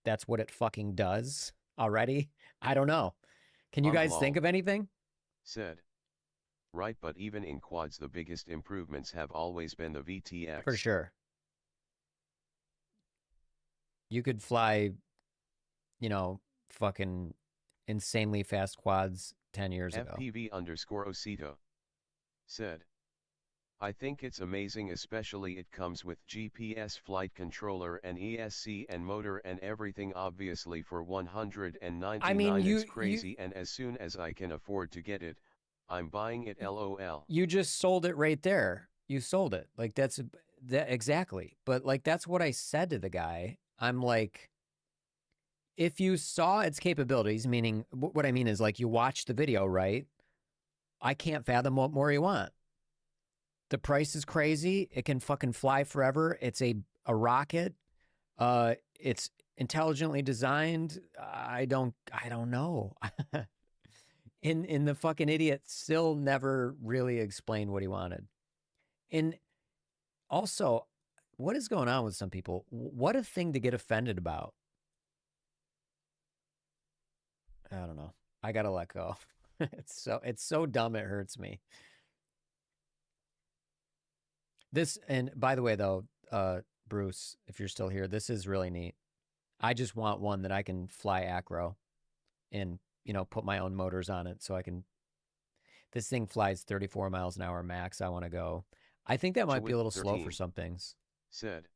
that's what it fucking does already. I don't know. Can you guys think of anything? Said, right, but even in quads the biggest improvements have always been the VTX. For sure. You could fly, fucking insanely fast quads 10 years ago. FPV_Osito said, I think it's amazing, especially it comes with GPS flight controller and ESC and motor and everything. Obviously for 199 it's crazy, and as soon as I can afford to get it, I'm buying it, LOL. You just sold it right there. you sold it. Like that exactly. But like that's what I said to the guy. I'm like, if you saw its capabilities, meaning what I mean is like you watched the video, right? I can't fathom what more you want. The price is crazy. It can fucking fly forever. It's a rocket. It's intelligently designed. I don't know. In the fucking idiot still never really explained what he wanted. And also, what is going on with some people? What a thing to get offended about. I don't know. I gotta let go. It's so dumb it hurts me. This, and by the way though, Bruce, if you're still here, this is really neat. I just want one that I can fly acro and, you know, put my own motors on it so I can. This thing flies 34 miles an hour max. I want to go. I think that might be a little slow for some things. Said,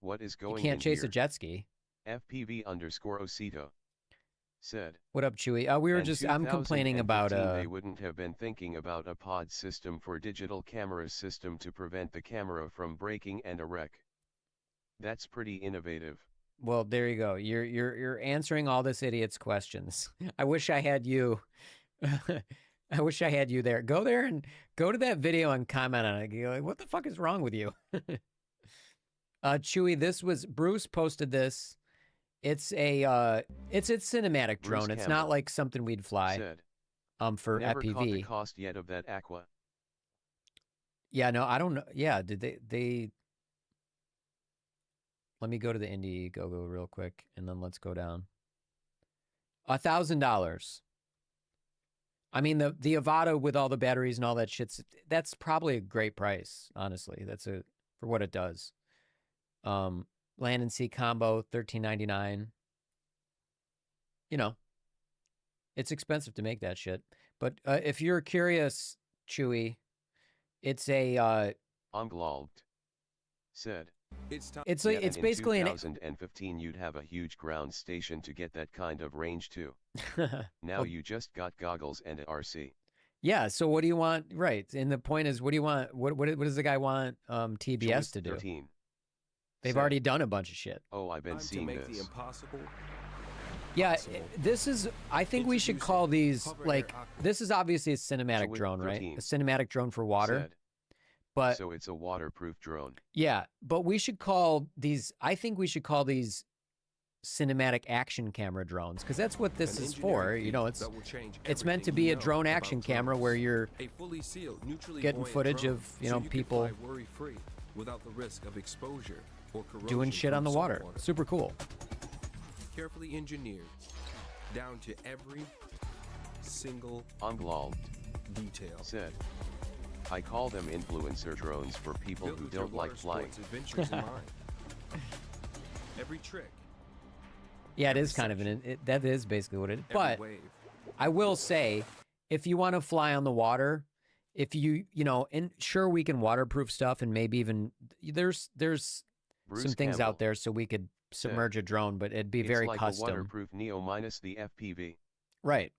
what is going on? You can't chase a jet ski. FPV_Osito said, what up, Chewy? We were just, I'm complaining about, they wouldn't have been thinking about a pod system for digital camera system to prevent the camera from breaking and a wreck. That's pretty innovative. Well, there you go. You're answering all this idiot's questions. I wish I had you. I wish I had you there. Go there and go to that video and comment on it. You're like, what the fuck is wrong with you? Chewy, this was, Bruce posted this. It's a cinematic drone. It's not like something we'd fly. Said, for never FPV. Caught the cost yet of that Aqua. Yeah, no, I don't know. Yeah, did they let me go to the Indiegogo real quick and then let's go down. $1,000. I mean, the Avata with all the batteries and all that shit, that's probably a great price, honestly. That's for what it does. Land and sea combo, $13.99. You know, it's expensive to make that shit. But if you're curious, Chewy, it's a Unglaubt said, it's like it's basically in 2015 you'd have a huge ground station to get that kind of range too. Now you just got goggles and a RC. Yeah, so what do you want? Right. And the point is, what do you want? What does the guy want TBS to do? 13 They've already done a bunch of shit. Oh, I've been seeing this. The impossible. Yeah, this is, I think we should call these, like, this is obviously a cinematic drone, right? A cinematic drone for water. Said, but so it's a waterproof drone. Yeah, but we should call these, I think we should call these cinematic action camera drones, because that's what this is for. You know, it's meant to be a drone action camera where you're getting footage of, you know, people without the risk of exposure or corrosion doing shit on the water. Super cool. Carefully engineered down to every single Unglaubt detail. Said, I call them influencer drones for people who don't like flying. Every trick. Yeah, it is kind of that is basically what it is. But I will say, if you want to fly on the water, if you know, and sure we can waterproof stuff, and maybe even there's Bruce some things Campbell out there so we could submerge a drone, but it'd be very like custom. A waterproof Neo minus the FPV. Right.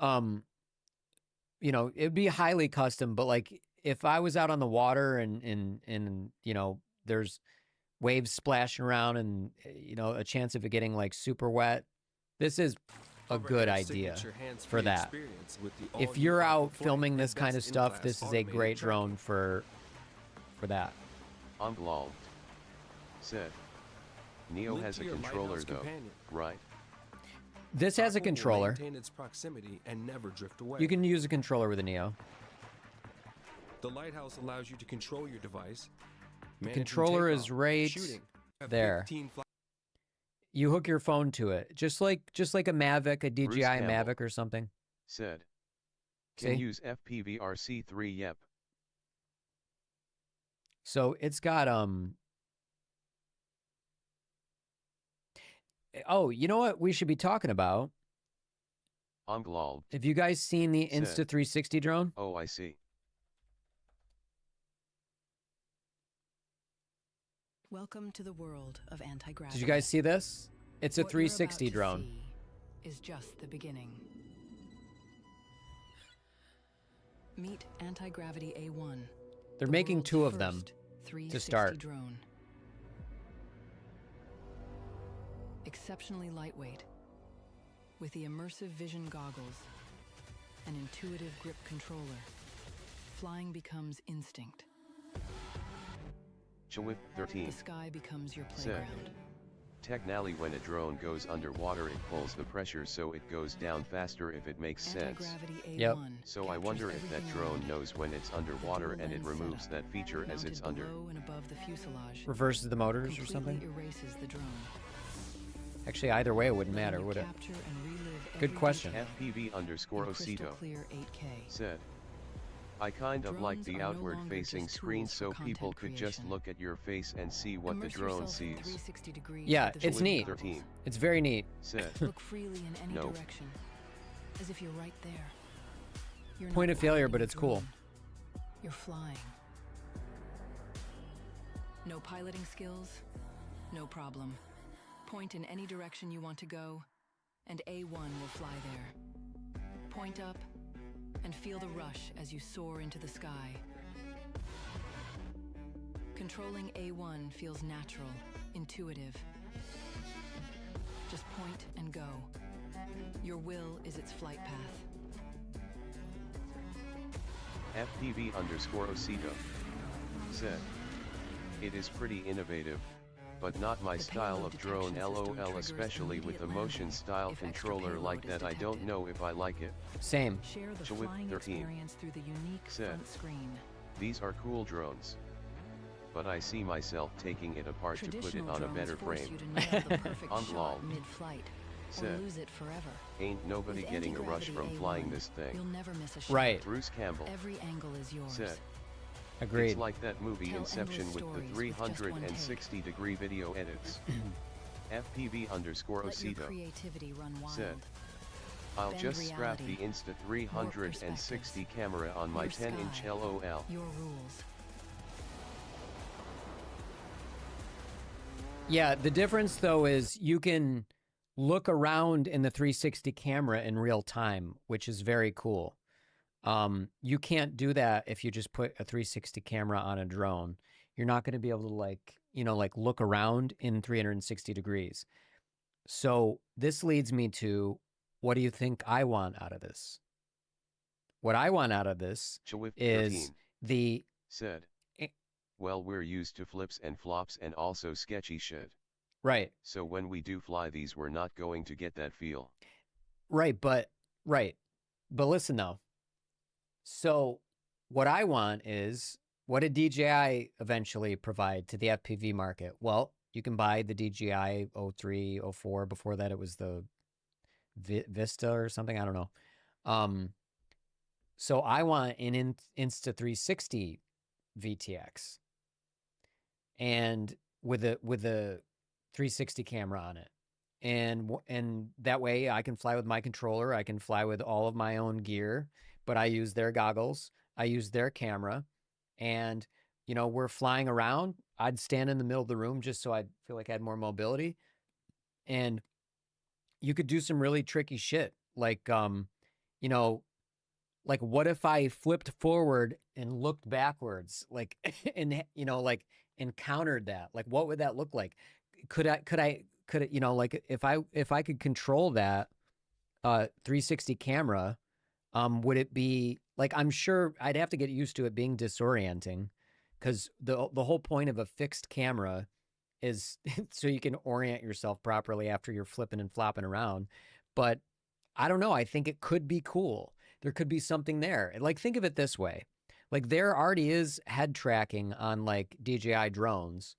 You know, it'd be highly custom, but like if I was out on the water and you know, there's waves splashing around and, you know, a chance of it getting like super wet, this is a good idea for that. If you're out filming this kind of stuff, this is a great drone for that. Unglaubt said, Neo has a controller though, right? This has a controller. Maintain its proximity and never drift away. You can use a controller with a Neo. The Lighthouse allows you to control your device. The controller is right there. You hook your phone to it, just like a Mavic, a DJI Mavic or something. Said, can use FPV-RC3. Yep. So it's got oh, you know what we should be talking about? Unglaubt. Have you guys seen the Insta360 drone? Oh, I see. Welcome to the world of anti-gravity. Did you guys see this? It's a 360 drone. Is just the beginning. Meet Anti-Gravity A1, They're making 2 of them to start. Drone. Exceptionally lightweight, with the immersive vision goggles, an intuitive grip controller, flying becomes instinct. Chawip 13 The sky becomes your said, playground. technically when a drone goes underwater it pulls the pressure so it goes down faster if it makes sense. Anti-gravity Yep. A1 So I captures wonder if that everything drone around. knows when it's underwater The and it dual lens removes setup, that feature as it's mounted under. below and above the fuselage, Reverses the motors or something? completely erases the drone. Actually, either way, it wouldn't matter, would it? Capture and relive Good every question. detail FPV underscore in crystal Osito clear 8K. said, I kind of like Drones the are no outward longer facing just screen tools for so people content could just creation. look at your face and see what the Immerse drone yourself in sees. 360 degrees Yeah, with the it's vision neat. goggles. 13 It's very neat. said, Look freely in any Nope. direction, as if you're right there. You're Point not of failure, piloting but a it's cool. drone. You're flying. No piloting skills? No problem. Point in any direction you want to go, and A1 will fly there. Point up, and feel the rush as you soar into the sky. Controlling A1 feels natural, intuitive. Just point and go. Your will is its flight path. FPV underscore Osito said, it is pretty innovative, but not my style of drone LOL, especially with a motion style controller like that. I don't know if I like it. Same. Share the Chawip flying 13 experience through the unique said, front screen. these are cool drones, but I see myself taking it apart to put it Traditional on a drones better force frame. you to nail the perfect On shot lol mid-flight, or said, lose it forever. ain't nobody With getting a rush from anti-gravity flying A1, this thing. You'll never miss a shot. Right. Bruce Campbell Every angle is yours. said, Agreed. it's like that movie Tell Inception endless with the stories with just one take. 360-degree video edits. FPV underscore Let your Osito creativity run wild. said, I'll Bend just strap the reality. Insta 360 camera on my Your 10-inch sky. LOL. Your rules. Yeah, the difference though is you can look around in the 360 camera in real time, which is very cool. You can't do that if you just put a 360 camera on a drone. You're not going to be able to like look around in 360 degrees. So this leads me to, what do you think I want out of this? What I want out of this Chawip is 13 the said, well, we're used to flips and flops and also sketchy shit. right. So when we do fly these, we're not going to get that feel. Right, but listen though. So what I want is, what did DJI eventually provide to the FPV market? Well, you can buy the DJI 03, 04. Before that, it was the Vista or something. I don't know. So I want an Insta360 VTX, and with a 360 camera on it. And that way I can fly with my controller. I can fly with all of my own gear, but I use their goggles. I use their camera, and, you know, we're flying around. I'd stand in the middle of the room just so I'd feel like I had more mobility. And you could do some really tricky shit. Like, you know, like what if I flipped forward and looked backwards, like, and, you know, like encountered that, like, what would that look like? Could it, you know, like if I could control that 360 camera, would it be like, I'm sure I'd have to get used to it being disorienting, because the whole point of a fixed camera is so you can orient yourself properly after you're flipping and flopping around. But I don't know. I think it could be cool. There could be something there. Like, think of it this way. Like, there already is head tracking on like DJI drones,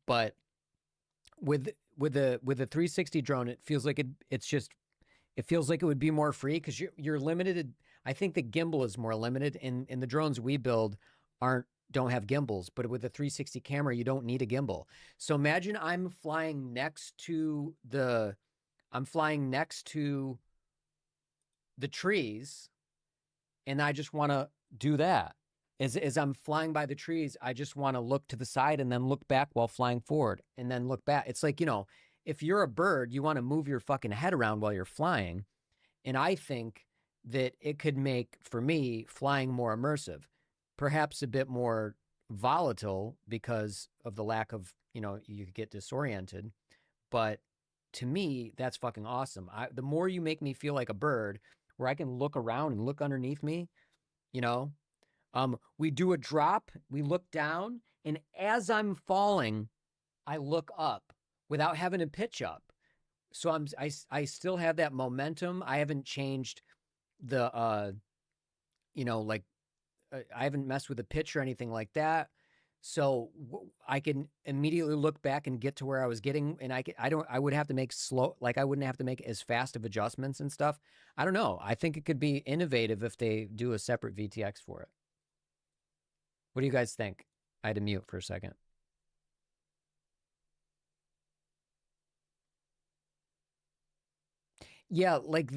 but with a 360 drone, it feels like it feels like it would be more free, because you're limited. I think the gimbal is more limited, and the drones we build don't have gimbals, but with a 360 camera, you don't need a gimbal. So imagine I'm flying next to the trees, and I just want to do that. As I'm flying by the trees, I just want to look to the side and then look back while flying forward and then look back. It's like, you know, if you're a bird, you want to move your fucking head around while you're flying. And I think that it could make, for me, flying more immersive, perhaps a bit more volatile because of the lack of, you know, you could get disoriented. But to me, that's fucking awesome. The more you make me feel like a bird, where I can look around and look underneath me, you know, we do a drop, we look down, and as I'm falling, I look up without having to pitch up. So I still have that momentum. I haven't changed the, you know, like I haven't messed with the pitch or anything like that. So I can immediately look back and get to where I was getting, and I would have to make I wouldn't have to make as fast of adjustments and stuff. I don't know. I think it could be innovative if they do a separate VTX for it. What do you guys think? I had to mute for a second. Yeah, like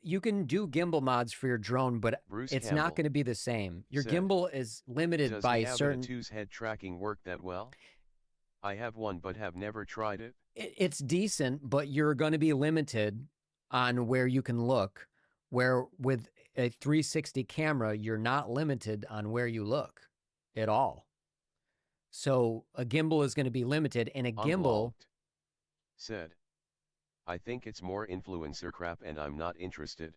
you can do gimbal mods for your drone, but it's not going to be the same. Your gimbal is limited by certain. Does the Abitu's head tracking work that well? I have one, but have never tried it. It's decent, but you're going to be limited on where you can look. Where with a 360 camera, you're not limited on where you look at all. So a gimbal is going to be limited, and a gimbal said, I think it's more influencer crap and I'm not interested.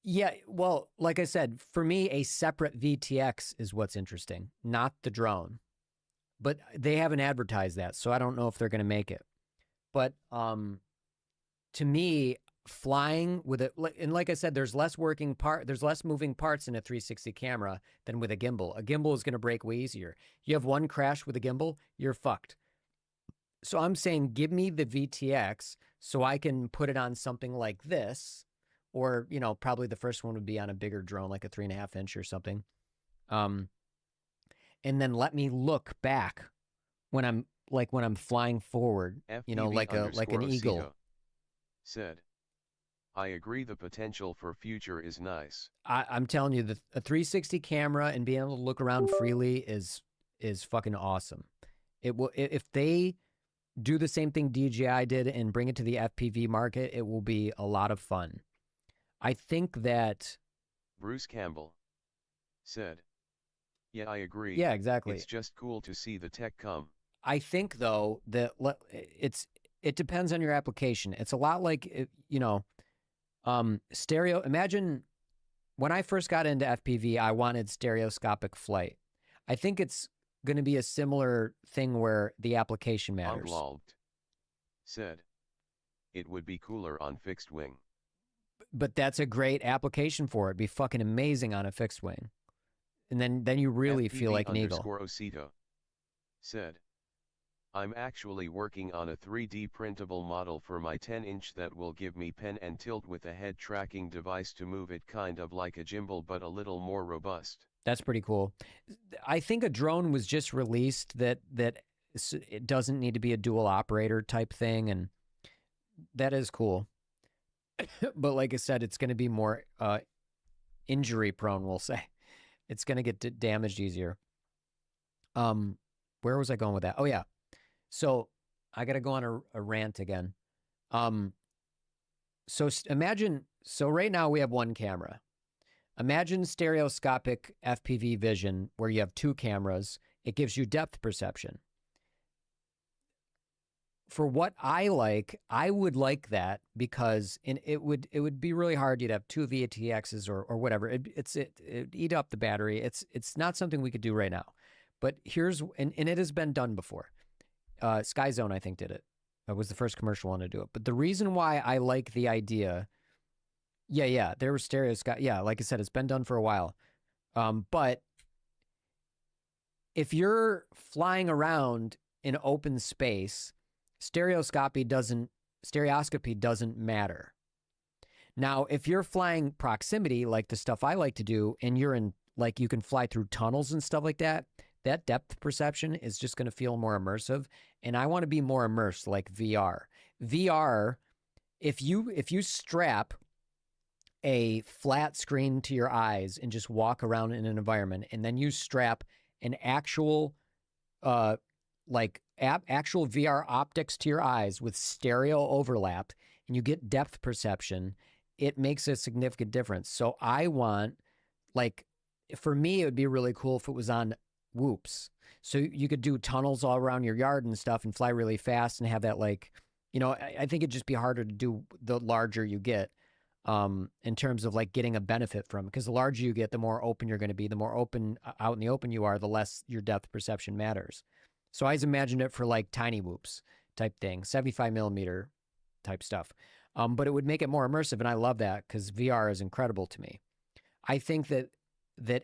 Yeah, well, like I said, for me, a separate VTX is what's interesting, not the drone. But they haven't advertised that, so I don't know if they're going to make it. But to me, flying with it, and like I said, there's less moving parts in a 360 camera than with a gimbal. A gimbal is going to break way easier. You have one crash with a gimbal, you're fucked. So I'm saying give me the VTX so I can put it on something like this, or, you know, probably the first one would be on a bigger drone, like a 3.5 inch or something. And then let me look back when I'm flying forward, you know, like an eagle. Said, I agree the potential for future is nice. I'm telling you, a 360 camera and being able to look around freely is fucking awesome. It will, if they do the same thing DJI did and bring it to the FPV market, it will be a lot of fun. I think that Bruce Campbell said, yeah, I agree. Yeah, exactly. It's just cool to see the tech come. I think, though, that it depends on your application. It's a lot like, you know, stereo. Imagine when I first got into FPV, I wanted stereoscopic flight. I think it's going to be a similar thing where the application matters. Said, it would be cooler on fixed wing. But that's a great application for it. It'd be fucking amazing on a fixed wing. And then you really feel like an eagle. Osito said, I'm actually working on a 3D printable model for my 10-inch that will give me pen and tilt with a head tracking device to move it kind of like a gimbal but a little more robust. That's pretty cool. I think a drone was just released that it doesn't need to be a dual operator type thing, and that is cool. But like I said, it's going to be more injury prone, we'll say. It's going to get damaged easier. Where was I going with that? Oh, yeah. So I got to go on a rant again. So imagine, so right now we have one camera. Imagine stereoscopic FPV vision where you have two cameras. It gives you depth perception. For what I like, I would like that because it would be really hard. You'd have two VTXs or whatever. It'd eat up the battery. It's not something we could do right now. But and it has been done before. Sky Zone, I think, did it. It was the first commercial one to do it. But the reason why I like the idea, yeah, there was stereoscope. Yeah, like I said, it's been done for a while. But if you're flying around in open space, stereoscopy doesn't matter. Now, if you're flying proximity, like the stuff I like to do, and you're in, like, you can fly through tunnels and stuff like that, that depth perception is just going to feel more immersive. And I want to be more immersed, like VR. VR, if you strap a flat screen to your eyes and just walk around in an environment, and then you strap an actual actual VR optics to your eyes with stereo overlap, and you get depth perception, it makes a significant difference. So I want, like, for me, it would be really cool if it was on whoops. So you could do tunnels all around your yard and stuff and fly really fast and have that, like, you know, I think it'd just be harder to do the larger you get, in terms of like getting a benefit from it. Because the larger you get, the more open you're going to be. The more open out in the open you are, the less your depth perception matters. So I always imagined it for like tiny whoops type thing, 75 millimeter type stuff. But it would make it more immersive, and I love that because VR is incredible to me. I think that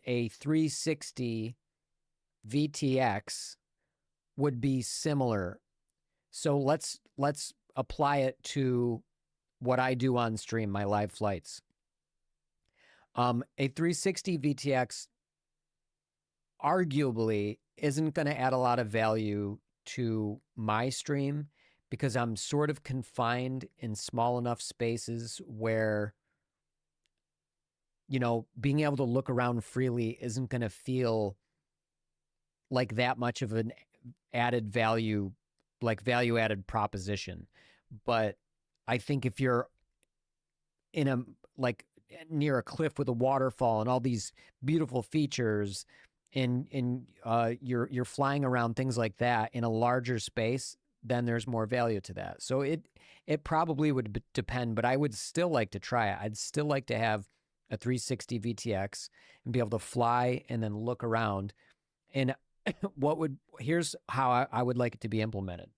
a 360 VTX would be similar. So let's apply it to what I do on stream, my live flights. A 360 VTX arguably isn't going to add a lot of value to my stream because I'm sort of confined in small enough spaces where, you know, being able to look around freely isn't going to feel like that much of an added value, like value added proposition. But I think if you're in a, like near a cliff with a waterfall and all these beautiful features and you're flying around things like that in a larger space, then there's more value to that. So it probably would depend, but I would still like to try it. I'd still like to have a 360 VTX and be able to fly and then look around. And here's how I would like it to be implemented.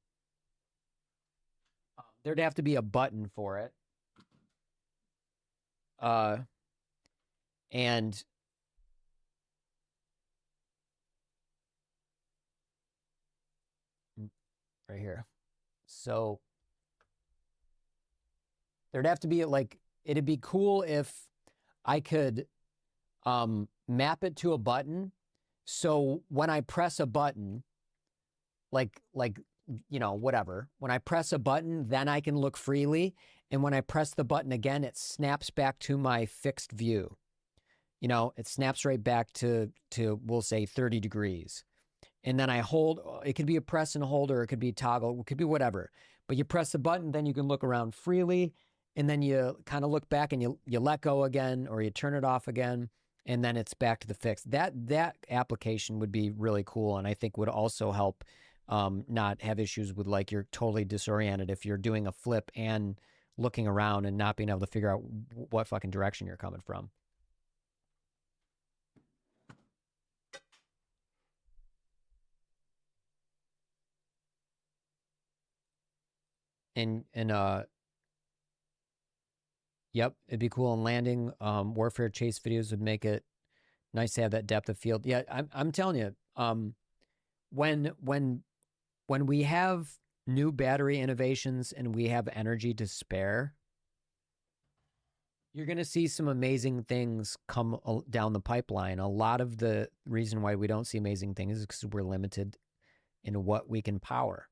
There'd have to be a button for it. And right here. So there'd have to be like, it'd be cool if I could map it to a button. So when I press a button, like, you know, whatever, when I press a button, then I can look freely. And when I press the button again, it snaps back to my fixed view. You know, it snaps right back to we'll say 30 degrees. And then I hold, it could be a press and hold, or it could be a toggle, it could be whatever. But you press the button, then you can look around freely. And then you kind of look back and you let go again, or you turn it off again. And then it's back to the fix. That application would be really cool. And I think would also help not have issues with like you're totally disoriented if you're doing a flip and looking around and not being able to figure out what fucking direction you're coming from. And yep, it'd be cool in landing. Warfare chase videos would make it nice to have that depth of field. Yeah, I'm telling you, when we have new battery innovations and we have energy to spare, you're going to see some amazing things come down the pipeline. A lot of the reason why we don't see amazing things is because we're limited in what we can power.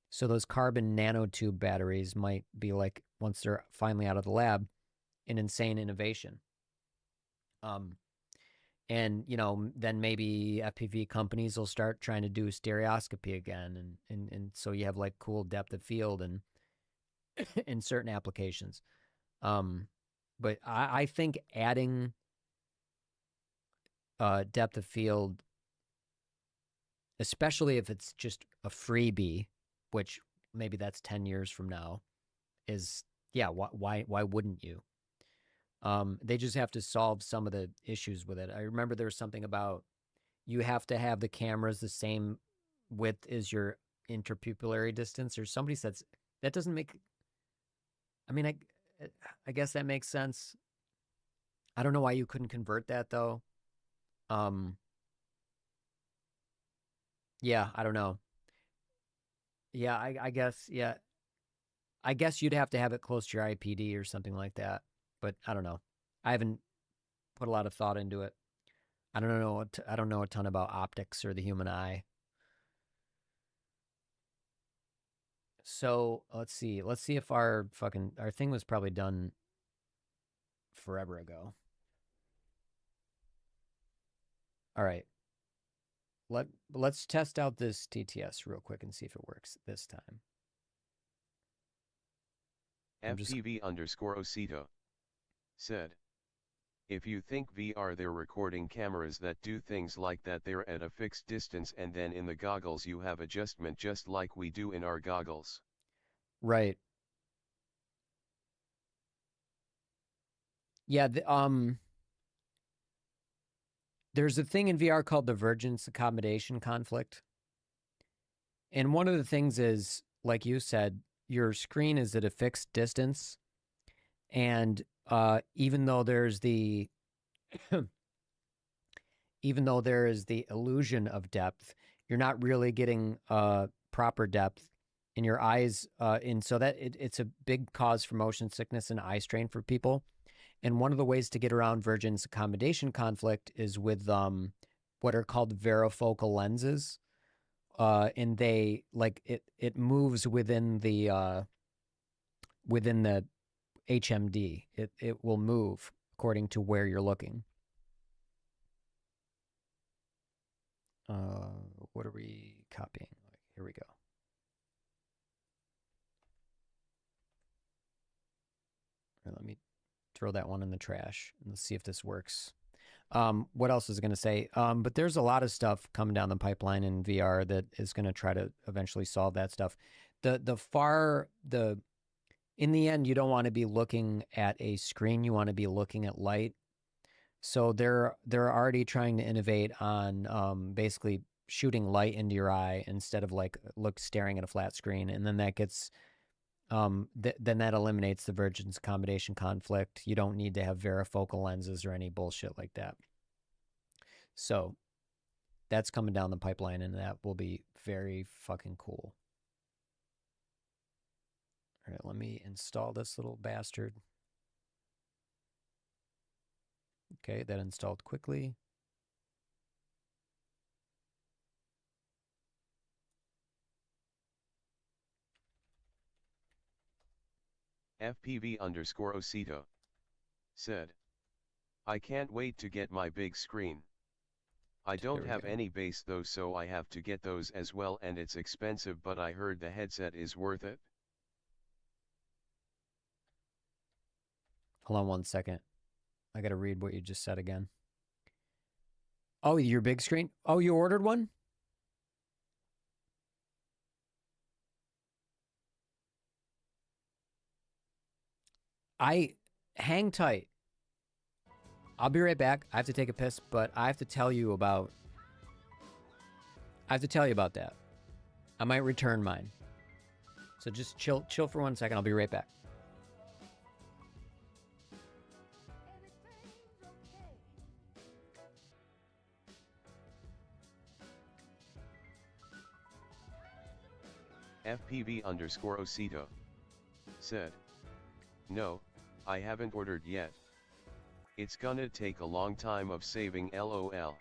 So those carbon nanotube batteries might be like, once they're finally out of the lab, an insane innovation. And, you know, then maybe FPV companies will start trying to do stereoscopy again. And so you have like cool depth of field and in certain applications. But I think adding depth of field, especially if it's just a freebie, which maybe that's 10 years from now, is, yeah, why wouldn't you? They just have to solve some of the issues with it. I remember there was something about you have to have the cameras the same width as your interpupillary distance, or somebody said that doesn't make, I mean, I guess that makes sense. I don't know why you couldn't convert that though. Yeah, I don't know. Yeah, I guess, yeah. I guess you'd have to have it close to your IPD or something like that. But I don't know. I haven't put a lot of thought into it. I don't know a ton about optics or the human eye. So let's see. Let's see if our thing was probably done forever ago. All right. Let's test out this TTS real quick and see if it works this time. FPV_Osito said, If you think VR, they're recording cameras that do things like that. They're at a fixed distance, and then in the goggles you have adjustment just like we do in our goggles. Right. Yeah, there's a thing in VR called divergence accommodation conflict. And one of the things is, like you said, your screen is at a fixed distance. And even though there's the even though there is the illusion of depth, you're not really getting proper depth in your eyes. And so that it's a big cause for motion sickness and eye strain for people. And one of the ways to get around divergence accommodation conflict is with what are called varifocal lenses. And they like it moves within the HMD. It will move according to where you're looking. What are we copying? Here we go. All right, let me throw that one in the trash and let's see if this works. What else is it going to say? But there's a lot of stuff coming down the pipeline in VR that is going to try to eventually solve that stuff. In the end, you don't want to be looking at a screen. You want to be looking at light. So they're already trying to innovate on basically shooting light into your eye instead of like staring at a flat screen, and then that gets then that eliminates the divergence accommodation conflict. You don't need to have varifocal lenses or any bullshit like that. So that's coming down the pipeline, and that will be very fucking cool. All right, let me install this little bastard. Okay, that installed quickly. FPV_Osito said, I can't wait to get my big screen. I don't have any base though, so I have to get those as well, and it's expensive, but I heard the headset is worth it. Hold on one second. I got to read what you just said again. Oh, your big screen? Oh, you ordered one? Hang tight. I'll be right back. I have to take a piss, but I have to tell you about that. I might return mine. So just chill for 1 second. I'll be right back. FPV_Osito said, no, I haven't ordered yet. It's gonna take a long time of saving, LOL.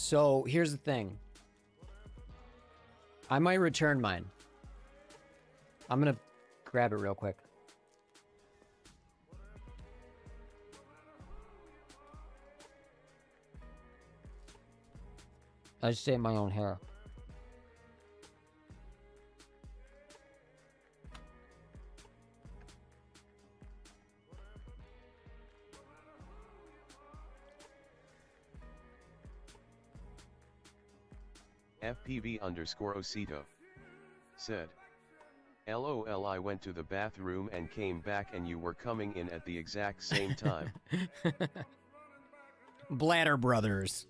So here's the thing. I might return mine. I'm gonna grab it real quick. I just saved my own hair. FPV_Osito said, LOL, I went to the bathroom and came back and you were coming in at the exact same time. Bladder Brothers.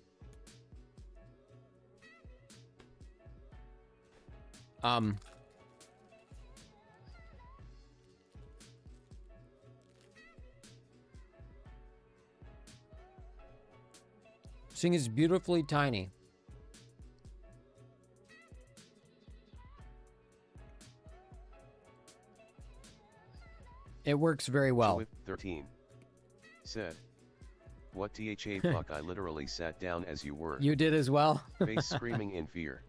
This thing is beautifully tiny. It works very well. 13 said, what THA fuck, I literally sat down as you were. You did as well? Face screaming in fear.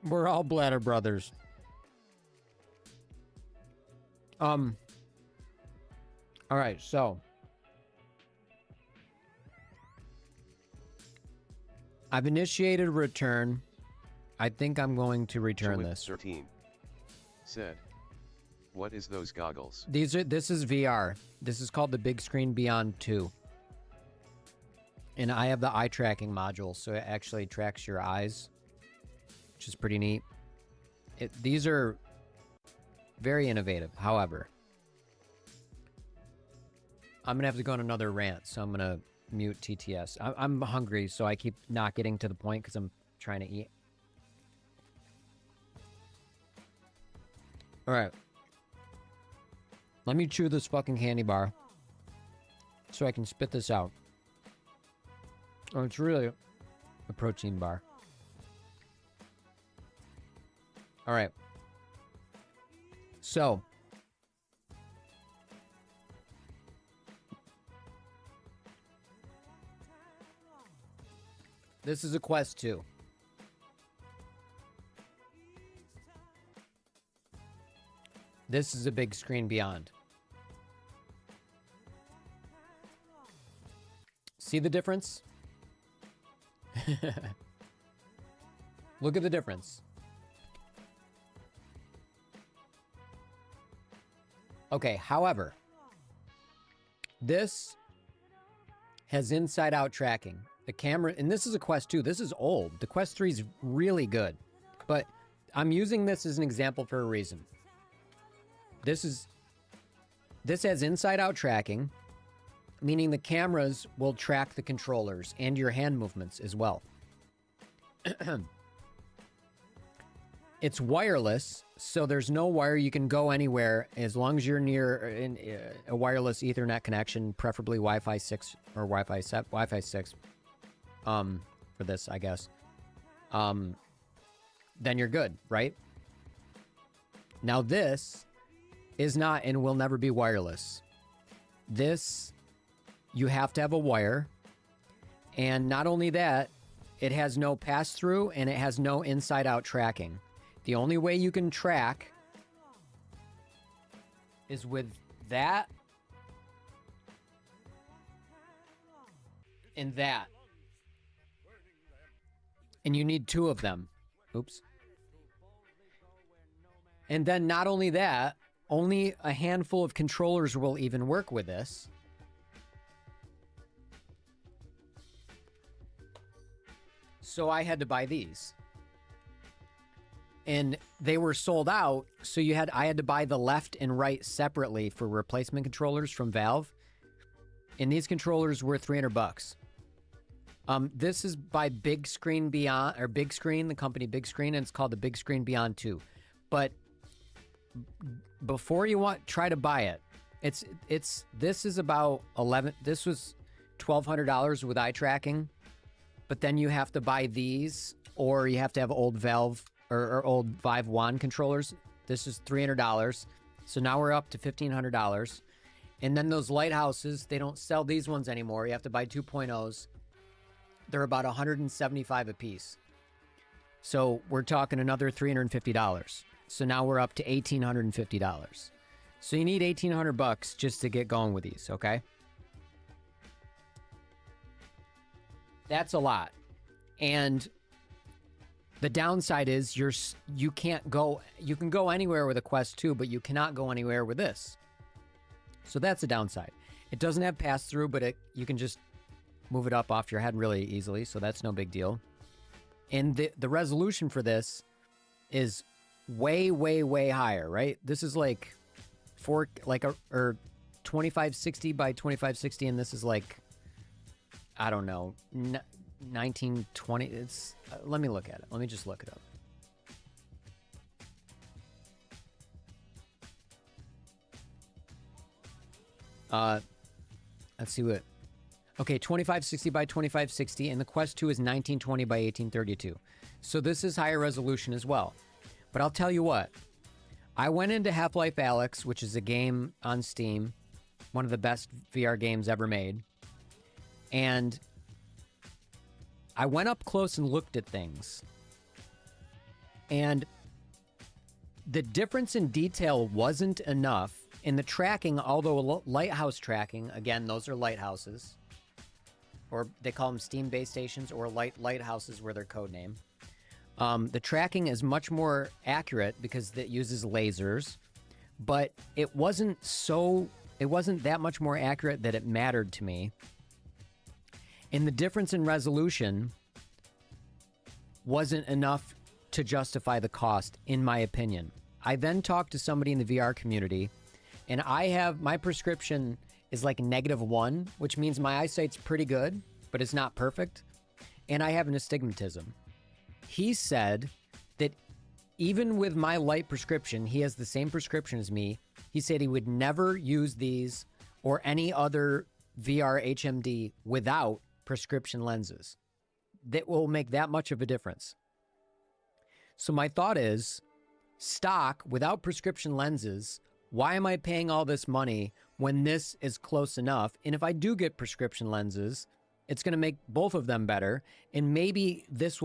We're all Bladder Brothers. All right, so I've initiated a return. I think I'm going to return this. 13 said, what is those goggles? This is VR. This is called the Big Screen Beyond 2. And I have the eye tracking module, so it actually tracks your eyes, which is pretty neat. These are very innovative. However, I'm going to have to go on another rant, so I'm going to mute TTS. I'm hungry, so I keep not getting to the point because I'm trying to eat. All right. Let me chew this fucking candy bar so I can spit this out. Oh, it's really a protein bar. All right. So, this is a Quest 2. This is a Big Screen Beyond. See the difference? Look at the difference. Okay, however, this has inside-out tracking. The camera, and this is a Quest 2. This is old. The Quest 3 is really good. But I'm using this as an example for a reason. This has inside-out tracking, meaning the cameras will track the controllers and your hand movements as well. It's wireless, so there's no wire. You can go anywhere as long as you're near a wireless Ethernet connection, preferably Wi-Fi 6 or Wi-Fi 7, Wi-Fi 6. For this, I guess. Then you're good, right? Now this is not and will never be wireless. This, you have to have a wire. And not only that, it has no pass-through and it has no inside-out tracking. The only way you can track is with that and that. And you need two of them. Oops. And then not only that, only a handful of controllers will even work with this. So I had to buy these. And they were sold out, so I had to buy the left and right separately for replacement controllers from Valve. And these controllers were $300. This is by Big Screen Beyond, or Big Screen, the company Big Screen, and it's called the Big Screen Beyond 2. But before you try to buy it, this is about this was $1,200 with eye tracking, but then you have to buy these, or you have to have old Valve or old Vive Wand controllers. This is $300. So now we're up to $1,500. And then those lighthouses, they don't sell these ones anymore. You have to buy 2.0s. They're about $175 a piece. So we're talking another $350. So now we're up to $1,850. So you need $1,800 just to get going with these, okay? That's a lot. And the downside is you can go anywhere with a Quest 2, but you cannot go anywhere with this. So that's a downside. It doesn't have pass-through, but you can just move it up off your head really easily, so that's no big deal. And the resolution for this is way, way, way higher, right? This is like 2560 by 2560, and this is like, I don't know, 1920. It's let me look at it. Let me just look it up. Let's see what. Okay, 2560 by 2560, and the Quest 2 is 1920 by 1832. So this is higher resolution as well. But I'll tell you what. I went into Half-Life Alyx, which is a game on Steam, one of the best VR games ever made. And I went up close and looked at things. And the difference in detail wasn't enough. In the tracking, although lighthouse tracking, again, those are lighthouses. Or they call them Steam base stations, or lighthouses were their code name. The tracking is much more accurate because it uses lasers, but it wasn't that much more accurate that it mattered to me. And the difference in resolution wasn't enough to justify the cost, in my opinion. I then talked to somebody in the VR community, and my prescription is like -1, which means my eyesight's pretty good, but it's not perfect. And I have an astigmatism. He said that even with my light prescription, he has the same prescription as me. He said he would never use these or any other VR HMD without prescription lenses. That will make that much of a difference. So my thought is, stock without prescription lenses, why am I paying all this money when this is close enough? And if I do get prescription lenses, it's going to make both of them better. And maybe this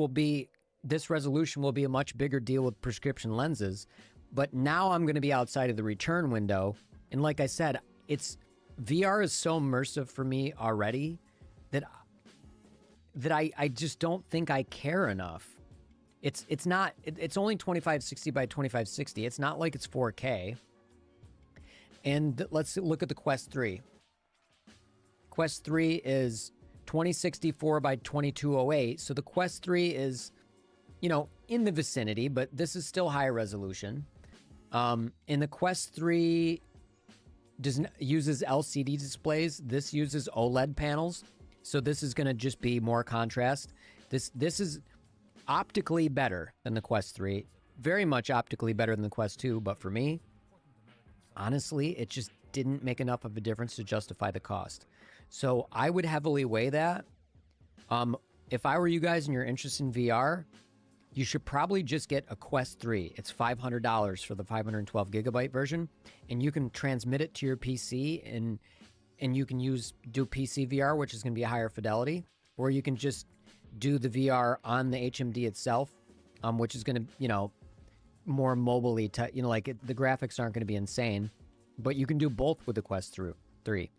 resolution will be a much bigger deal with prescription lenses. But now I'm going to be outside of the return window. And like I said, VR is so immersive for me already that I just don't think I care enough. It's only 2560 by 2560. It's not like it's 4K. And let's look at the Quest 3. Quest 3 is 2064 by 2208. So the Quest 3 is, in the vicinity, but this is still higher resolution. And the Quest 3 uses LCD displays. This uses OLED panels. So this is going to just be more contrast. This is optically better than the Quest 3. Very much optically better than the Quest 2, but for me, honestly, it just didn't make enough of a difference to justify the cost. So I would heavily weigh that. If I were you guys and you're interested in VR, you should probably just get a Quest 3. It's $500 for the 512 gigabyte version, and you can transmit it to your PC, and you can do PC VR, which is going to be a higher fidelity, or you can just do the VR on the HMD itself, which is going to, more mobily, the graphics aren't going to be insane, but you can do both with the Quest 3.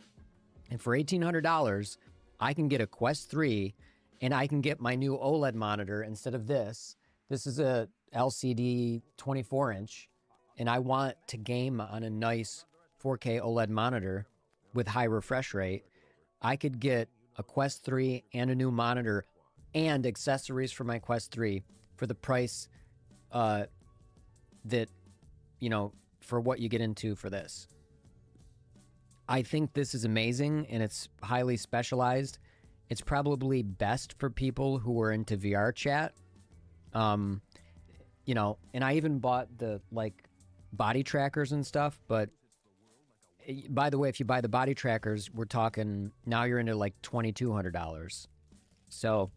And for $1,800, I can get a Quest 3, and I can get my new OLED monitor instead of this. This is a LCD 24-inch, and I want to game on a nice 4K OLED monitor with high refresh rate. I could get a Quest 3 and a new monitor and accessories for my Quest 3 for the price that, for what you get into for this. I think this is amazing, and it's highly specialized. It's probably best for people who are into VR chat. And I even bought the, body trackers and stuff, but by the way, if you buy the body trackers, we're talking, now you're into $2,200. So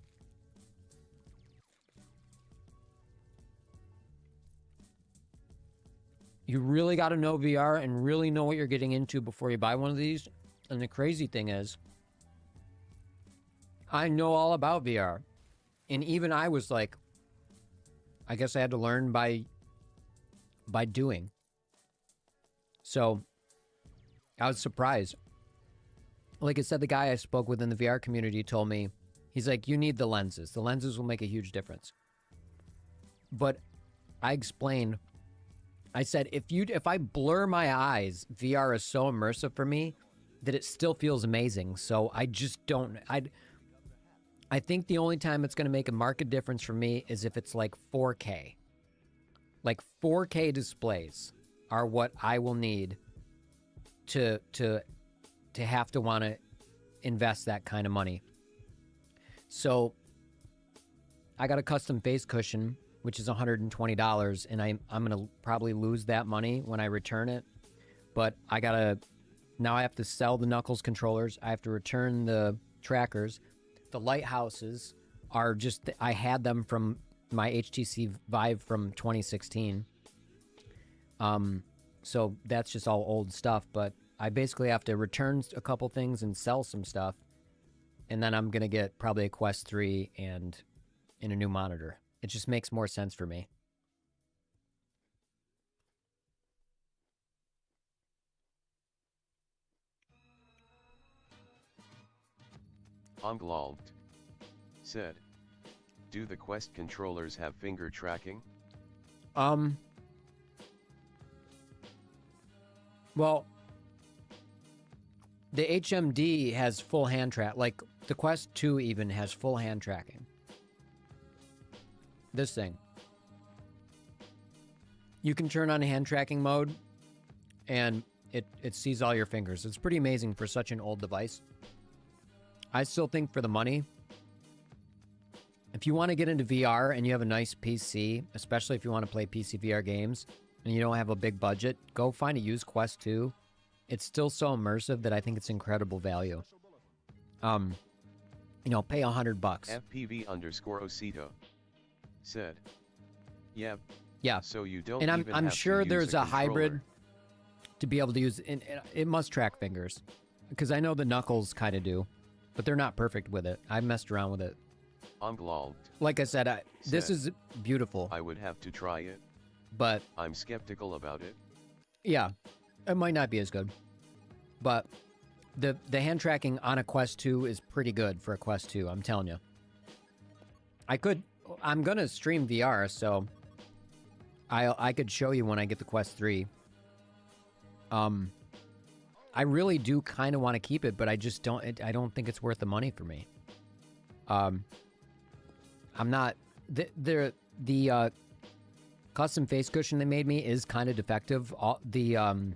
You really got to know VR and really know what you're getting into before you buy one of these. And the crazy thing is, I know all about VR. And even I was like, I guess I had to learn by doing. So I was surprised. Like I said, the guy I spoke with in the VR community told me, he's like, you need the lenses. The lenses will make a huge difference. But I explained, I said, if I blur my eyes, VR is so immersive for me that it still feels amazing. So I just don't, I think the only time it's going to make a marked difference for me is if it's like 4K. Like 4K displays are what I will need to have to want to invest that kind of money. So I got a custom face cushion, which is $120, and I'm going to probably lose that money when I return it. But now I have to sell the Knuckles controllers. I have to return the trackers. The lighthouses are just, I had them from my HTC Vive from 2016. So that's just all old stuff, but I basically have to return a couple things and sell some stuff. And then I'm going to get probably a Quest 3 and a new monitor. It just makes more sense for me. Omglalt said, do the Quest controllers have finger tracking? Well, the HMD has full hand track. Like, the Quest 2 even has full hand tracking. This thing. You can turn on hand tracking mode, and it sees all your fingers. It's pretty amazing for such an old device. I still think for the money, if you want to get into VR and you have a nice PC, especially if you want to play PC VR games, and you don't have a big budget, go find a used Quest 2. It's still so immersive that I think it's incredible value. Pay $100. FPV_Osito said, yeah. So you don't. And even I'm have sure to there's use a hybrid to be able to use. And it must track fingers, because I know the Knuckles kind of do, but they're not perfect with it. I messed around with it. Omglalt. Like I said, this is beautiful. I would have to try it, but I'm skeptical about it. Yeah, it might not be as good, but the hand tracking on a Quest 2 is pretty good for a Quest 2. I'm telling you. I'm gonna stream VR, so I could show you when I get the Quest 3. I really do kind of want to keep it, but I just don't. I don't think it's worth the money for me. I'm not. The custom face cushion they made me is kind of defective. The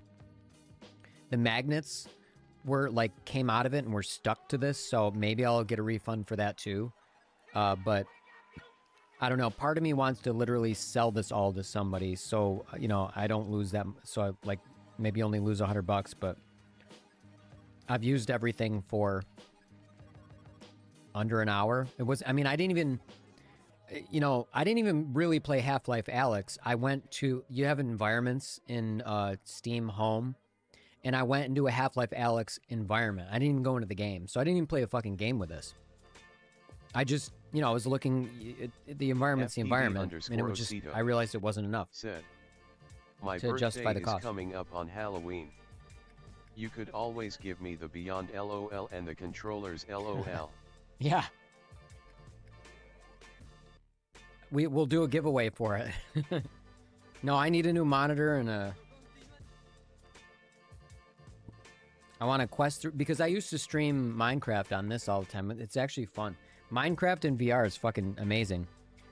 magnets came out of it and were stuck to this, so maybe I'll get a refund for that too. But I don't know. Part of me wants to literally sell this all to somebody, so I don't lose that. So I maybe only lose $100, but I've used everything for under an hour. It was. I mean, I didn't even. I didn't even really play Half-Life Alyx. I went to, you have environments in Steam Home, and I went into a Half-Life Alyx environment. I didn't even go into the game, so I didn't even play a fucking game with this. I just, I was looking, the environment's the environment, and it was just, I realized it wasn't enough said, my to birthday justify the is cost. coming up on Halloween. You could always give me the Beyond LOL and the controllers LOL. Yeah. We'll do a giveaway for it. No, I need a new monitor and I want a Quest 3, because I used to stream Minecraft on this all the time. It's actually fun. Minecraft in VR is fucking amazing.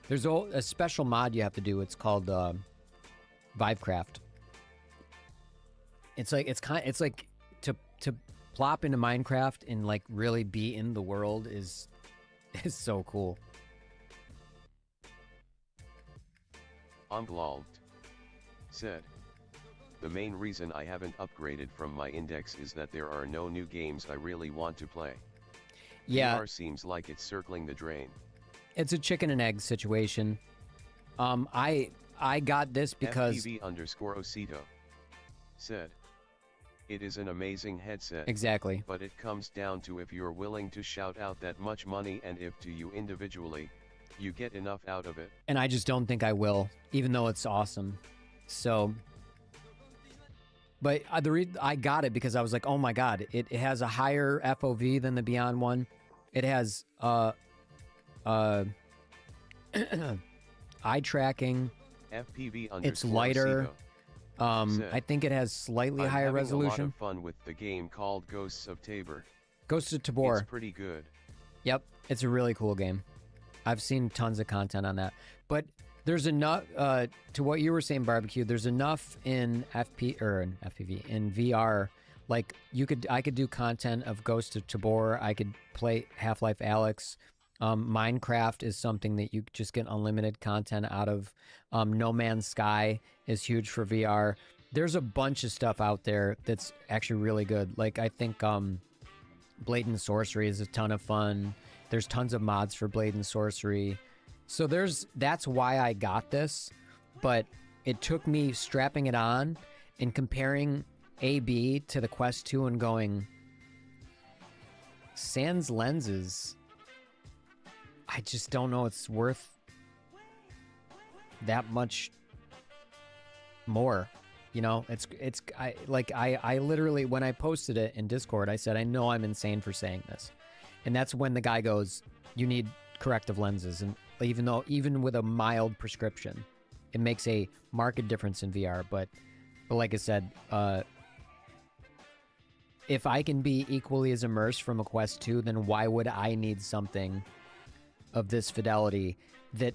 There's a special mod you have to do. It's called Vivecraft. It's like to plop into Minecraft and really be in the world is so cool. Omglalt said, the main reason I haven't upgraded from my index is that there are no new games I really want to play. Yeah. VR seems like it's circling the drain. It's a chicken and egg situation. I I got this because FPV_Osito said, it is an amazing headset. Exactly. But it comes down to if you're willing to shout out that much money and if to you individually, you get enough out of it. And I just don't think I will, even though it's awesome. So, but I got it because I was like, oh my God, it has a higher FOV than the Beyond one. It has eye tracking. FPV It's lighter. Said, I think it has slightly I'm higher having resolution. A lot of fun with the game called Ghosts of Tabor. Ghosts of Tabor. It's pretty good. Yep, it's a really cool game. I've seen tons of content on that. But there's enough to what you were saying, Barbecue. There's enough in FPV in VR. Like I could do content of Ghost of Tabor. I could play Half-Life Alyx. Minecraft is something that you just get unlimited content out of. No Man's Sky is huge for VR. There's a bunch of stuff out there that's actually really good. Like I think Blade and Sorcery is a ton of fun. There's tons of mods for Blade and Sorcery. So that's why I got this, but it took me strapping it on and comparing AB to the Quest 2 and going, sans lenses, I just don't know it's worth that much more. You know, I literally, when I posted it in Discord, I said, I know I'm insane for saying this. And that's when the guy goes, you need corrective lenses. And even with a mild prescription, it makes a marked difference in VR. But like I said, if I can be equally as immersed from a Quest 2, then why would I need something of this fidelity that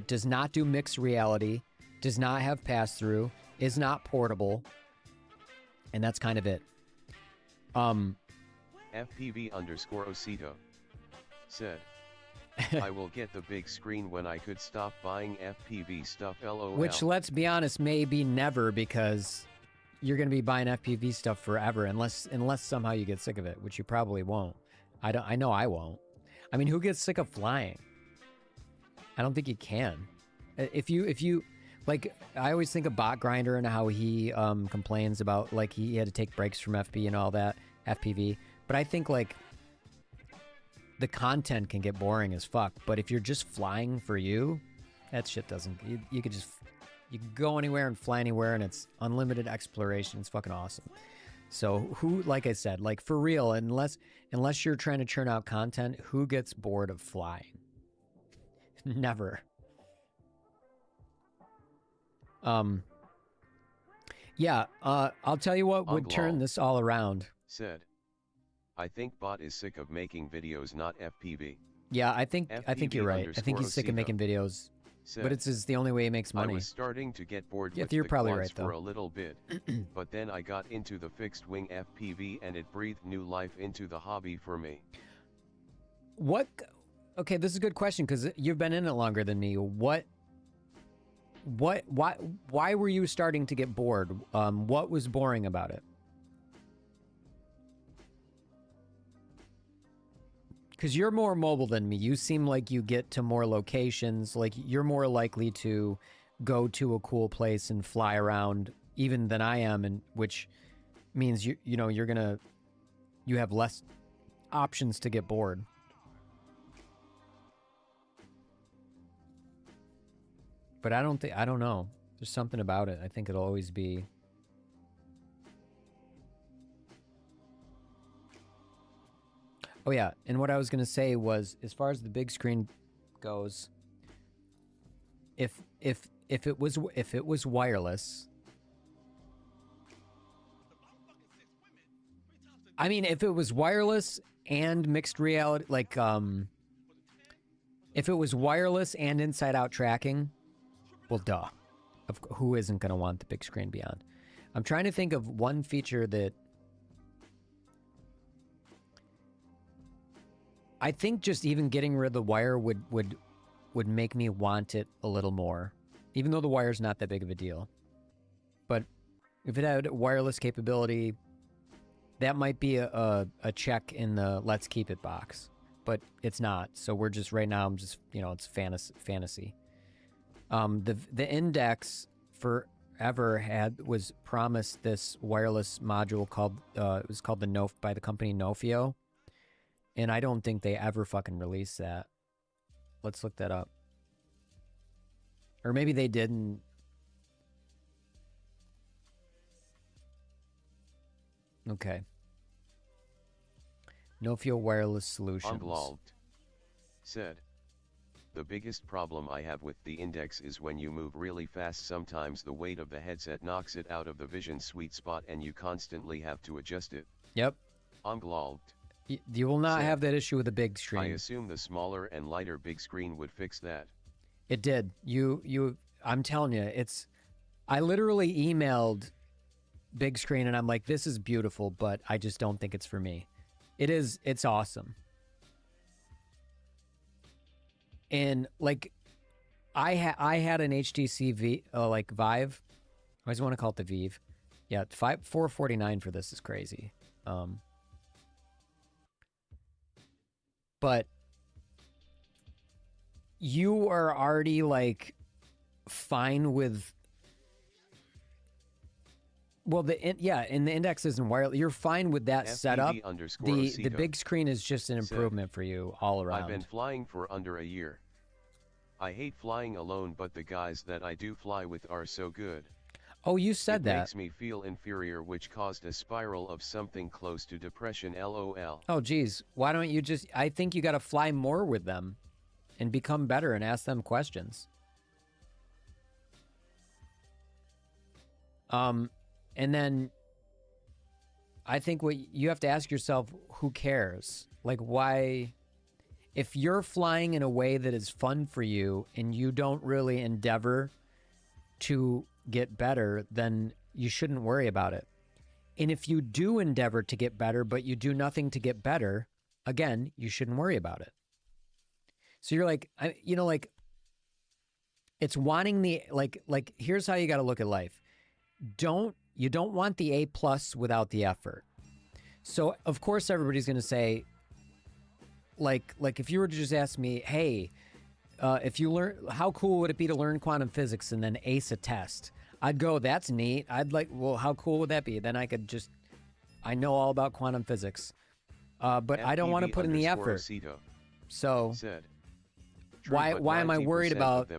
does not do mixed reality, does not have pass-through, is not portable, and that's kind of it. FPV_Osito said, I will get the big screen when I could stop buying FPV stuff, LOL. Which, let's be honest, maybe never, because you're going to be buying FPV stuff forever, unless somehow you get sick of it, which you probably won't. I know I won't. I mean, who gets sick of flying? I don't think you can. If you like, I always think of Bot Grinder and how he complains about, like, he had to take breaks from FP and all that, FPV. But I think, like, the content can get boring as fuck. But if you're just flying for you, that shit doesn't. You could can go anywhere and fly anywhere, and it's unlimited exploration. It's fucking awesome. So who, like I said, like, for real, unless you're trying to churn out content, who gets bored of flying? Never. Yeah, I'll tell you what would turn this all around. Said, I think Bot is sick of making videos, not FPV. Yeah, I think you're right. I think he's sick of making videos. Said, but it's the only way he makes money. I was starting to get bored yeah, with you're the probably quads right, though. for a little bit, but then I got into the fixed wing FPV and it breathed new life into the hobby for me. Okay, this is a good question because you've been in it longer than me. Why were you starting to get bored? What was boring about it? Because you're more mobile than me. You seem like you get to more locations. Like, you're more likely to go to a cool place and fly around even than I am, and which means you have less options to get bored. But I don't know. There's something about it. I think it'll always be. Oh yeah, and what I was gonna say was, as far as the big screen goes, if it was wireless, I mean, if it was wireless and mixed reality, like if it was wireless and inside-out tracking, well, duh. Who isn't gonna want the big screen beyond? I'm trying to think of one feature that. I think just even getting rid of the wire would make me want it a little more, even though the wire's not that big of a deal. But if it had wireless capability, that might be a check in the let's keep it box. But it's not. So we're just, right now, I'm just, it's fantasy. The Index forever was promised this wireless module called it was called by the company Nofio, and I don't think they ever fucking released that. Let's look that up. Or maybe they didn't. Okay. Nofio Wireless Solutions. Unblogged. Said. The biggest problem I have with the Index is when you move really fast, sometimes the weight of the headset knocks it out of the vision sweet spot and you constantly have to adjust it. Yep. Unblogged. You will not have that issue with a big screen. I assume the smaller and lighter big screen would fix that. It did. I'm telling you, I literally emailed big screen and I'm like, this is beautiful, but I just don't think it's for me. It's awesome. And like, I had an HTC Vive. I always want to call it the Vive. Yeah, $449 for this is crazy. But you are already like fine with. Well, and the Index isn't wireless. You're fine with that setup. The big screen is just an improvement for you all around. I've been flying for under a year. I hate flying alone, but the guys that I do fly with are so good. Oh, you said that. It makes me feel inferior, which caused a spiral of something close to depression, LOL. Oh, geez. Why don't you I think you got to fly more with them and become better and ask them questions. And then I think what you have to ask yourself, who cares? Like, why? If you're flying in a way that is fun for you and you don't really endeavor to get better, then you shouldn't worry about it. And if you do endeavor to get better, but you do nothing to get better, again, you shouldn't worry about it. So you're like, it's wanting the, like, here's how you got to look at life. You don't want the A+ without the effort. So of course everybody's going to say, like if you were to just ask me, hey, if you learn, how cool would it be to learn quantum physics and then ace a test? I'd go, that's neat. I'd like, well, how cool would that be? Then I know all about quantum physics, but I don't want to put in the effort. So why am I worried about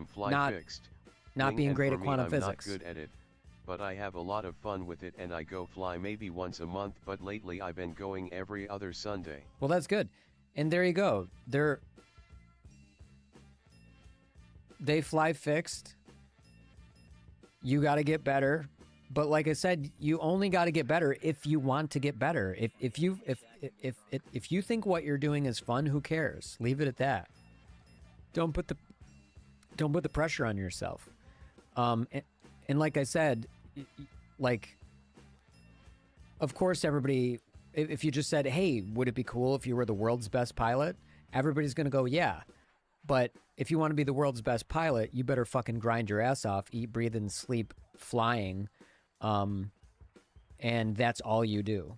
not being great at quantum physics? I'm not good at it, but I have a lot of fun with it, and I go fly maybe once a month, but lately I've been going every other Sunday. Well, that's good. And there you go. They fly fixed. You got to get better. But like I said, you only got to get better if you want to get better. If you think what you're doing is fun, who cares? Leave it at that. Don't put the pressure on yourself. And like I said, like, of course everybody, if you just said, hey, would it be cool if you were the world's best pilot? Everybody's going to go, yeah. But if you want to be the world's best pilot, you better fucking grind your ass off, eat, breathe, and sleep flying. And that's all you do.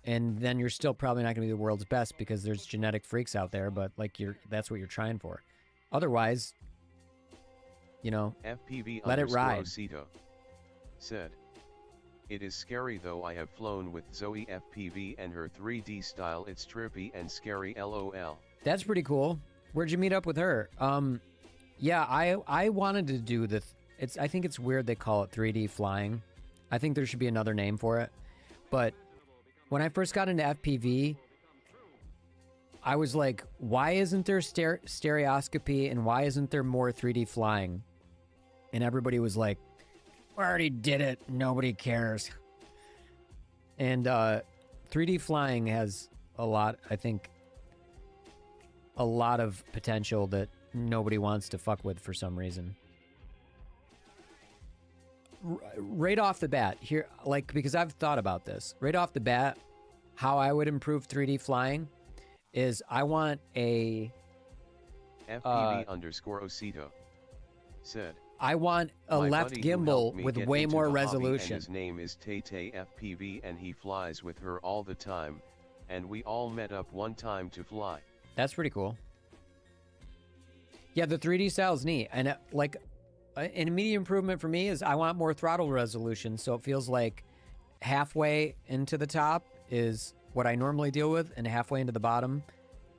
And then you're still probably not going to be the world's best because there's genetic freaks out there, but like that's what you're trying for. Otherwise, FPV let it ride. Said, it is scary though. I have flown with Zoe FPV and her 3D style. It's trippy and scary, LOL. That's pretty cool. Where'd you meet up with her? Yeah, I wanted to do I think it's weird they call it 3D flying. I think there should be another name for it. But when I first got into FPV, I was like, why isn't there stereoscopy and why isn't there more 3D flying? And everybody was like, we already did it. Nobody cares. And 3D flying has a lot of potential that nobody wants to fuck with for some reason. Right off the bat here, because I've thought about this right off the bat, how I would improve 3D flying is I want a FPV _Osito said, I want a left gimbal with way more resolution. His name is Tay FPV and he flies with her all the time, and we all met up one time to fly. That's pretty cool. Yeah, the 3D style is neat, and an immediate improvement for me is I want more throttle resolution, so it feels like halfway into the top is what I normally deal with, and halfway into the bottom,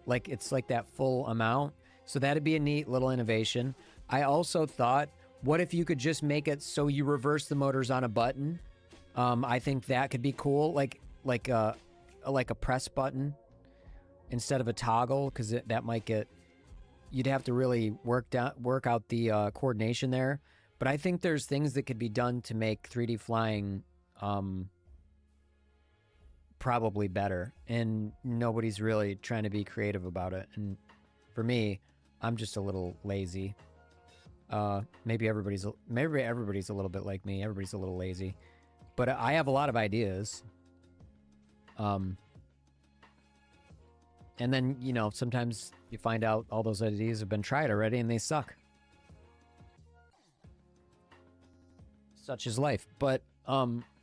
like it's like that full amount. So that'd be a neat little innovation. I also thought, what if you could just make it so you reverse the motors on a button? I think that could be cool, like a press button instead of a toggle, because that might get, you'd have to really work out the coordination there. But I think there's things that could be done to make 3D flying probably better, and nobody's really trying to be creative about it. And for me, I'm just a little lazy. Maybe everybody's a little bit like me. Everybody's a little lazy, but I have a lot of ideas. And then, you know, sometimes you find out all those ideas have been tried already and they suck. Such is life. But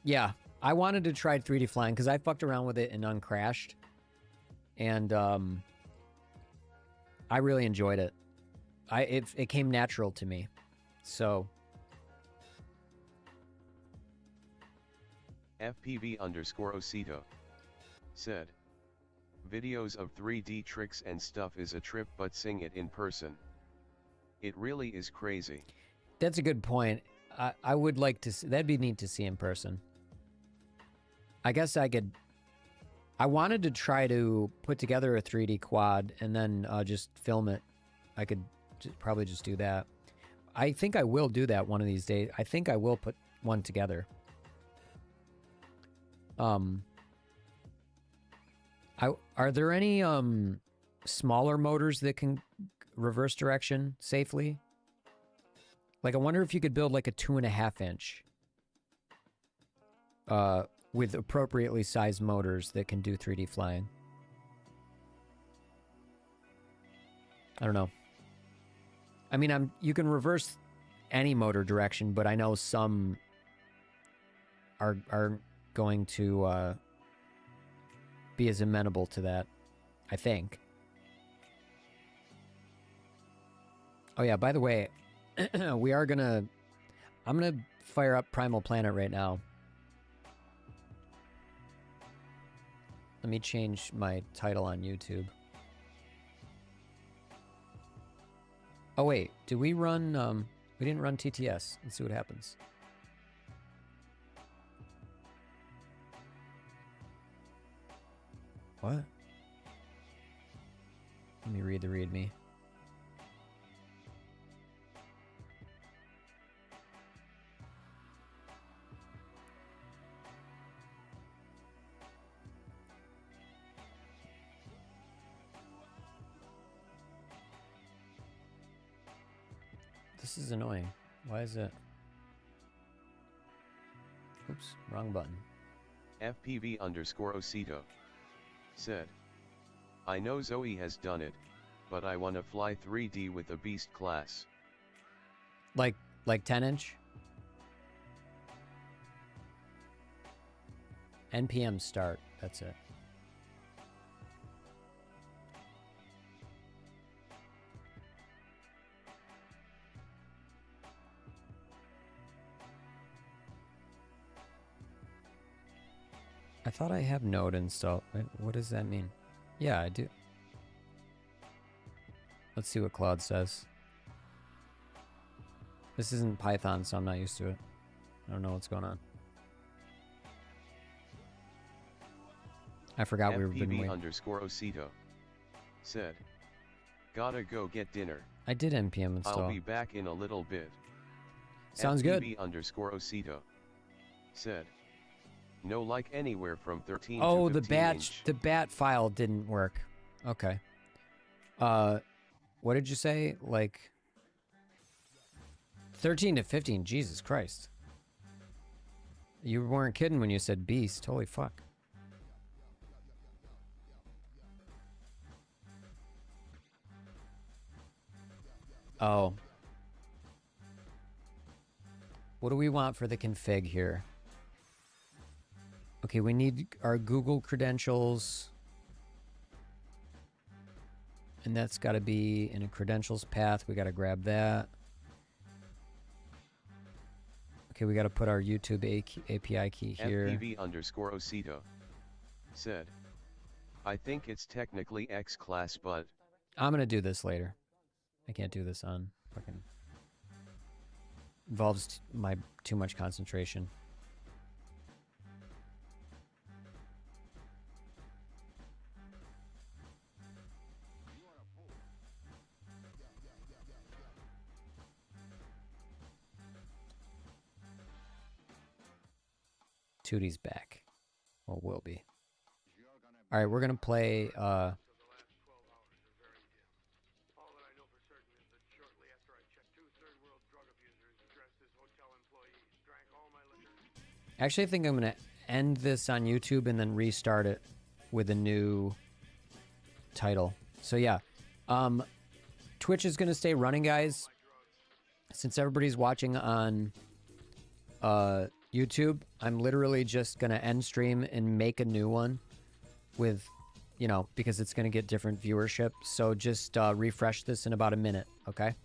yeah, I wanted to try 3D flying because I fucked around with it in Uncrashed, and I really enjoyed it. It came natural to me. So FPV_Osito said, videos of 3D tricks and stuff is a trip, but seeing it in person, it really is crazy. That's a good point. I would like to see, that'd be neat to see in person. I guess I wanted to try to put together a 3D quad and then just film it. I could probably just do that. I think I will do that one of these days. I think I will put one together. Are there any smaller motors that can reverse direction safely? Like, I wonder if you could build like a 2.5 inch with appropriately sized motors that can do 3D flying. I don't know. I mean, you can reverse any motor direction, but I know some are going to be as amenable to that, I think. Oh yeah, by the way, I'm gonna fire up Primal Planet right now. Let me change my title on YouTube. Oh wait, did we run, we didn't run TTS. Let's see what happens. What? Let me read the README. This is annoying. Why is it? Oops, wrong button. FPV_Osito said, I know Zoe has done it, but I wanna fly 3D with a beast class. Like 10 inch? NPM start, that's it. I thought I have Node installed. What does that mean? Yeah, I do. Let's see what Claude says. This isn't Python, so I'm not used to it. I don't know what's going on. I forgot we were been waiting. FPV_Osito said, gotta go get dinner. I did NPM install. I'll be back in a little bit. Sounds good. FPV_Osito said, no like anywhere from 13 oh, to 15 inch. the bat file didn't work. Okay. What did you say? Like 13 to 15. Jesus Christ. You weren't kidding when you said beast. Holy fuck. Oh. What do we want for the config here? Okay, we need our Google credentials. And that's got to be in a credentials path. We got to grab that. Okay, we got to put our YouTube API key here. FPV_Osito said, I think it's technically X class, but I'm gonna do this later. I can't do this on fucking. Involves my too much concentration. Tootie's back. Or will be. Alright, we're gonna play Actually, I think I'm going to end this on YouTube and then restart it with a new title. So yeah, Twitch is going to stay running, guys. Since everybody's watching on YouTube, I'm literally just going to end stream and make a new one with, you know, because it's going to get different viewership. So just refresh this in about a minute, okay?